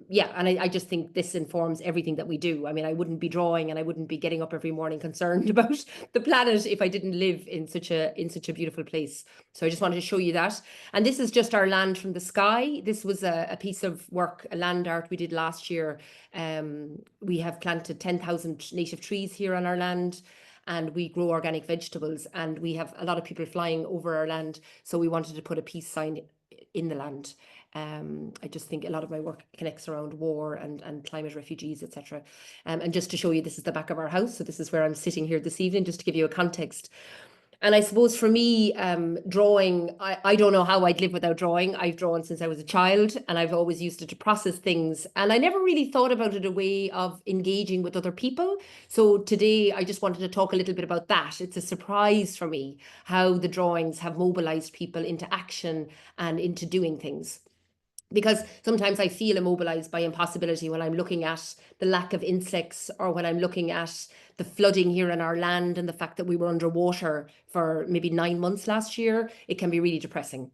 yeah, and I just think this informs everything that we do. I mean, I wouldn't be drawing and I wouldn't be getting up every morning concerned about the planet if I didn't live in such a beautiful place. So I just wanted to show you that. And this is just our land from the sky. This was a piece of work, a land art we did last year. We have planted 10,000 native trees here on our land, and we grow organic vegetables, and we have a lot of people flying over our land. So we wanted to put a peace sign in the land. I just think a lot of my work connects around war and climate refugees, etc. And just to show you, this is the back of our house. So this is where I'm sitting here this evening, just to give you a context. And I suppose for me, drawing, I don't know how I'd live without drawing. I've drawn since I was a child, and I've always used it to process things. And I never really thought about it a way of engaging with other people. So today I just wanted to talk a little bit about that. It's a surprise for me how the drawings have mobilized people into action and into doing things. Because sometimes I feel immobilized by impossibility when I'm looking at the lack of insects, or when I'm looking at the flooding here in our land and the fact that we were underwater for maybe 9 months last year. It can be really depressing.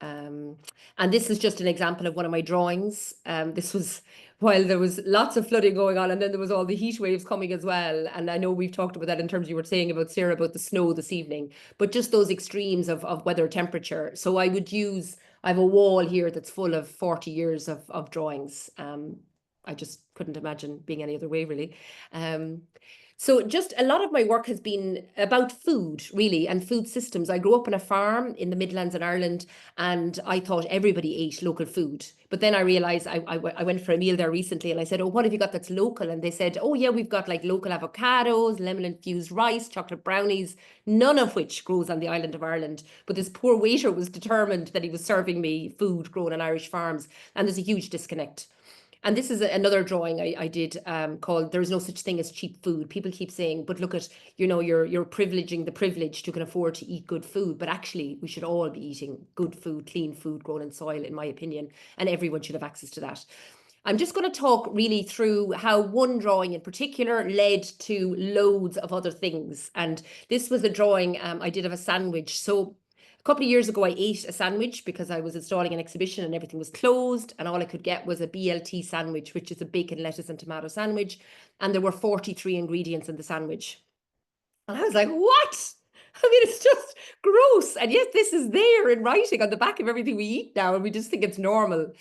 And this is just an example of one of my drawings. This was while there was lots of flooding going on, and then there was all the heat waves coming as well. And I know we've talked about that in terms you were saying about Sarah, about the snow this evening, but just those extremes of weather temperature. So I have a wall here that's full of 40 years of drawings. I just couldn't imagine being any other way, really. So just a lot of my work has been about food, really, and food systems. I grew up on a farm in the Midlands in Ireland, and I thought everybody ate local food. But then I realized I went for a meal there recently, and I said, oh, what have you got that's local? And they said, oh, yeah, we've got like local avocados, lemon-infused rice, chocolate brownies, none of which grows on the island of Ireland. But this poor waiter was determined that he was serving me food grown on Irish farms, and there's a huge disconnect. And this is another drawing I did called "There is no such thing as cheap food." People keep saying, but look at, you're privileging the privileged who can afford to eat good food. But actually, we should all be eating good food, clean food grown in soil, in my opinion, and everyone should have access to that. I'm just going to talk really through how one drawing in particular led to loads of other things. And this was a drawing I did of a sandwich. So a couple of years ago, I ate a sandwich because I was installing an exhibition and everything was closed, and all I could get was a BLT sandwich, which is a bacon, lettuce and tomato sandwich. And there were 43 ingredients in the sandwich. And I was like, what? I mean, it's just gross. And yet this is there in writing on the back of everything we eat now, and we just think it's normal.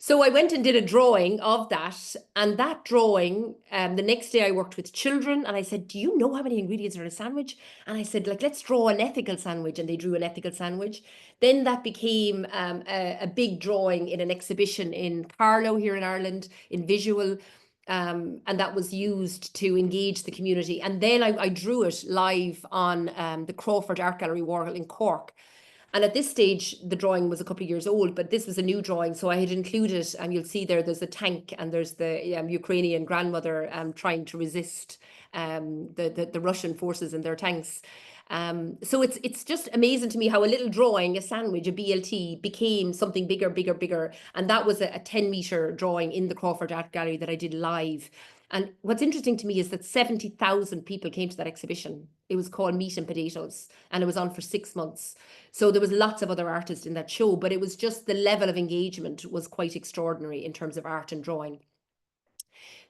So I went and did a drawing of that, and that drawing, the next day I worked with children, and I said, do you know how many ingredients are in a sandwich? And I said, like, let's draw an ethical sandwich, and they drew an ethical sandwich. Then that became a big drawing in an exhibition in Carlow here in Ireland, in visual, and that was used to engage the community. And then I drew it live on the Crawford Art Gallery wall in Cork. And at this stage, the drawing was a couple of years old, but this was a new drawing. So I had included, and you'll see there's a tank, and there's the Ukrainian grandmother trying to resist the Russian forces in their tanks. So it's just amazing to me how a little drawing, a sandwich, a BLT, became something bigger, bigger, bigger. And that was a 10-meter drawing in the Crawford Art Gallery that I did live. And what's interesting to me is that 70,000 people came to that exhibition. It was called Meat and Potatoes, and it was on for 6 months. So there was lots of other artists in that show, but it was just the level of engagement was quite extraordinary in terms of art and drawing.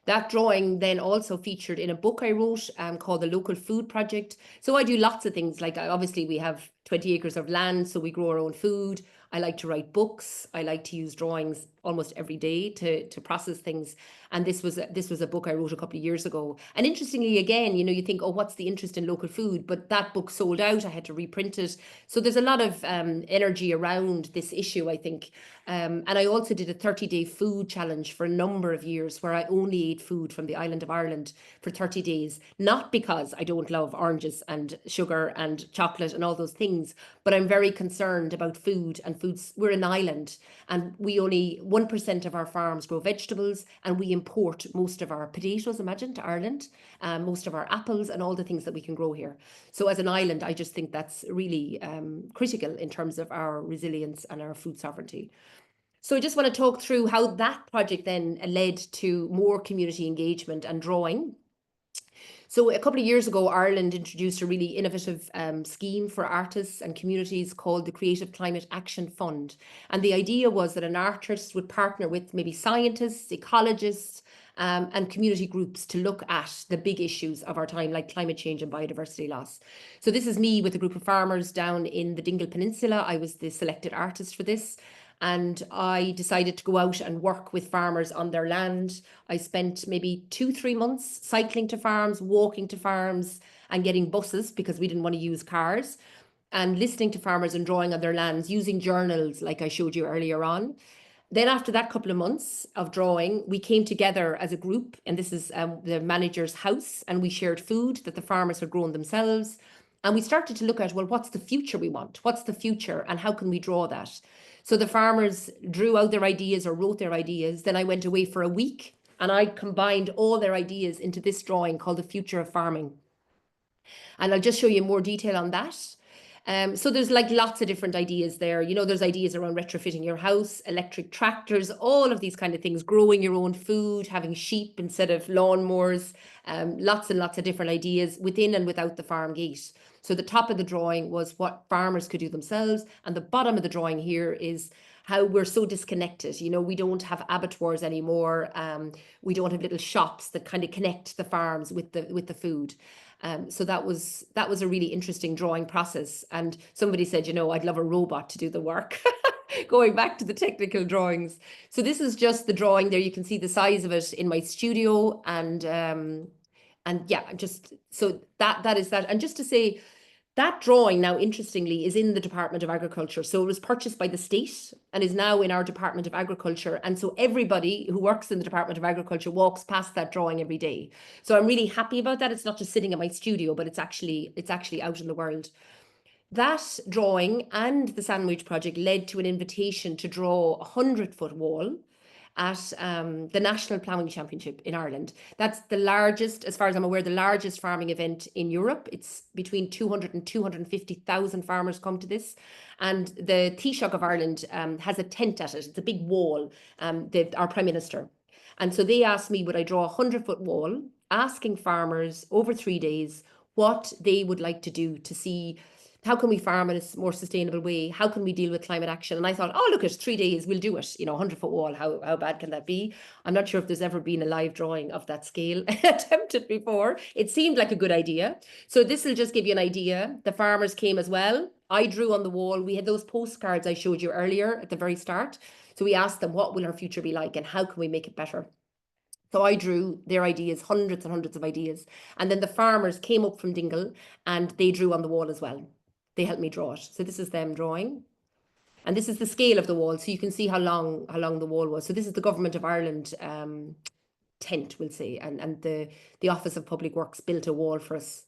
That drawing then also featured in a book I wrote called The Local Food Project. So I do lots of things, like obviously we have 20 acres of land, so we grow our own food. I like to write books. I like to use drawings almost every day to process things. And this was a book I wrote a couple of years ago. And interestingly, again, you know, you think, oh, what's the interest in local food? But that book sold out. I had to reprint it. So there's a lot of energy around this issue, I think. And I also did a 30-day food challenge for a number of years where I only ate food from the island of Ireland for 30 days. Not because I don't love oranges and sugar and chocolate and all those things, but I'm very concerned about food and foods. We're an island, and we only 1% of our farms grow vegetables, and we import most of our potatoes, imagine, to Ireland, most of our apples and all the things that we can grow here. So as an island, I just think that's really critical in terms of our resilience and our food sovereignty. So I just want to talk through how that project then led to more community engagement and drawing. So a couple of years ago, Ireland introduced a really innovative scheme for artists and communities called the Creative Climate Action Fund. And the idea was that an artist would partner with maybe scientists, ecologists, and community groups to look at the big issues of our time, like climate change and biodiversity loss. So this is me with a group of farmers down in the Dingle Peninsula. I was the selected artist for this. And I decided to go out and work with farmers on their land. I spent maybe 2-3 months cycling to farms, walking to farms, and getting buses because we didn't want to use cars, and listening to farmers and drawing on their lands, using journals like I showed you earlier on. Then after that couple of months of drawing, we came together as a group, and this is the manager's house, and we shared food that the farmers had grown themselves. And we started to look at, well, what's the future we want? What's the future, and how can we draw that? So the farmers drew out their ideas or wrote their ideas. Then I went away for a week, and I combined all their ideas into this drawing called The Future of Farming. And I'll just show you more detail on that. So there's like lots of different ideas there. You know, there's ideas around retrofitting your house, electric tractors, all of these kind of things, growing your own food, having sheep instead of lawnmowers, lots and lots of different ideas within and without the farm gate. So the top of the drawing was what farmers could do themselves. And the bottom of the drawing here is how we're so disconnected. You know, we don't have abattoirs anymore. We don't have little shops that kind of connect the farms with the food. So that was a really interesting drawing process. And somebody said, you know, I'd love a robot to do the work. Going back to the technical drawings. So this is just the drawing there. You can see the size of it in my studio, and yeah, just so that is that. And just to say, that drawing now, interestingly, is in the Department of Agriculture. So it was purchased by the state and is now in our Department of Agriculture. And so everybody who works in the Department of Agriculture walks past that drawing every day. So I'm really happy about that. It's not just sitting in my studio, but it's actually out in the world. That drawing and the Sandwich Project led to an invitation to draw a 100-foot wall at the National Ploughing Championship in Ireland. That's the largest, as far as I'm aware, the largest farming event in Europe. It's between 200 and 250,000 farmers come to this. And the Taoiseach of Ireland has a tent at it. It's a big wall, our Prime Minister. And so they asked me, would I draw a 100-foot wall, asking farmers over 3 days what they would like to do to see How can we farm in a more sustainable way? How can we deal with climate action? And I thought, oh, look, it's 3 days, we'll do it. You know, 100-foot wall, how bad can that be? I'm not sure if there's ever been a live drawing of that scale attempted before. It seemed like a good idea. So this will just give you an idea. The farmers came as well. I drew on the wall. We had those postcards I showed you earlier at the very start. So we asked them, what will our future be like and how can we make it better? So I drew their ideas, hundreds and hundreds of ideas. And then the farmers came up from Dingle and they drew on the wall as well. They helped me draw it. So this is them drawing. And this is the scale of the wall. So you can see how long the wall was. So this is the Government of Ireland tent, we'll say. And the Office of Public Works built a wall for us.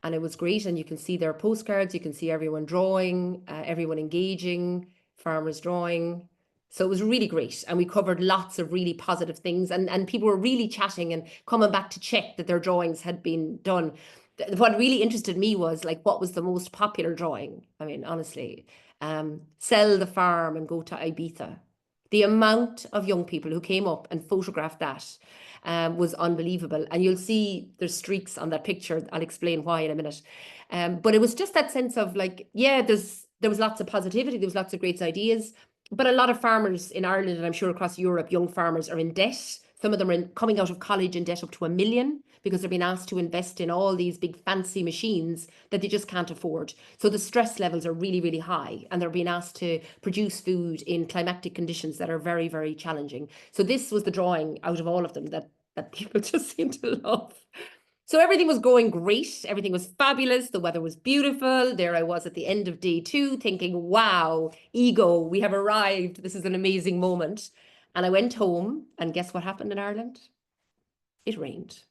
And it was great. And you can see their postcards. You can see everyone drawing, everyone engaging, farmers drawing. So it was really great. And we covered lots of really positive things. And people were really chatting and coming back to check that their drawings had been done. What really interested me was like, what was the most popular drawing? I mean, honestly, sell the farm and go to Ibiza. The amount of young people who came up and photographed that was unbelievable. And you'll see there's streaks on that picture. I'll explain why in a minute. But it was just that sense of like, yeah, there was lots of positivity. There was lots of great ideas. But a lot of farmers in Ireland, and I'm sure across Europe, young farmers are in debt. Some of them are coming out of college in debt up to $1 million because they're being asked to invest in all these big fancy machines that they just can't afford. So the stress levels are really, really high, and they're being asked to produce food in climatic conditions that are very, very challenging. So this was the drawing out of all of them that people just seem to love. So everything was going great. Everything was fabulous. The weather was beautiful. There I was at the end of day 2 thinking, wow, ego, we have arrived. This is an amazing moment. And I went home and guess what happened in Ireland? It rained.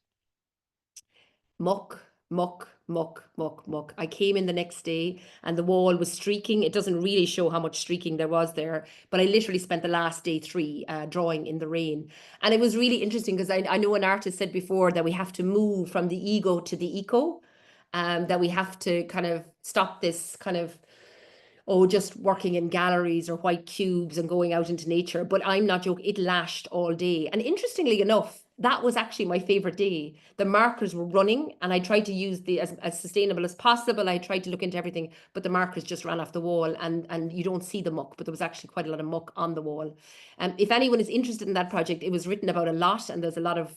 Muck, muck, muck, muck, muck. I came in the next day and the wall was streaking. It doesn't really show how much streaking there was there, but I literally spent the last day 3 drawing in the rain. And it was really interesting because I know an artist said before that we have to move from the ego to the eco, that we have to kind of stop this kind of, just working in galleries or white cubes and going out into nature. But I'm not joking, it lashed all day. And interestingly enough, that was actually my favorite day. The markers were running and I tried to use the as sustainable as possible. I tried to look into everything, but the markers just ran off the wall and you don't see the muck, but there was actually quite a lot of muck on the wall. If anyone is interested in that project, it was written about a lot and there's a lot of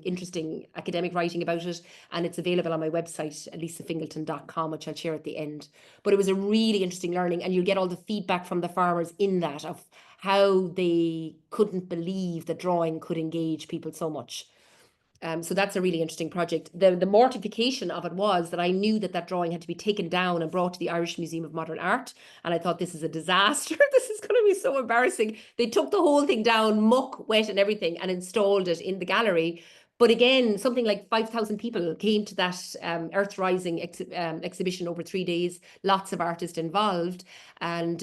interesting academic writing about it. And it's available on my website, lisafingleton.com, which I'll share at the end. But it was a really interesting learning and you'll get all the feedback from the farmers in that of how they couldn't believe that drawing could engage people so much. So that's a really interesting project. The mortification of it was that I knew that drawing had to be taken down and brought to the Irish Museum of Modern Art. And I thought, this is a disaster. This is going to be so embarrassing. They took the whole thing down, muck, wet and everything, and installed it in the gallery. But again, something like 5,000 people came to that Earth Rising exhibition over 3 days, lots of artists involved. And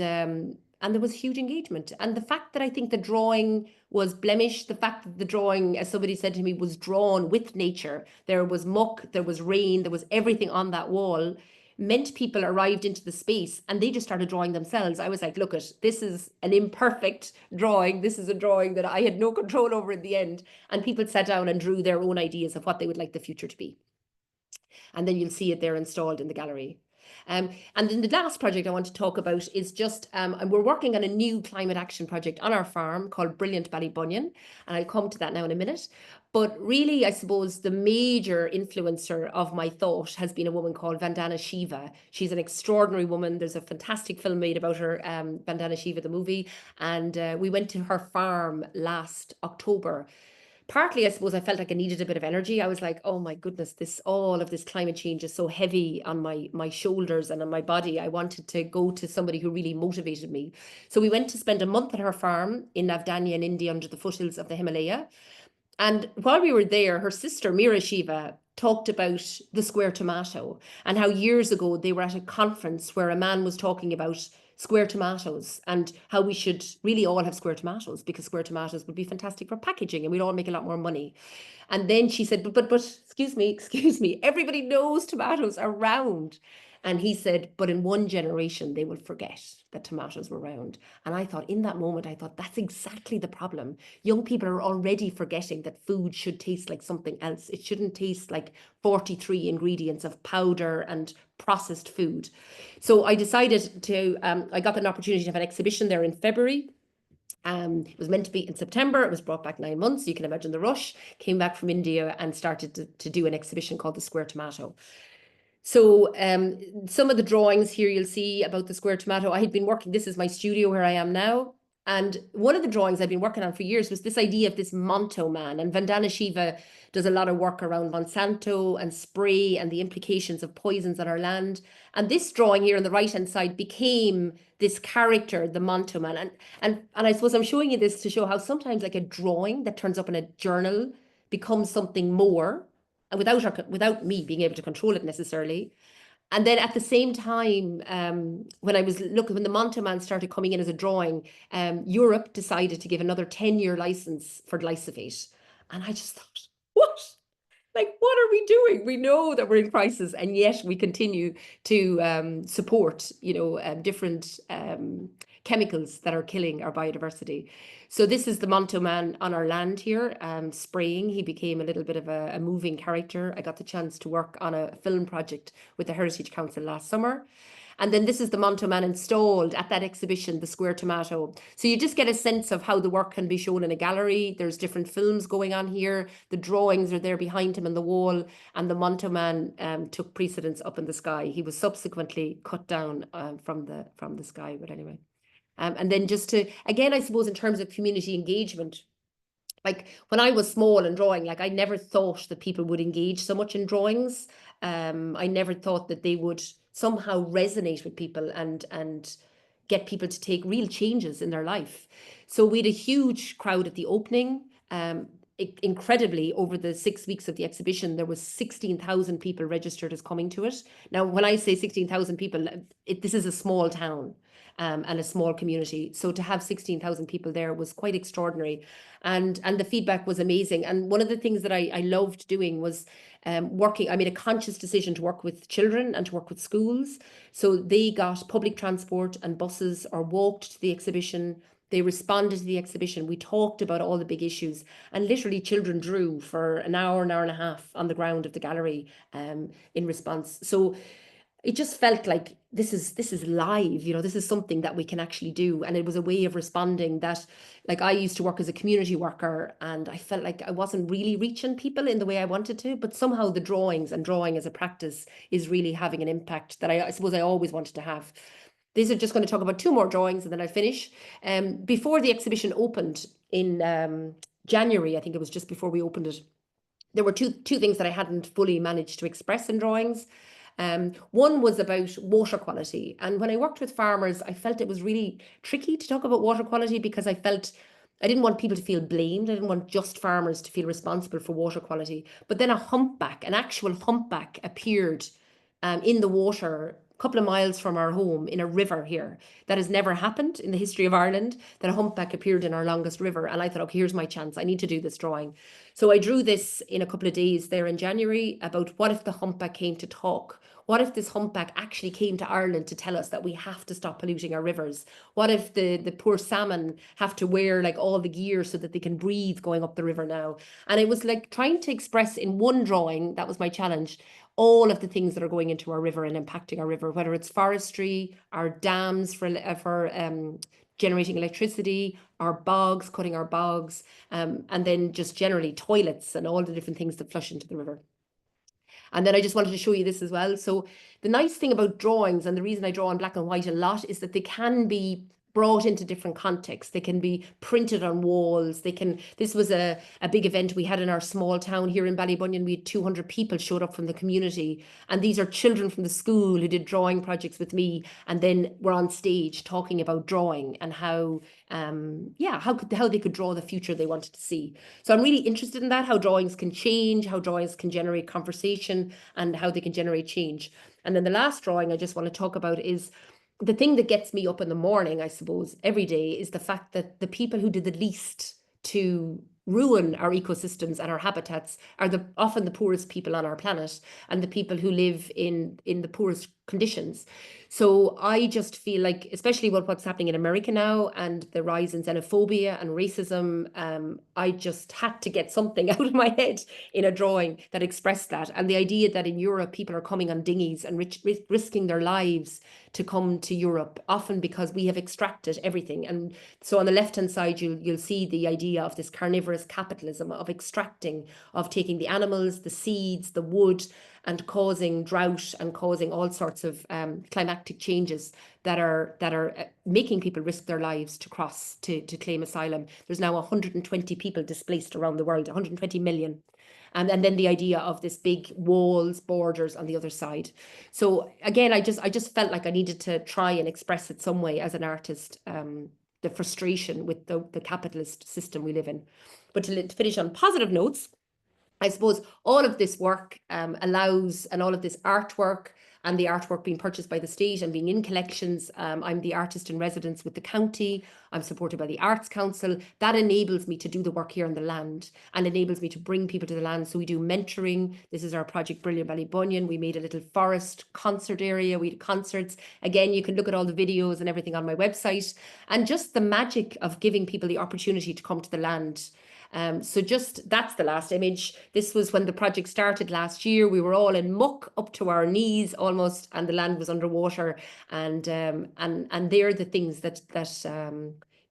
there was huge engagement. And the fact that I think the drawing was blemished, the fact that the drawing, as somebody said to me, was drawn with nature, there was muck, there was rain, there was everything on that wall, meant people arrived into the space and they just started drawing themselves. I was like, look, this is an imperfect drawing. This is a drawing that I had no control over in the end. And people sat down and drew their own ideas of what they would like the future to be. And then you'll see it there installed in the gallery. And then the last project I want to talk about is just, and we're working on a new climate action project on our farm called Brilliant Ballybunion, and I'll come to that now in a minute. But really, I suppose the major influencer of my thought has been a woman called Vandana Shiva. She's an extraordinary woman. There's a fantastic film made about her, Vandana Shiva, the movie, and we went to her farm last October. Partly, I suppose I felt like I needed a bit of energy. I was like, oh my goodness, all of this climate change is so heavy on my shoulders and on my body. I wanted to go to somebody who really motivated me. So we went to spend a month at her farm in Navdanya in India under the foothills of the Himalaya. And while we were there, her sister, Meera Shiva, talked about the square tomato and how years ago they were at a conference where a man was talking about square tomatoes and how we should really all have square tomatoes because square tomatoes would be fantastic for packaging and we'd all make a lot more money. And then she said, but excuse me, everybody knows tomatoes are round. And he said, but in one generation, they will forget that tomatoes were round. And I thought, in that moment, I thought, that's exactly the problem. Young people are already forgetting that food should taste like something else. It shouldn't taste like 43 ingredients of powder and processed food. So I decided to, I got an opportunity to have an exhibition there in February. It was meant to be in September. It was brought back 9 months. You can imagine the rush. Came back from India and started to do an exhibition called The Square Tomato. So some of the drawings here you'll see about the square tomato. I had been working, this is my studio where I am now. And one of the drawings I've been working on for years was this idea of this Monto man. And Vandana Shiva does a lot of work around Monsanto and spray and the implications of poisons on our land. And this drawing here on the right-hand side became this character, the Monto man. And I suppose I'm showing you this to show how sometimes like a drawing that turns up in a journal becomes something more, and without me being able to control it necessarily. And then at the same time, when the Monto man started coming in as a drawing, Europe decided to give another 10-year license for glyphosate. And I just thought, what? Like, what are we doing? We know that we're in crisis, and yet we continue to support, different chemicals that are killing our biodiversity. So this is the Monto man on our land here, spraying. He became a little bit of a moving character. I got the chance to work on a film project with the Heritage Council last summer. And then this is the Monto man installed at that exhibition, The Square Tomato. So you just get a sense of how the work can be shown in a gallery. There's different films going on here. The drawings are there behind him on the wall. And the Monto man took precedence up in the sky. He was subsequently cut down from the sky, but anyway. And then just to, again, I suppose in terms of community engagement, like when I was small and drawing, like I never thought that people would engage so much in drawings. I never thought that they would somehow resonate with people and get people to take real changes in their life. So we had a huge crowd at the opening. Incredibly, over the 6 weeks of the exhibition, there was 16,000 people registered as coming to it. Now, when I say 16,000 people, this is a small town. And a small community. So to have 16,000 people there was quite extraordinary. And the feedback was amazing. And one of the things that I loved doing was working. I made a conscious decision to work with children and to work with schools. So they got public transport and buses or walked to the exhibition. They responded to the exhibition. We talked about all the big issues, and literally children drew for an hour and a half on the ground of the gallery in response. So it just felt like this is live, this is something that we can actually do. And it was a way of responding that, like, I used to work as a community worker and I felt like I wasn't really reaching people in the way I wanted to, but somehow the drawings and drawing as a practice is really having an impact that I suppose I always wanted to have. These are just going to talk about 2 more drawings and then I'll finish. Before the exhibition opened in January, I think it was just before we opened it, there were two things that I hadn't fully managed to express in drawings. One was about water quality. And when I worked with farmers, I felt it was really tricky to talk about water quality because I felt I didn't want people to feel blamed. I didn't want just farmers to feel responsible for water quality. But then an actual humpback appeared in the water a couple of miles from our home in a river here. That has never happened in the history of Ireland, that a humpback appeared in our longest river. And I thought, okay, here's my chance. I need to do this drawing. So I drew this in a couple of days there in January about what if the humpback came to talk? What if this humpback actually came to Ireland to tell us that we have to stop polluting our rivers? What if the poor salmon have to wear like all the gear so that they can breathe going up the river now? And it was like trying to express in one drawing, that was my challenge, all of the things that are going into our river and impacting our river, whether it's forestry, our dams for generating electricity, our bogs, cutting our bogs, and then just generally toilets and all the different things that flush into the river. And then I just wanted to show you this as well. So the nice thing about drawings, and the reason I draw in black and white a lot, is that they can be brought into different contexts. They can be printed on walls. This was a big event we had in our small town here in Ballybunion. We had 200 people showed up from the community. And these are children from the school who did drawing projects with me and then were on stage talking about drawing and how they could draw the future they wanted to see. So I'm really interested in that, how drawings can change, how drawings can generate conversation and how they can generate change. And then the last drawing I just want to talk about is the thing that gets me up in the morning, I suppose, every day, is the fact that the people who did the least to ruin our ecosystems and our habitats are often the poorest people on our planet, and the people who live in the poorest conditions. So I just feel like, especially with what's happening in America now and the rise in xenophobia and racism, I just had to get something out of my head in a drawing that expressed that. And the idea that in Europe, people are coming on dinghies and risking their lives to come to Europe, often because we have extracted everything. And so on the left-hand side, you'll see the idea of this carnivorous capitalism of extracting, of taking the animals, the seeds, the wood, and causing drought and causing all sorts of climatic changes that are making people risk their lives to cross to claim asylum. There's now 120 people displaced around the world, 120 million. And then the idea of this big walls, borders on the other side. So again, I just felt like I needed to try and express it some way as an artist, the frustration with the capitalist system we live in. But to finish on positive notes, I suppose all of this work allows, and all of this artwork and the artwork being purchased by the state and being in collections. I'm the artist in residence with the county. I'm supported by the Arts Council. That enables me to do the work here on the land and enables me to bring people to the land. So we do mentoring. This is our project Brilliant Ballybunion. We made a little forest concert area. We had concerts. Again, you can look at all the videos and everything on my website. And just the magic of giving people the opportunity to come to the land. So just that's the last image. This was when the project started last year. We were all in muck up to our knees almost, and the land was underwater. And they're the things that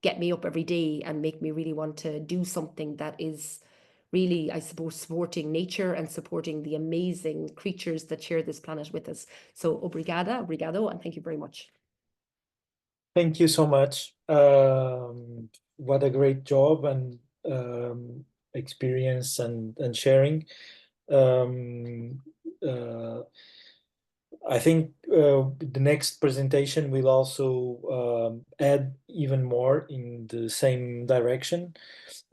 get me up every day and make me really want to do something that is really, I suppose, supporting nature and supporting the amazing creatures that share this planet with us. So obrigado, and thank you very much. Thank you so much. What a great job and experience and sharing. I think the next presentation will also add even more in the same direction.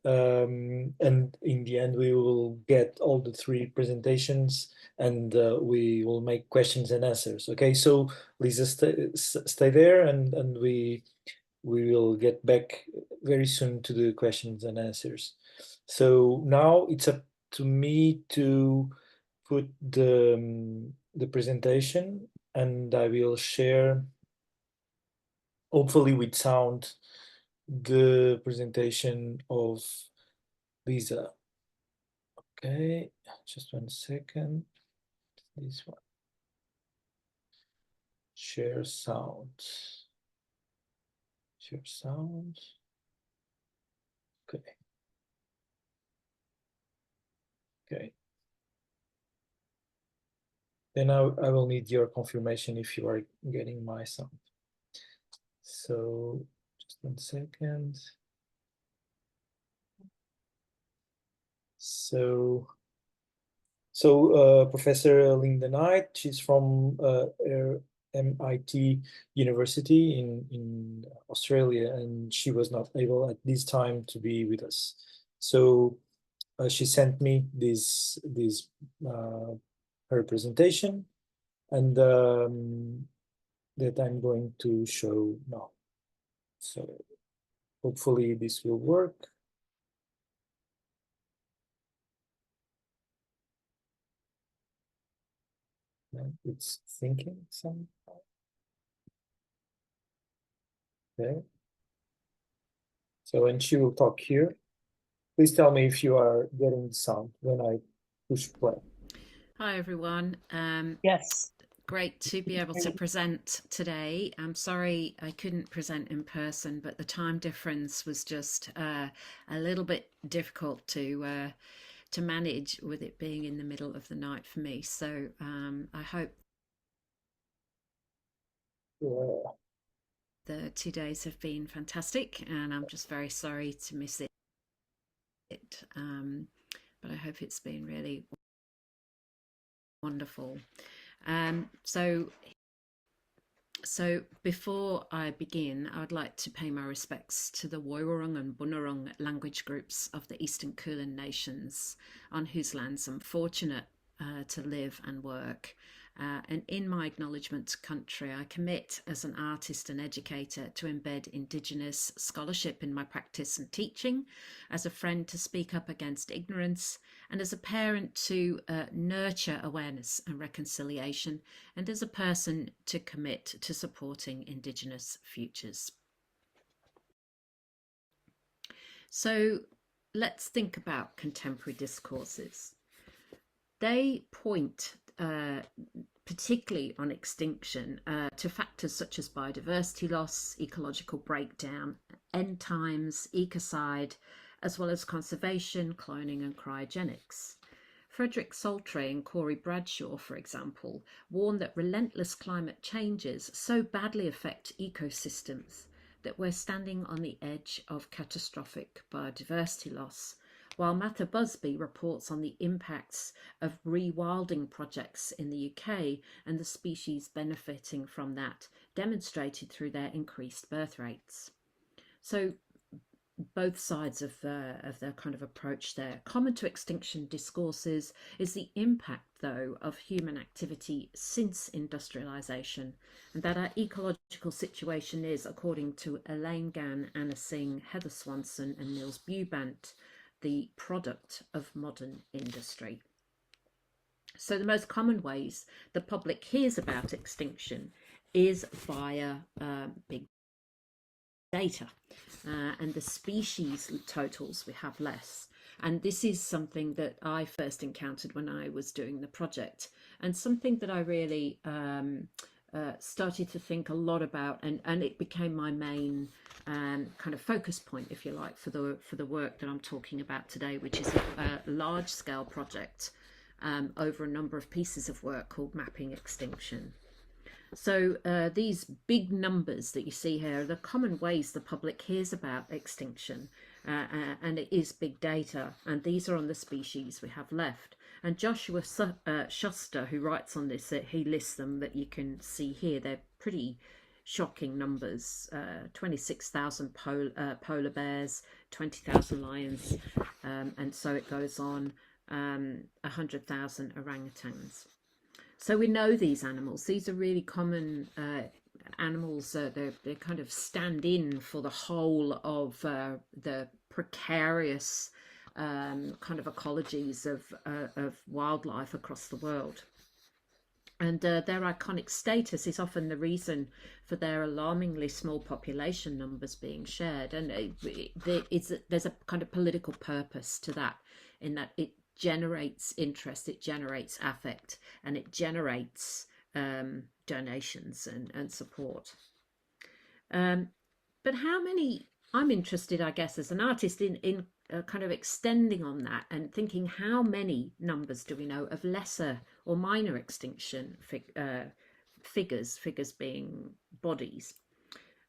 And in the end, we will get all the 3 presentations and we will make questions and answers. Okay, so Lisa, stay there and we will get back very soon to the questions and answers. So now it's up to me to put the presentation, and I will share, hopefully with sound, the presentation of Lisa. Okay, just 1 second. This one. Share sound. Share sound. Okay. Okay. Then I will need your confirmation if you are getting my sound. So just 1 second. So Professor Linda Knight, she's from MIT University in Australia, and she was not able at this time to be with us. So she sent me this her presentation, and that I'm going to show now. So hopefully this will work. It's thinking somehow. Okay. So, and she will talk here. Please tell me if you are getting the sound when I push play. Hi, everyone. Yes. Great to be able to present today. I'm sorry I couldn't present in person, but the time difference was just a little bit difficult to manage with it being in the middle of the night for me. So I hope the 2 days have been fantastic, and I'm just very sorry to miss it. But I hope it's been really wonderful. So before I begin, I would like to pay my respects to the Woiwurrung and Bunurong language groups of the Eastern Kulin nations, on whose lands I'm fortunate to live and work. And in my acknowledgement to country, I commit as an artist and educator to embed Indigenous scholarship in my practice and teaching, as a friend to speak up against ignorance, and as a parent to nurture awareness and reconciliation, and as a person to commit to supporting Indigenous futures. So let's think about contemporary discourses. They point particularly on extinction to factors such as biodiversity loss, ecological breakdown, end times, ecocide, as well as conservation, cloning and cryogenics. Frederick Saltray and Corey Bradshaw, for example, warn that relentless climate changes so badly affect ecosystems that we're standing on the edge of catastrophic biodiversity loss, while Mather Busby reports on the impacts of rewilding projects in the UK and the species benefiting from that, demonstrated through their increased birth rates. So both sides of their kind of approach there. Common to extinction discourses is the impact, though, of human activity since industrialisation, and that our ecological situation is, according to Elaine Gann, Anna Singh, Heather Swanson and Niels Bubant, the product of modern industry. So the most common ways the public hears about extinction is via big data, and the species totals we have less. And this is something that I first encountered when I was doing the project, and something that I really started to think a lot about, and it became my main kind of focus point, if you like, for the work that I'm talking about today, which is a large-scale project over a number of pieces of work called Mapping Extinction. So these big numbers that you see here are the common ways the public hears about extinction, and it is big data, and these are on the species we have left. And Joshua Shuster, who writes on this, he lists them that you can see here. They're pretty shocking numbers: 26,000 polar bears, 20,000 lions, and so it goes on, 100,000 orangutans. So we know these animals. These are really common animals. They kind of stand in for the whole of the precarious kind of ecologies of wildlife across the world. And their iconic status is often the reason for their alarmingly small population numbers being shared. And there's a kind of political purpose to that, in that it generates interest, it generates affect, and it generates donations and support. But how many, I'm interested, I guess, as an artist in kind of extending on that and thinking, how many numbers do we know of lesser or minor extinction figures being bodies?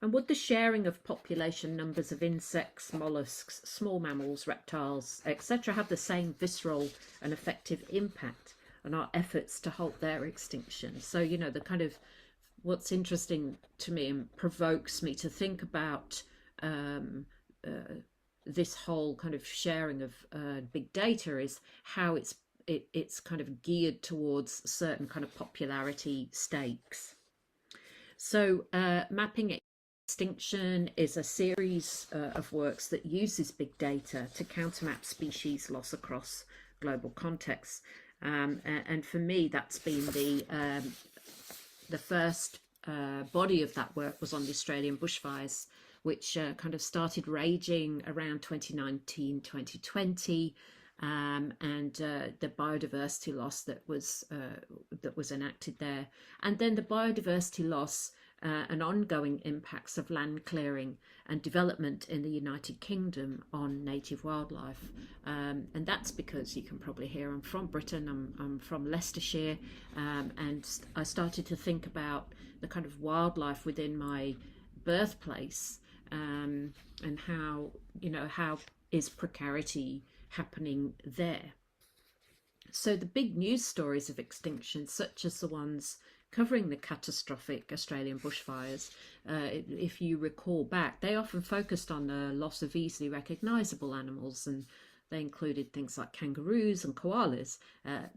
And would the sharing of population numbers of insects, mollusks, small mammals, reptiles, etc. have the same visceral and effective impact on our efforts to halt their extinction? So, you know, the kind of, what's interesting to me and provokes me to think about this whole kind of sharing of big data is how it's kind of geared towards certain kind of popularity stakes. So Mapping Extinction is a series of works that uses big data to countermap species loss across global contexts. And for me, that's been the first body of that work was on the Australian bushfires, which kind of started raging around 2019, 2020, and the biodiversity loss that was enacted there, and then the biodiversity loss and ongoing impacts of land clearing and development in the United Kingdom on native wildlife. And that's because you can probably hear I'm from Britain, I'm from Leicestershire, and I started to think about the kind of wildlife within my birthplace, and how, you know, how is precarity happening there. So the big news stories of extinction, such as the ones covering the catastrophic Australian bushfires, if you recall back, they often focused on the loss of easily recognisable animals, and They included things like kangaroos and koalas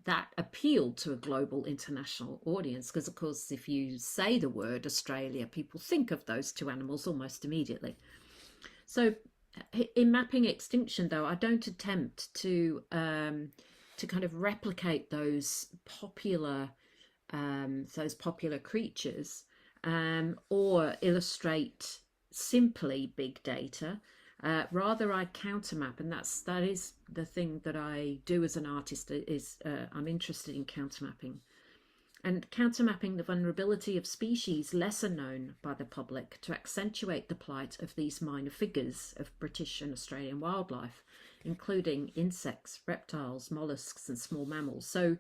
that appealed to a global international audience, because of course if you say the word Australia, people think of those two animals almost immediately. So in mapping extinction, though, I don't attempt to kind of replicate those popular creatures or illustrate simply big data. Rather, I countermap, and that is the thing that I do as an artist. Is I'm interested in countermapping, and countermapping the vulnerability of species lesser known by the public to accentuate the plight of these minor figures of British and Australian wildlife, including insects, reptiles, mollusks, and small mammals. So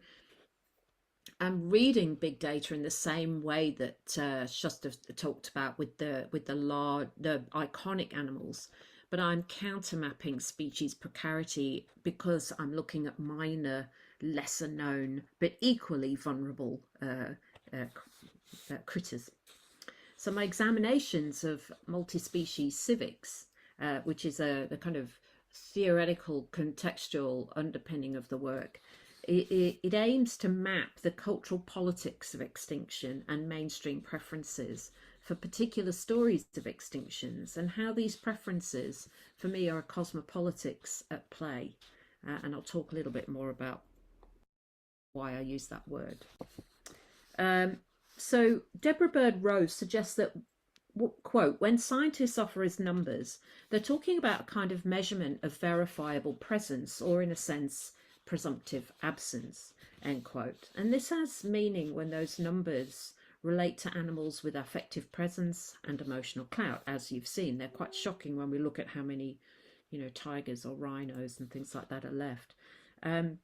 I'm reading big data in the same way that Shasta talked about with the iconic animals, but I'm countermapping species precarity because I'm looking at minor, lesser known, but equally vulnerable critters. So my examinations of multi-species civics, which is the kind of theoretical contextual underpinning of the work, it aims to map the cultural politics of extinction and mainstream preferences for particular stories of extinctions, and how these preferences for me are a cosmopolitics at play. And I'll talk a little bit more about why I use that word. So Deborah Bird Rose suggests that, quote, when scientists offer us numbers, they're talking about a kind of measurement of verifiable presence, or in a sense, presumptive absence, end quote. And this has meaning when those numbers relate to animals with affective presence and emotional clout. As you've seen, they're quite shocking when we look at how many, tigers or rhinos and things like that are left. And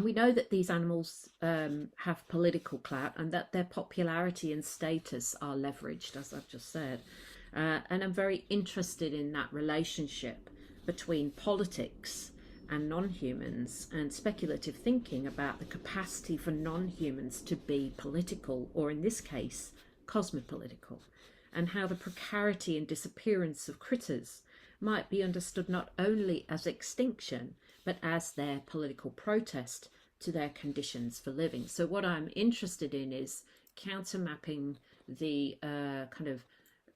we know that these animals have political clout, and that their popularity and status are leveraged, as I've just said. And I'm very interested in that relationship between politics and non-humans, and speculative thinking about the capacity for non-humans to be political, or in this case, cosmopolitical, and how the precarity and disappearance of critters might be understood not only as extinction, but as their political protest to their conditions for living. So what I'm interested in is countermapping the kind of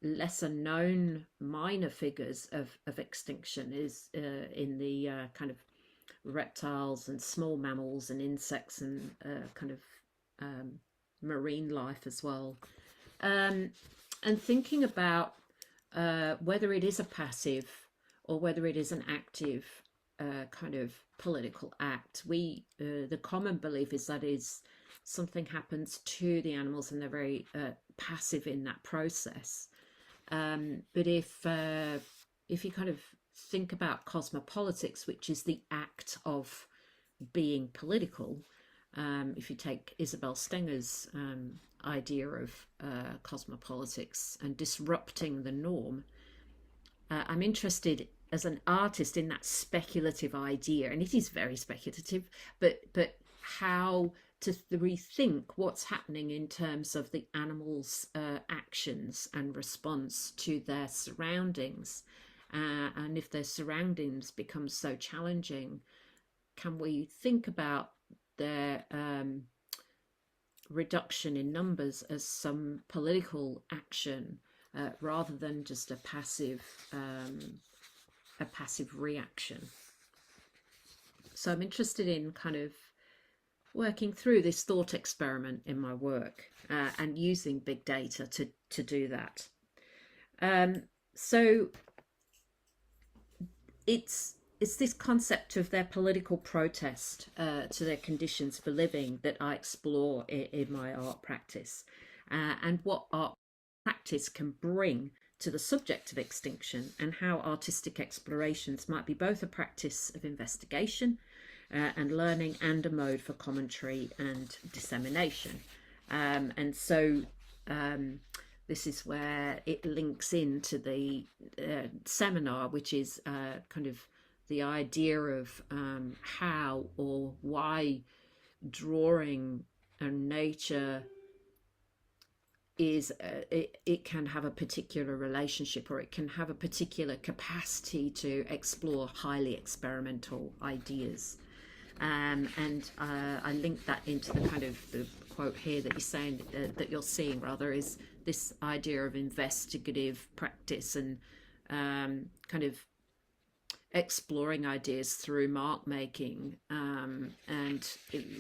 lesser known minor figures of extinction is in the kind of reptiles and small mammals and insects and kind of marine life as well, and thinking about whether it is a passive or whether it is an active kind of political act. The common belief is that something happens to the animals and they're very passive in that process. But if you kind of think about cosmopolitics, which is the act of being political, if you take Isabel Stenger's idea of cosmopolitics and disrupting the norm, I'm interested as an artist in that speculative idea, and it is very speculative, but how to rethink what's happening in terms of the animals' actions and response to their surroundings. And if their surroundings become so challenging, can we think about their reduction in numbers as some political action rather than just a passive reaction? So I'm interested in kind of working through this thought experiment in my work and using big data to do that. So it's this concept of their political protest to their conditions for living that I explore in my art practice, and what art practice can bring to the subject of extinction, and how artistic explorations might be both a practice of investigation and learning, and a mode for commentary and dissemination. And so this is where it links into the seminar, which is kind of the idea of how or why drawing and nature it can have a particular relationship, or it can have a particular capacity to explore highly experimental ideas. And I link that into the kind of the quote here that you're saying, that you're seeing rather, is this idea of investigative practice and kind of exploring ideas through mark making,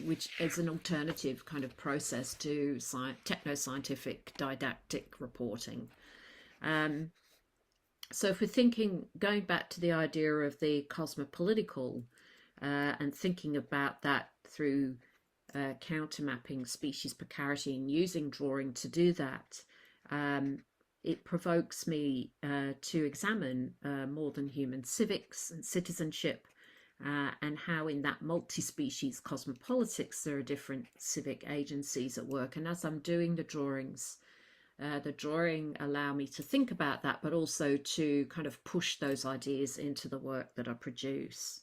which is an alternative kind of process to techno-scientific didactic reporting. So if we're thinking, going back to the idea of the cosmopolitical, and thinking about that through counter-mapping species precarity and using drawing to do that, it provokes me to examine more than human civics and citizenship, and how in that multi-species cosmopolitics there are different civic agencies at work. And as I'm doing the drawings, the drawing allow me to think about that, but also to kind of push those ideas into the work that I produce.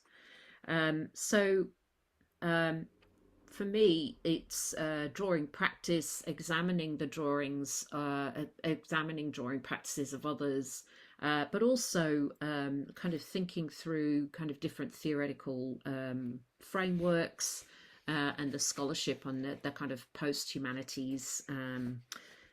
For me, it's drawing practice, examining the drawings, examining drawing practices of others, but also kind of thinking through kind of different theoretical frameworks and the scholarship on the kind of post-humanities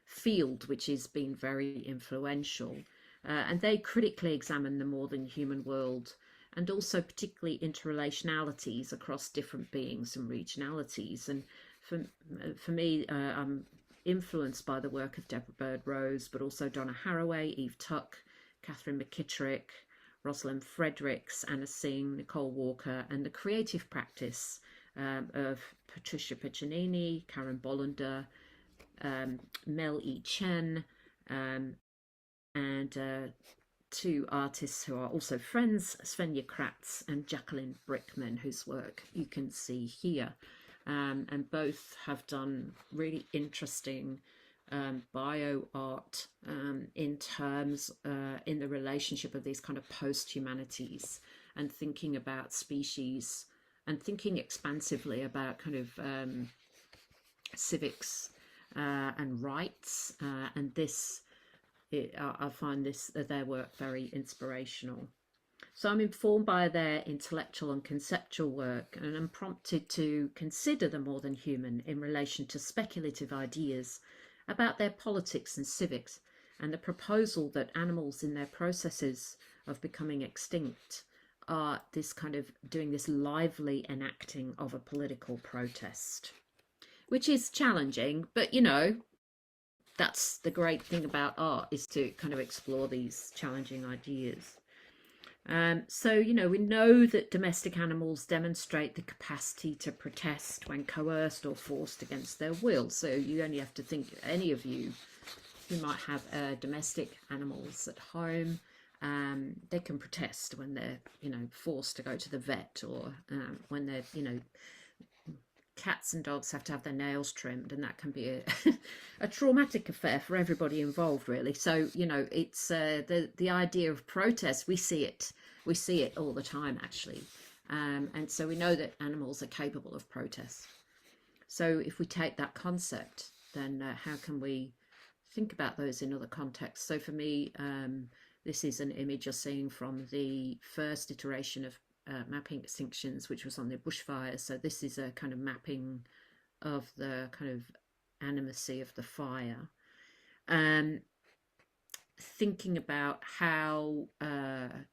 field, which has been very influential. And they critically examine the more than human world, and also particularly interrelationalities across different beings and regionalities. And for me, I'm influenced by the work of Deborah Bird-Rose, but also Donna Haraway, Eve Tuck, Kathryn McKittrick, Rosalind Fredericks, Anna Singh, Nicole Walker, and the creative practice of Patricia Piccinini, Karen Bollander, Mel E. Chen, and two artists who are also friends, Svenja Kratz and Jacqueline Brickman, whose work you can see here. And both have done really interesting bio art in terms in the relationship of these kind of post-humanities, and thinking about species and thinking expansively about kind of civics and rights, and this I find their work very inspirational. So I'm informed by their intellectual and conceptual work, and I'm prompted to consider the more than human in relation to speculative ideas about their politics and civics, and the proposal that animals in their processes of becoming extinct are this kind of doing this lively enacting of a political protest, which is challenging, but you know, that's the great thing about art, is to kind of explore these challenging ideas. So, you know, we know that domestic animals demonstrate the capacity to protest when coerced or forced against their will. So you only have to think, any of you who might have domestic animals at home, they can protest when they're, you know, forced to go to the vet, or when they're, you know, cats and dogs have to have their nails trimmed, and that can be a traumatic affair for everybody involved, really. So, you know, it's the idea of protest, we see it all the time, actually. And so we know that animals are capable of protest. So if we take that concept, then how can we think about those in other contexts? So for me, this is an image you're seeing from the first iteration of mapping extinctions, which was on the bushfires. So this is a kind of mapping of the kind of animacy of the fire, thinking about how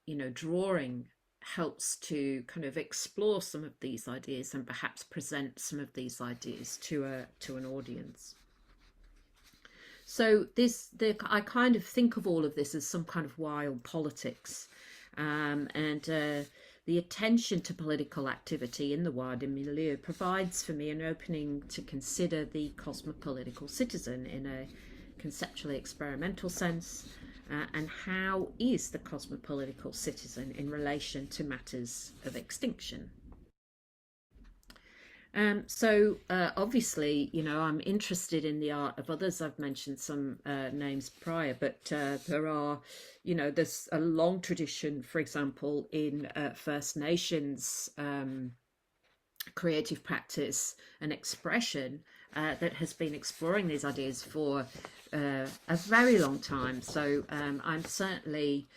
you know, drawing helps to kind of explore some of these ideas and perhaps present some of these ideas to an audience. So I kind of think of all of this as some kind of wild politics, and the attention to political activity in the wider milieu provides for me an opening to consider the cosmopolitical citizen in a conceptually experimental sense, and how is the cosmopolitical citizen in relation to matters of extinction. So obviously, you know, I'm interested in the art of others. I've mentioned some names prior, but there are, you know, there's a long tradition, for example, in First Nations creative practice and expression that has been exploring these ideas for a very long time. So I'm certainly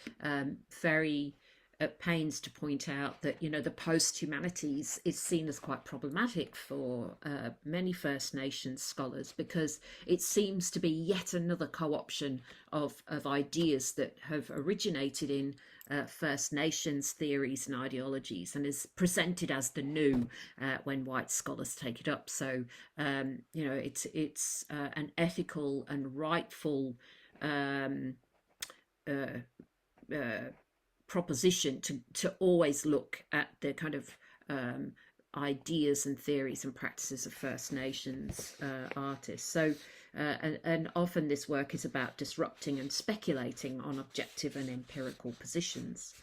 very at pains to point out that, you know, the post-humanities is seen as quite problematic for many First Nations scholars, because it seems to be yet another co-option of ideas that have originated in First Nations theories and ideologies, and is presented as the new when white scholars take it up. So you know, it's an ethical and rightful proposition to always look at the kind of ideas and theories and practices of First Nations artists. So and often this work is about disrupting and speculating on objective and empirical positions.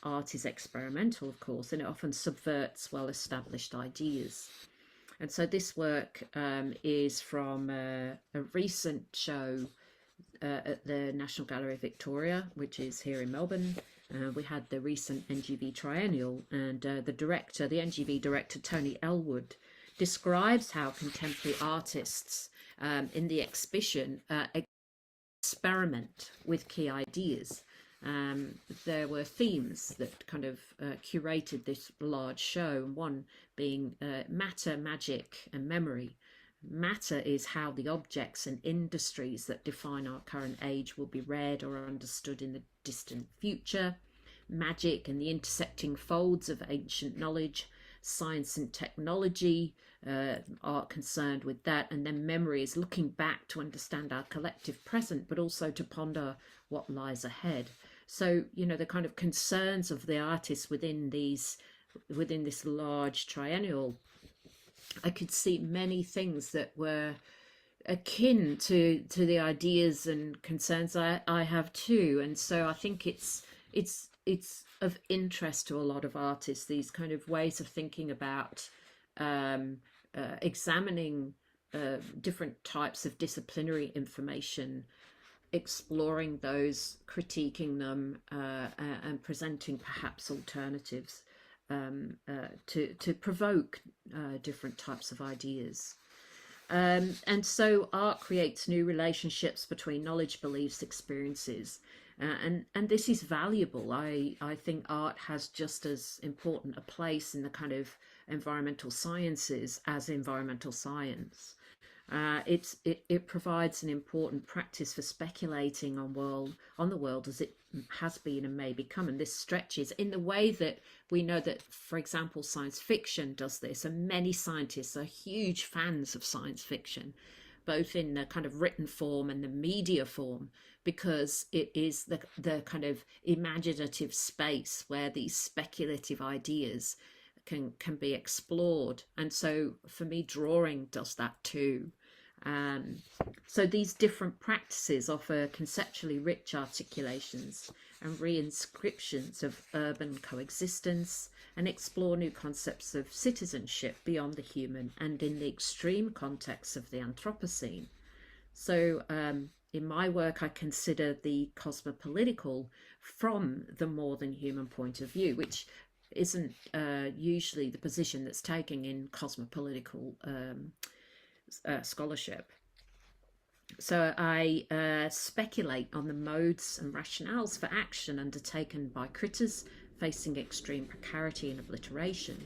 Art is experimental, of course, and it often subverts well-established ideas. And so this work is from a recent show at the National Gallery of Victoria, which is here in Melbourne. We had the recent NGV Triennial, and the NGV director, Tony Elwood, describes how contemporary artists in the exhibition experiment with key ideas. There were themes that kind of curated this large show, and one being matter, magic, and memory. Matter is how the objects and industries that define our current age will be read or understood in the distant future. Magic and the intersecting folds of ancient knowledge. Science and technology are concerned with that. And then memory is looking back to understand our collective present, but also to ponder what lies ahead. So, you know, the kind of concerns of the artists within this large triennial, I could see many things that were akin to the ideas and concerns I have too. And so I think it's of interest to a lot of artists, these kind of ways of thinking about examining different types of disciplinary information, exploring those, critiquing them, and presenting perhaps alternatives to provoke different types of ideas. And so art creates new relationships between knowledge, beliefs, experiences, and this is valuable. I think art has just as important a place in the kind of environmental sciences as environmental science. It provides an important practice for speculating on the world as it has been and may become, and this stretches in the way that we know that, for example, science fiction does this, and many scientists are huge fans of science fiction, both in the kind of written form and the media form, because it is the kind of imaginative space where these speculative ideas can be explored. And so for me, drawing does that too. So these different practices offer conceptually rich articulations and reinscriptions of urban coexistence, and explore new concepts of citizenship beyond the human and in the extreme context of the Anthropocene. So in my work, I consider the cosmopolitical from the more than human point of view, which isn't usually the position that's taken in cosmopolitical scholarship. So I speculate on the modes and rationales for action undertaken by critters facing extreme precarity and obliteration.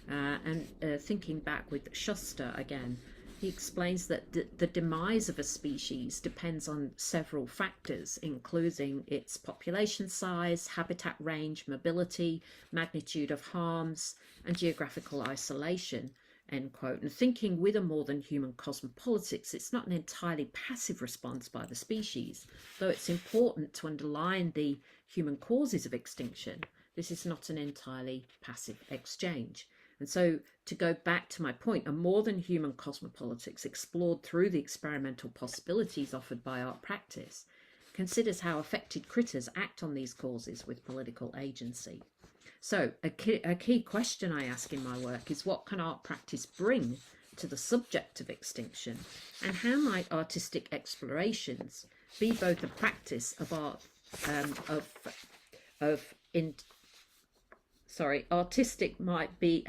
And thinking back with Schuster again, he explains that the demise of a species depends on several factors, including its population size, habitat range, mobility, magnitude of harms, and geographical isolation, end quote. And thinking with a more than human cosmopolitics, it's not an entirely passive response by the species, though it's important to underline the human causes of extinction. This is not an entirely passive exchange. And so, to go back to my point, a more than human cosmopolitics explored through the experimental possibilities offered by art practice considers how affected critters act on these causes with political agency. So a key question I ask in my work is, what can art practice bring to the subject of extinction, and how might artistic explorations be both a practice of art artistic might be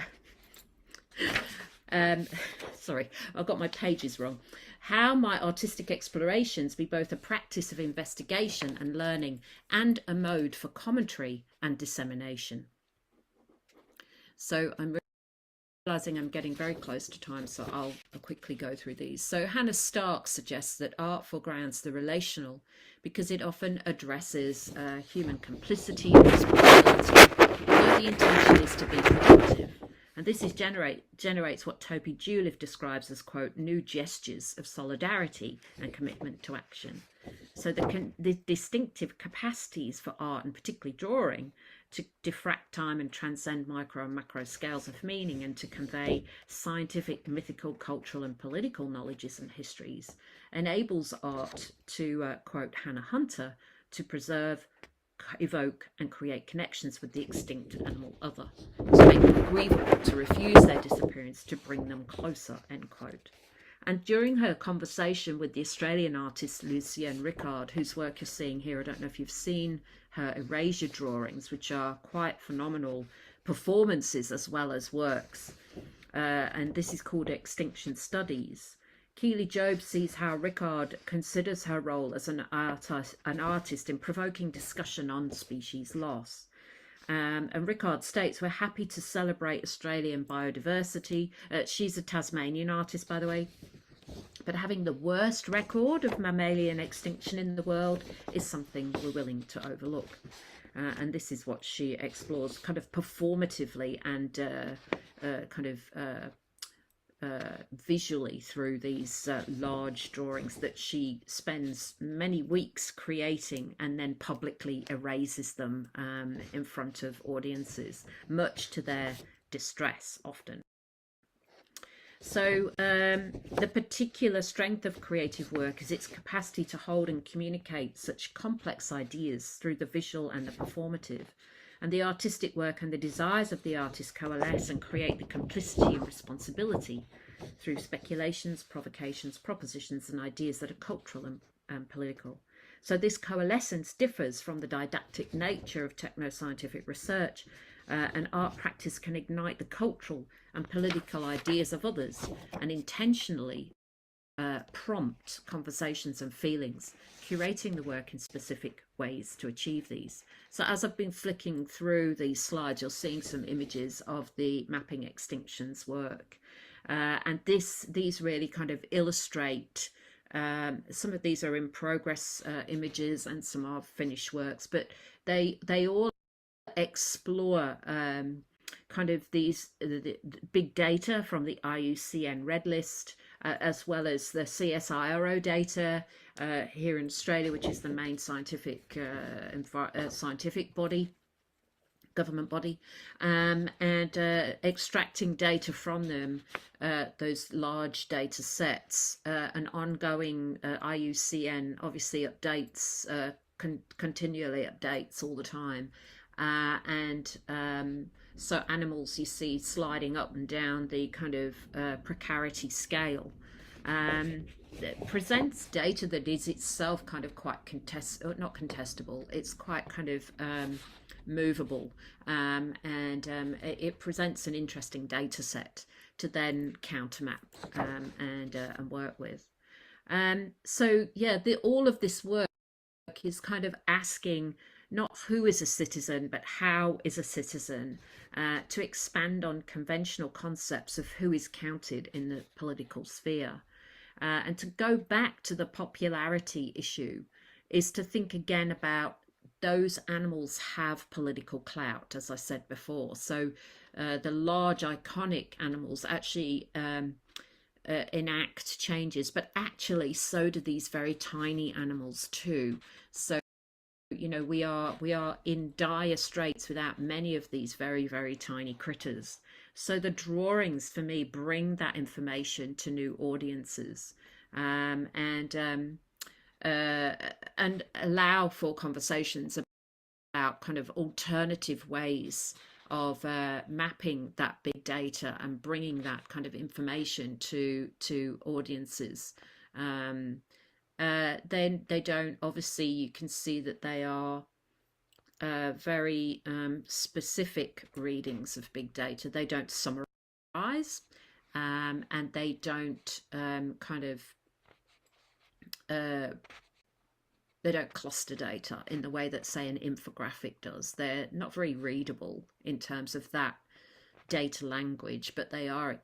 Sorry, I've got my pages wrong. How might artistic explorations be both a practice of investigation and learning and a mode for commentary and dissemination? So I'm realizing I'm getting very close to time, so I'll quickly go through these. So Hannah Stark suggests that art foregrounds the relational because it often addresses human complicity and responsibility, although the intention is to be productive. And this is generates what Toby Juliff describes as, quote, new gestures of solidarity and commitment to action. So the distinctive capacities for art, and particularly drawing, to diffract time and transcend micro and macro scales of meaning and to convey scientific, mythical, cultural and political knowledges and histories, enables art to, quote Hannah Hunter, to preserve, evoke and create connections with the extinct animal other, to make them grievable, to refuse their disappearance, to bring them closer, end quote. And during her conversation with the Australian artist Lucienne Rickard, whose work you're seeing here, I don't know if you've seen her erasure drawings, which are quite phenomenal performances as well as works. And this is called Extinction Studies. Keely Job sees how Rickard considers her role as an artist in provoking discussion on species loss. And Rickard states, we're happy to celebrate Australian biodiversity. She's a Tasmanian artist, by the way. But having the worst record of mammalian extinction in the world is something we're willing to overlook. And this is what she explores kind of performatively and visually through these large drawings that she spends many weeks creating and then publicly erases them in front of audiences, much to their distress often. So the particular strength of creative work is its capacity to hold and communicate such complex ideas through the visual and the performative. And the artistic work and the desires of the artist coalesce and create the complicity and responsibility through speculations, provocations, propositions and ideas that are cultural and political. So this coalescence differs from the didactic nature of technoscientific research, and art practice can ignite the cultural and political ideas of others and intentionally prompt conversations and feelings, curating the work in specific ways to achieve these. So as I've been flicking through these slides, you're seeing some images of the Mapping Extinctions work. And these really kind of illustrate, some of these are in progress images and some are finished works, but they all explore kind of the big data from the IUCN Red List, as well as the CSIRO data here in Australia, which is the main scientific body, government body, and extracting data from them, those large data sets, and ongoing IUCN obviously updates, continually updates all the time. So animals you see sliding up and down the kind of precarity scale. It presents data that is itself kind of quite not contestable, it's quite kind of movable, and it presents an interesting data set to then countermap and work with. So yeah, all of this work is kind of asking not who is a citizen, but how is a citizen, to expand on conventional concepts of who is counted in the political sphere. And to go back to the popularity issue is to think again about those animals have political clout, as I said before. So the large iconic animals actually enact changes, but actually so do these very tiny animals too. So you know, we are in dire straits without many of these very, very tiny critters. So the drawings for me bring that information to new audiences, and allow for conversations about kind of alternative ways of mapping that big data and bringing that kind of information to audiences. Then they don't, obviously you can see that they are very specific readings of big data. They don't summarize, and they don't they don't cluster data in the way that, say, an infographic does. They're not very readable in terms of that data language, but they are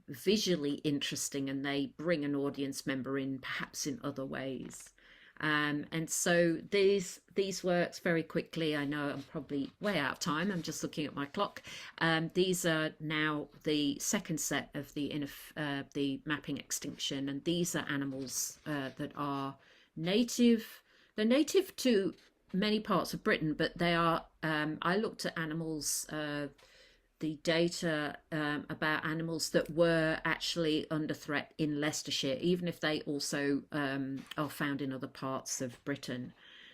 visually interesting, and they bring an audience member in perhaps in other ways. And so these works very quickly. I know I'm probably way out of time. I'm just looking at my clock. These are now the second set of the mapping extinction, and these are animals that are native. They're native to many parts of Britain, but they are. I looked at animals. The data about animals that were actually under threat in Leicestershire, even if they also are found in other parts of Britain.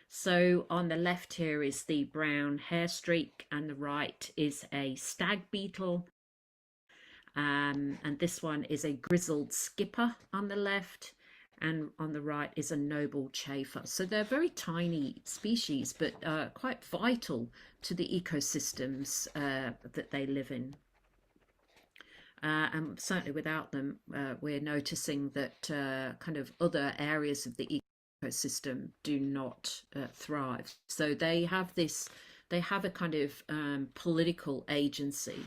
So on the left here is the brown hair streak, and the right is a stag beetle. And this one is a grizzled skipper on the left, and on the right is a noble chafer. So they're very tiny species, but quite vital to the ecosystems that they live in. And certainly without them, we're noticing that kind of other areas of the ecosystem do not thrive. So they have a kind of political agency.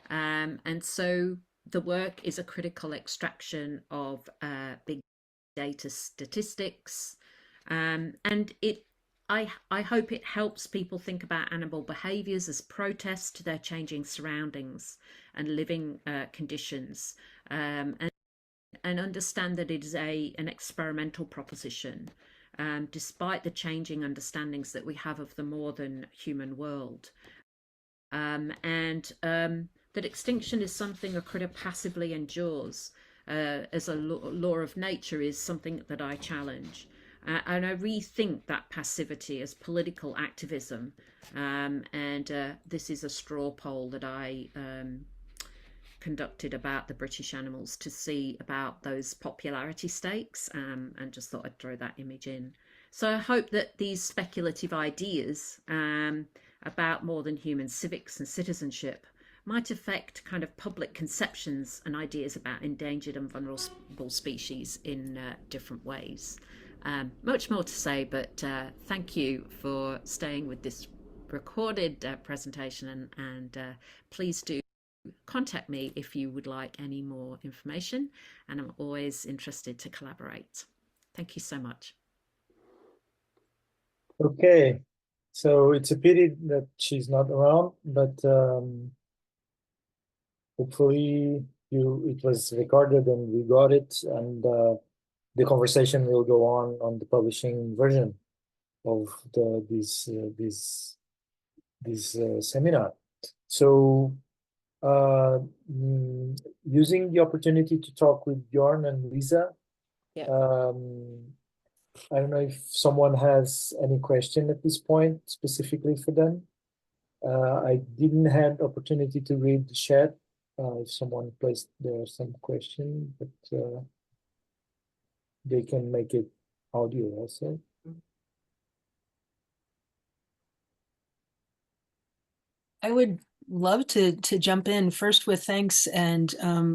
And so the work is a critical extraction of big data statistics, and I hope it helps people think about animal behaviours as protest to their changing surroundings and living conditions, and understand that it is an experimental proposition, despite the changing understandings that we have of the more than human world, and that extinction is something a critter passively endures. As a law of nature is something that I challenge. And I rethink that passivity as political activism. And this is a straw poll that I conducted about the British animals to see about those popularity stakes, and just thought I'd throw that image in. So I hope that these speculative ideas about more than human civics and citizenship might affect kind of public conceptions and ideas about endangered and vulnerable species in different ways. Much more to say, but thank you for staying with this recorded presentation, and please do contact me if you would like any more information, and I'm always interested to collaborate. Thank you so much. Okay, so it's a pity that she's not around, but hopefully it was recorded and we got it, and the conversation will go on the publishing version of this seminar. So using the opportunity to talk with Bjorn and Lisa, yeah. I don't know if someone has any question at this point specifically for them. I didn't have opportunity to read the chat. If someone placed there some question, but they can make it audio also. I would love to jump in first with thanks. And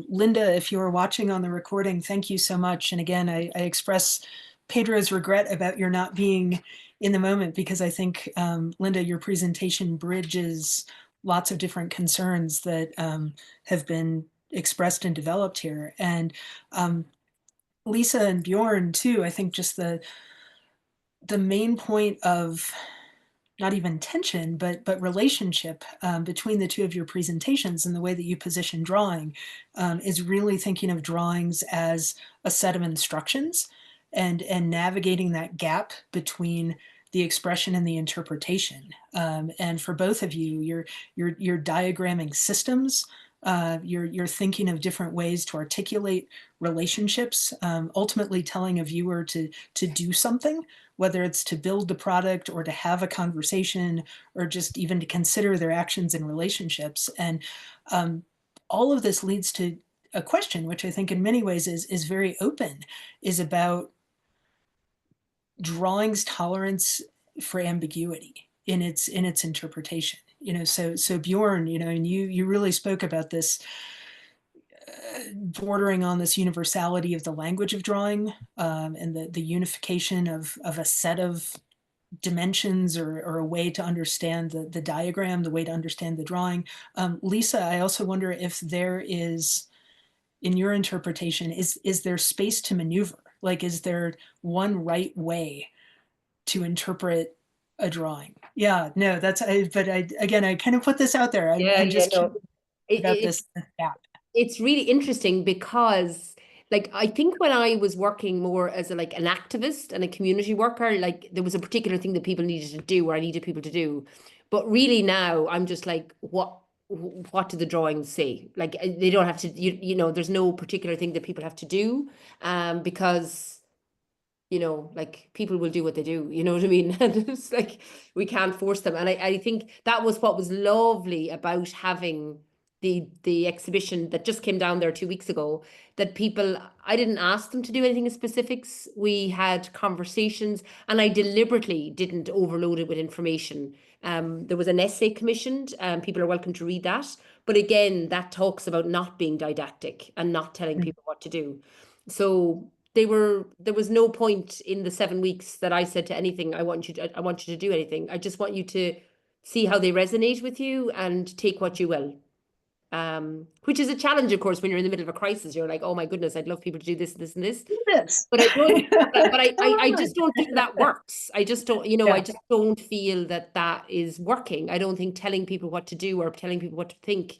Linda, if you are watching on the recording, thank you so much. And again, I express Pedro's regret about your not being in the moment, because I think, Linda, your presentation bridges lots of different concerns that have been expressed and developed here. And Lisa and Bjorn too, I think just the main point of not even tension, but relationship between the two of your presentations and the way that you position drawing is really thinking of drawings as a set of instructions, and navigating that gap between the expression and the interpretation. And for both of you, you're diagramming systems. You're thinking of different ways to articulate relationships, ultimately telling a viewer to do something, whether it's to build the product or to have a conversation or just even to consider their actions and relationships. And all of this leads to a question, which I think in many ways is very open, is about drawing's tolerance for ambiguity in its interpretation. so Bjorn, and you really spoke about this bordering on this universality of the language of drawing, and the unification of a set of dimensions or a way to understand the diagram, the way to understand the drawing. Lisa, I also wonder if there is, in your interpretation, is there space to maneuver? Like, is there one right way to interpret a drawing? Yeah, no, again, I kind of put this out there. I'm just no. about this gap. It's really interesting because, like, I think when I was working more as an activist and a community worker, like, there was a particular thing that people needed to do, or I needed people to do. But really now I'm just like, what do the drawings say? Like, they don't have to, there's no particular thing that people have to do, because like, people will do what they do, you know what I mean? And it's like, we can't force them. And I think that was what was lovely about having the exhibition that just came down there 2 weeks ago, that I didn't ask them to do anything in specifics. We had conversations, and I deliberately didn't overload it with information. There was an essay commissioned, people are welcome to read that. But again, that talks about not being didactic and not telling people what to do. So there was no point in the 7 weeks that I said to anything, I want you to do anything. I just want you to see how they resonate with you and take what you will. Which is a challenge, of course, when you're in the middle of a crisis. You're like, oh my goodness, I'd love people to do this, this, and this. Yes. But I just don't think that works. I just don't, I just don't feel that is working. I don't think telling people what to do or telling people what to think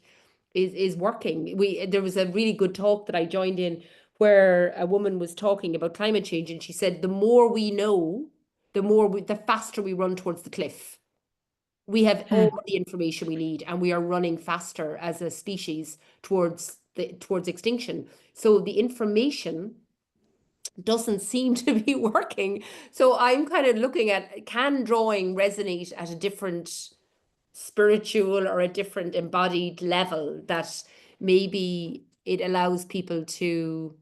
is working. There was a really good talk that I joined in where a woman was talking about climate change, and she said, the more we know, the faster we run towards the cliff. We have all the information we need, and we are running faster as a species towards extinction. So the information doesn't seem to be working. So I'm kind of looking at, can drawing resonate at a different spiritual or a different embodied level, that maybe it allows people to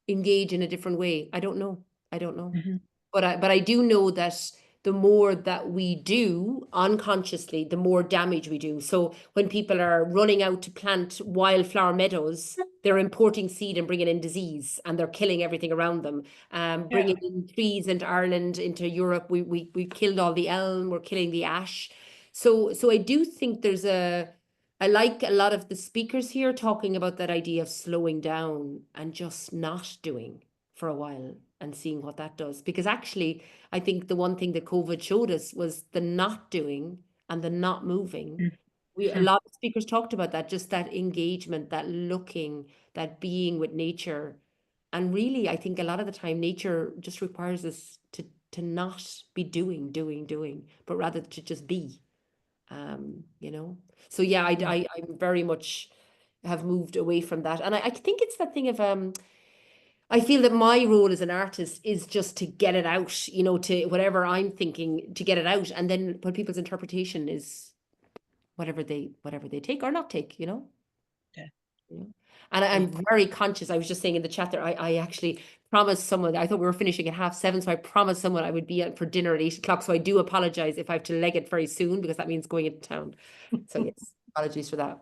engage in a different way? I don't know. But I do know that the more that we do unconsciously, the more damage we do. So when people are running out to plant wildflower meadows, they're importing seed and bringing in disease, and they're killing everything around them. Bringing in trees into Ireland, into Europe, we killed all the elm, we're killing the ash. So I do think I like a lot of the speakers here talking about that idea of slowing down and just not doing for a while and seeing what that does. Because actually, I think the one thing that COVID showed us was the not doing and the not moving. A lot of speakers talked about that, just that engagement, that looking, that being with nature. And really, I think a lot of the time nature just requires us to not be doing, but rather to just be, So yeah, I very much have moved away from that. And I think it's that thing of, I feel that my role as an artist is just to get it out, to whatever I'm thinking, to get it out. And then what people's interpretation is whatever they take or not take, Yeah. And I'm very conscious. I was just saying in the chat there, I actually promised someone, I thought we were finishing at 7:30, so I promised someone I would be out for dinner at 8:00. So I do apologize if I have to leg it very soon, because that means going into town. So yes, apologies for that.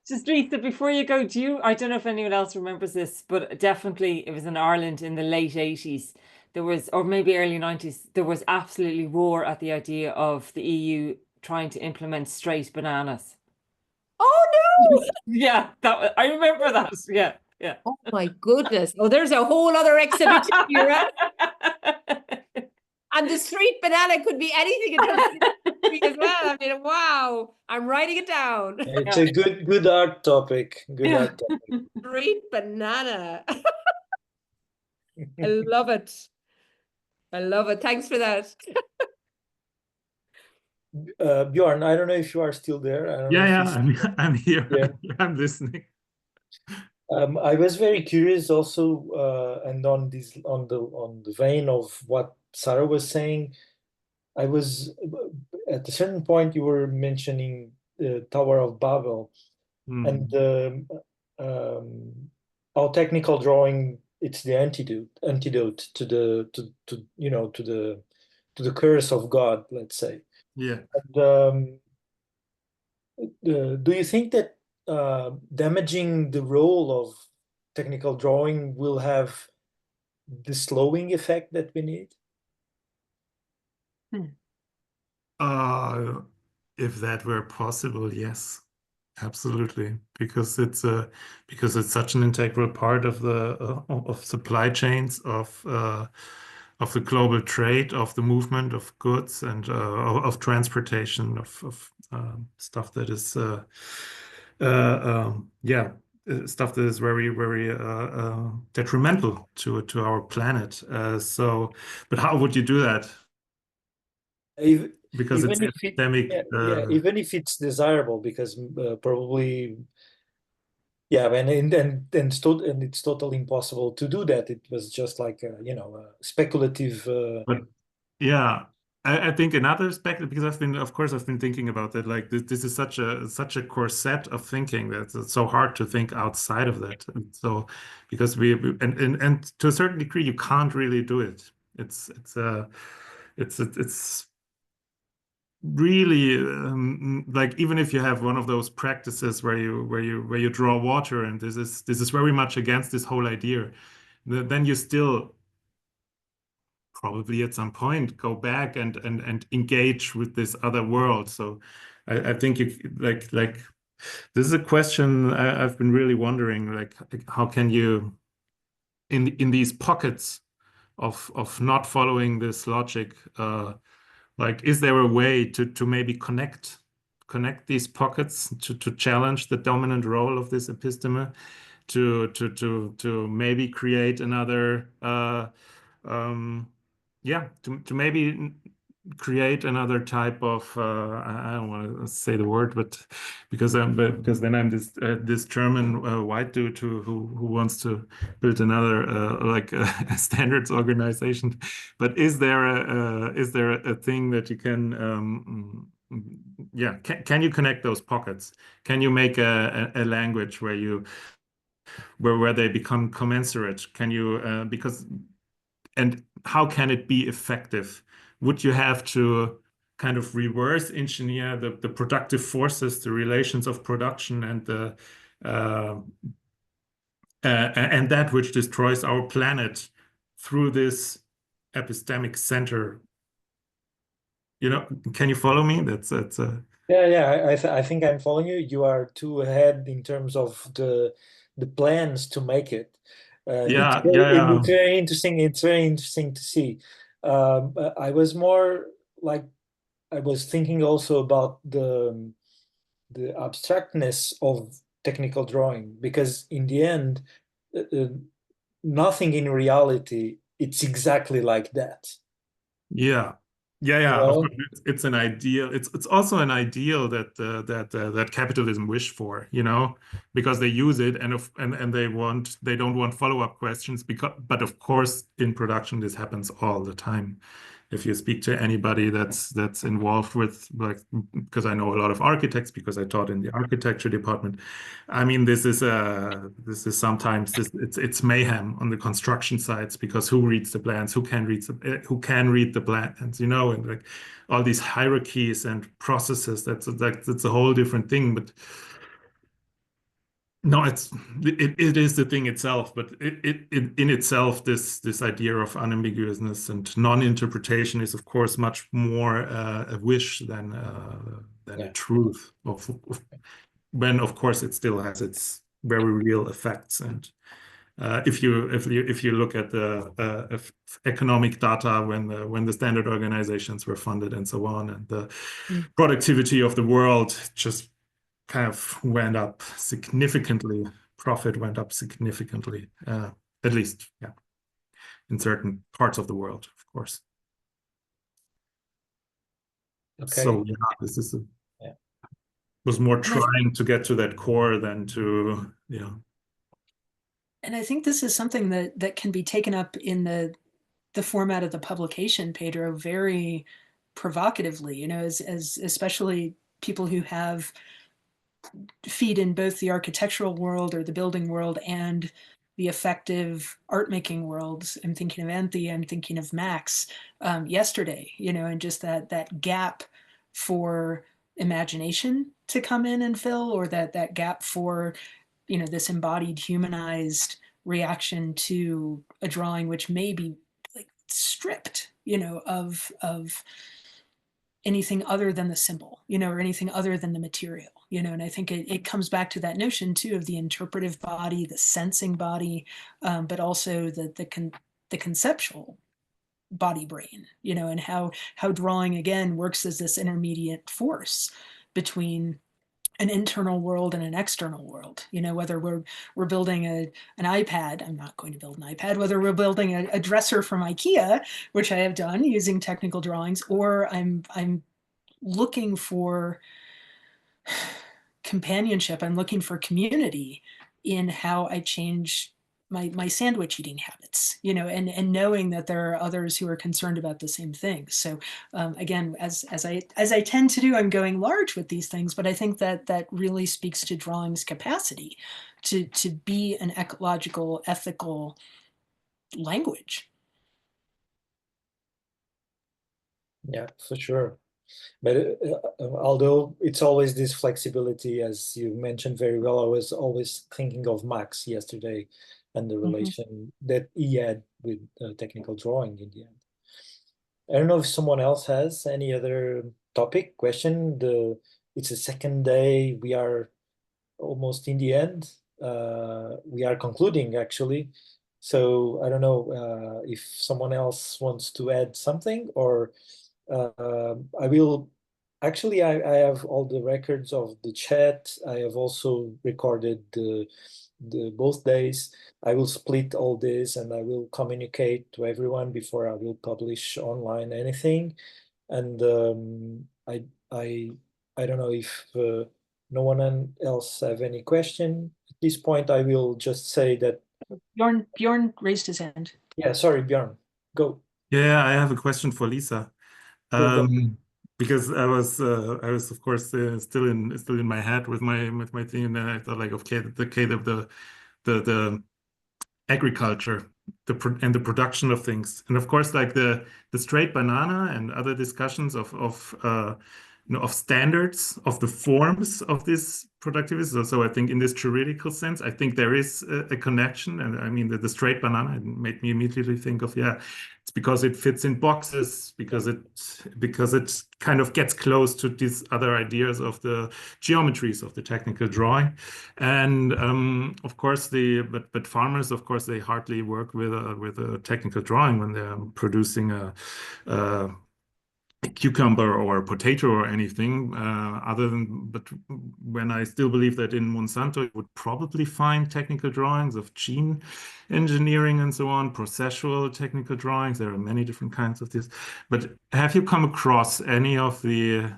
Just Lisa, before you go, I don't know if anyone else remembers this, but definitely it was in Ireland in the late 80s. There was, or maybe early 90s, there was absolutely war at the idea of the EU trying to implement straight bananas. Oh no! Yeah, I remember that. Yeah. Oh my goodness. Oh, there's a whole other exhibition here. And the street banana could be anything in terms of as well. I mean, wow. I'm writing it down. It's a good art topic. Art topic. Street banana. I love it. Thanks for that. Bjorn, I don't know if you are still there. I'm here. Yeah. I'm listening. I was very curious also, and on the vein of what Sarah was saying, I was at a certain point you were mentioning the Tower of Babel, and how technical drawing, it's the antidote to the curse of God, let's say. Yeah. And, do you think that damaging the role of technical drawing will have the slowing effect that we need? If that were possible, yes, absolutely, because it's such an integral part of the of supply chains of the global trade, of the movement of goods, and of transportation of stuff that is stuff that is very detrimental to our planet. But how would you do that? Because Even it's if it, epidemic. even if it's desirable, because probably, yeah, and it's totally impossible to do that. It was just like a speculative. But yeah, I think another aspect, because I've been thinking about that. Like this is such a core set of thinking that it's so hard to think outside of that. And so because and to a certain degree you can't really do it. It's really like, even if you have one of those practices where you draw water, and this is very much against this whole idea, then you still probably at some point go back and engage with this other world. So I think you like this is a question I've been really wondering, like how can you in these pockets of not following this logic, like, is there a way to maybe connect these pockets to challenge the dominant role of this episteme, to maybe create another to maybe create another type of I don't want to say the word, but because then I'm this German white dude who wants to build another like a standards organization. But is there a thing that you can can you connect those pockets? Can you make a language where they become commensurate? Can you and how can it be effective? Would you have to kind of reverse engineer the productive forces, the relations of production, and the and that which destroys our planet through this epistemic center? Can you follow me? That's Yeah. I think I'm following you. You are too ahead in terms of the plans to make it. Yeah. It's very interesting. It's very interesting to see. I was more like, I was thinking also about the abstractness of technical drawing, because in the end, nothing in reality, it's exactly like that. Yeah. Of course, it's an ideal. It's also an ideal that capitalism wish for, because they use it, and they don't want follow-up questions, but of course in production this happens all the time. If you speak to anybody that's involved with, like, because I know a lot of architects because I taught in the architecture department. I mean, this is sometimes it's mayhem on the construction sites, because who reads the plans, who can read the plans, and like all these hierarchies and processes. That's a whole different thing. But no, it is the thing itself, but it in itself, this idea of unambiguousness and non-interpretation is of course much more a wish than a truth of when of course it still has its very real effects. And if you look at the economic data when the standard organizations were funded and so on, and the productivity of the world just kind of went up significantly. Profit went up significantly, at least, in certain parts of the world, of course. Okay. So this is was more trying to get to that core than to, And I think this is something that can be taken up in the format of the publication, Pedro, very provocatively, as especially people who have feed in both the architectural world or the building world and the effective art making worlds. I'm thinking of Anthi, I'm thinking of Max yesterday, and just that gap for imagination to come in and fill, or that gap for, this embodied, humanized reaction to a drawing, which may be like stripped, of anything other than the symbol, or anything other than the material, and I think it comes back to that notion too of the interpretive body, the sensing body, but also the conceptual body brain, and how drawing again works as this intermediate force between an internal world and an external world. Whether we're building an iPad, I'm not going to build an iPad, whether we're building a dresser from IKEA, which I have done using technical drawings, or I'm looking for companionship, I'm looking for community in how I change my sandwich eating habits, and knowing that there are others who are concerned about the same things. So again, as I tend to do, I'm going large with these things, but I think that really speaks to drawing's capacity to be an ecological, ethical language. Yeah, for sure. But although it's always this flexibility, as you mentioned very well, I was always thinking of Max yesterday and the relation that he had with technical drawing in the end. I don't know if someone else has any other topic, question. It's a second day. We are almost in the end. We are concluding, actually. So I don't know if someone else wants to add something, or I will. Actually, I have all the records of the chat. I have also recorded the both days. I will split all this and I will communicate to everyone before I will publish online anything. And I don't know if no one else have any question at this point. I will just say that Bjorn raised his hand. Yeah, sorry, Bjorn, go. Yeah, I have a question for Lisa. Go. Because I was of course still in my head with my thing, and then I thought like, okay, the agriculture, and the production of things, and of course like the straight banana and other discussions of standards of the forms of this productivity. So I think in this theoretical sense, I think there is a connection, and I mean the straight banana made me immediately think of, yeah, it's because it fits in boxes, because it kind of gets close to these other ideas of the geometries of the technical drawing. And of course but farmers, of course, they hardly work with a technical drawing when they're producing a cucumber or a potato or anything, but when I still believe that in Monsanto you would probably find technical drawings of gene engineering and so on, processual technical drawings. There are many different kinds of this. But have you come across any of the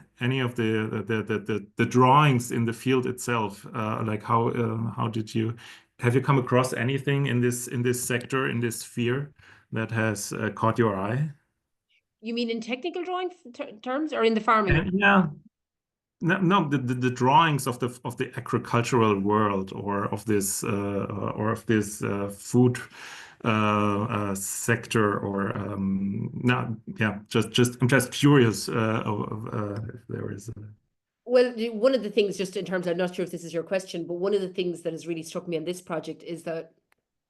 drawings in the field itself? Like have you come across anything in this sector, in this sphere, that has caught your eye? You mean in technical drawing terms, or in the farming? Yeah. No, the drawings of the agricultural world, or of this food sector, or no, yeah, I'm just curious if there is. Well, one of the things, just in terms, I'm not sure if this is your question, but one of the things that has really struck me on this project is that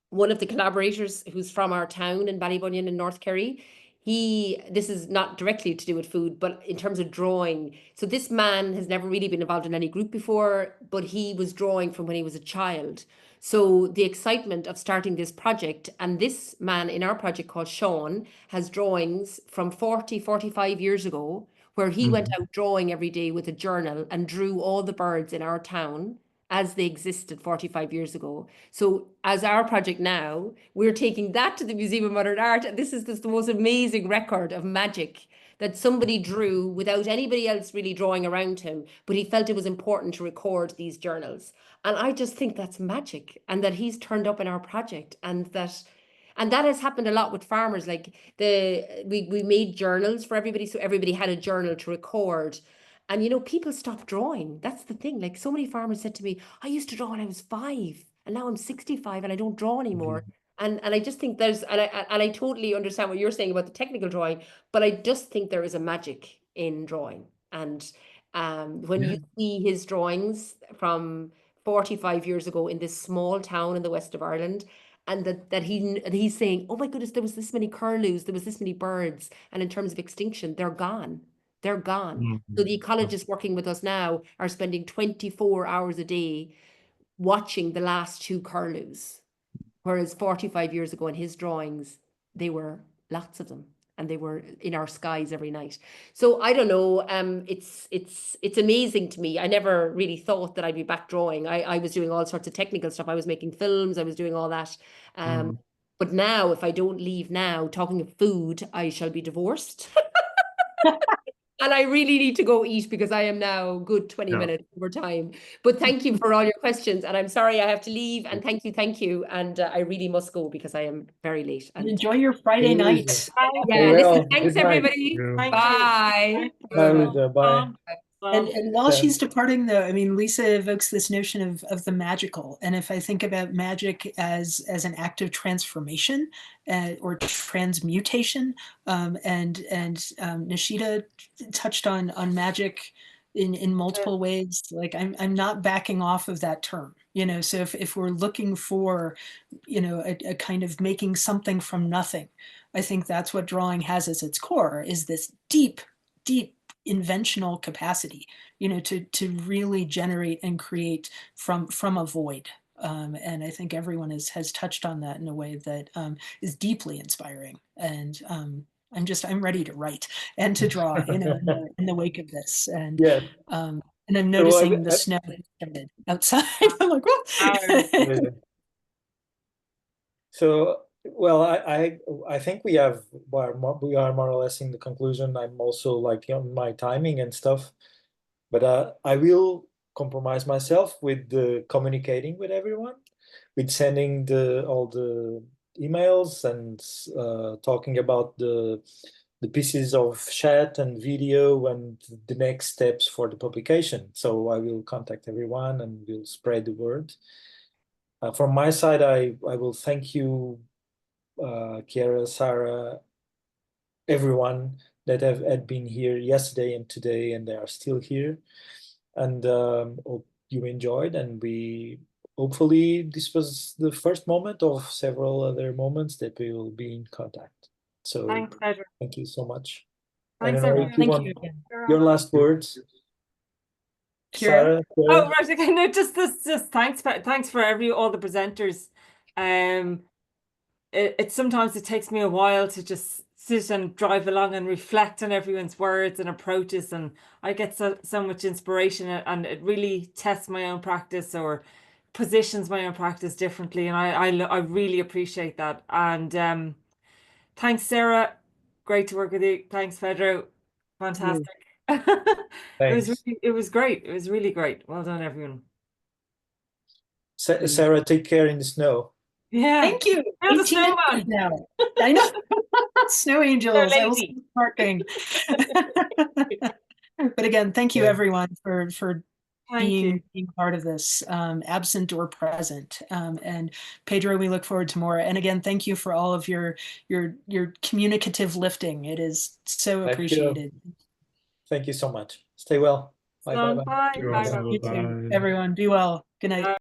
one of the collaborators, who's from our town in Ballybunion in North Kerry, this is not directly to do with food, but in terms of drawing. So this man has never really been involved in any group before, but he was drawing from when he was a child. So the excitement of starting this project, and this man in our project called Sean has drawings from 45 years ago, where he went out drawing every day with a journal and drew all the birds in our town as they existed 45 years ago. So as our project now, we're taking that to the Museum of Modern Art. And this is the most amazing record of magic that somebody drew without anybody else really drawing around him, but he felt it was important to record these journals. And I just think that's magic, and that he's turned up in our project, and that has happened a lot with farmers. Like we made journals for everybody, so everybody had a journal to record. And people stopped drawing. That's the thing. Like, so many farmers said to me, I used to draw when I was 5, and now I'm 65 and I don't draw anymore. And I just think and I totally understand what you're saying about the technical drawing, but I just think there is a magic in drawing. And When you see his drawings from 45 years ago in this small town in the west of Ireland, and that he's saying, oh my goodness, there was this many curlews, there was this many birds, and in terms of extinction, they're gone. They're gone. So the ecologists working with us now are spending 24 hours a day watching the last 2 curlews, whereas 45 years ago in his drawings, they were lots of them, and they were in our skies every night. So I don't know, it's amazing to me. I never really thought that I'd be back drawing. I was doing all sorts of technical stuff. I was making films, I was doing all that. But now, if I don't leave now, talking of food, I shall be divorced. And I really need to go eat because I am now good 20 minutes over time. But thank you for all your questions. And I'm sorry I have to leave. And thank you. And I really must go because I am very late. And enjoy your Friday night. Yeah, listen, thanks everybody. Thank Bye. Bye, Lisa. Bye. And while she's departing, though, I mean, Lisa evokes this notion of the magical. And if I think about magic as an act of transformation or transmutation, and Nishita touched on magic in multiple ways, like I'm not backing off of that term, you know. So if we're looking for, you know, a kind of making something from nothing, I think that's what drawing has as its core, is this deep inventional capacity, you know, to really generate and create from a void. And I think everyone has touched on that in a way that is deeply inspiring. And I'm ready to write and to draw, you know, in the wake of this. And and I'm noticing the snow outside. I'm like, what? So, well, I think we are more or less in the conclusion. I'm also like on my timing and stuff, but I will compromise myself with the communicating with everyone, with sending all the emails and talking about the pieces of chat and video and the next steps for the publication. So I will contact everyone and we'll spread the word. From my side, I will thank you, Chiara, Sarah, everyone that had been here yesterday and today, and they are still here. And hope you enjoyed, and hopefully this was the first moment of several other moments that we will be in contact. So Thanks, Pedro. thank you so much. Thanks, I don't know if you Thank want you again. your last words. Sarah? Oh, right. Okay. No, just thanks for all the presenters. It sometimes it takes me a while to just sit and drive along and reflect on everyone's words and approaches, and I get so much inspiration, and it really tests my own practice or positions my own practice differently, and I really appreciate that. And thanks, Sarah. Great to work with you. Thanks, Pedro. Fantastic. It was great. It was really great. Well done, everyone. Sarah, take care in the snow. Yeah. Thank you. You're the snowman now. I know. Snow angels. I will stop parking. But again, thank you everyone for being part of this, absent or present. And Pedro, we look forward to more. And again, thank you for all of your communicative lifting. It is so appreciated. Thank you so much. Stay well. Bye. Bye. You too, everyone. Be well. Good night.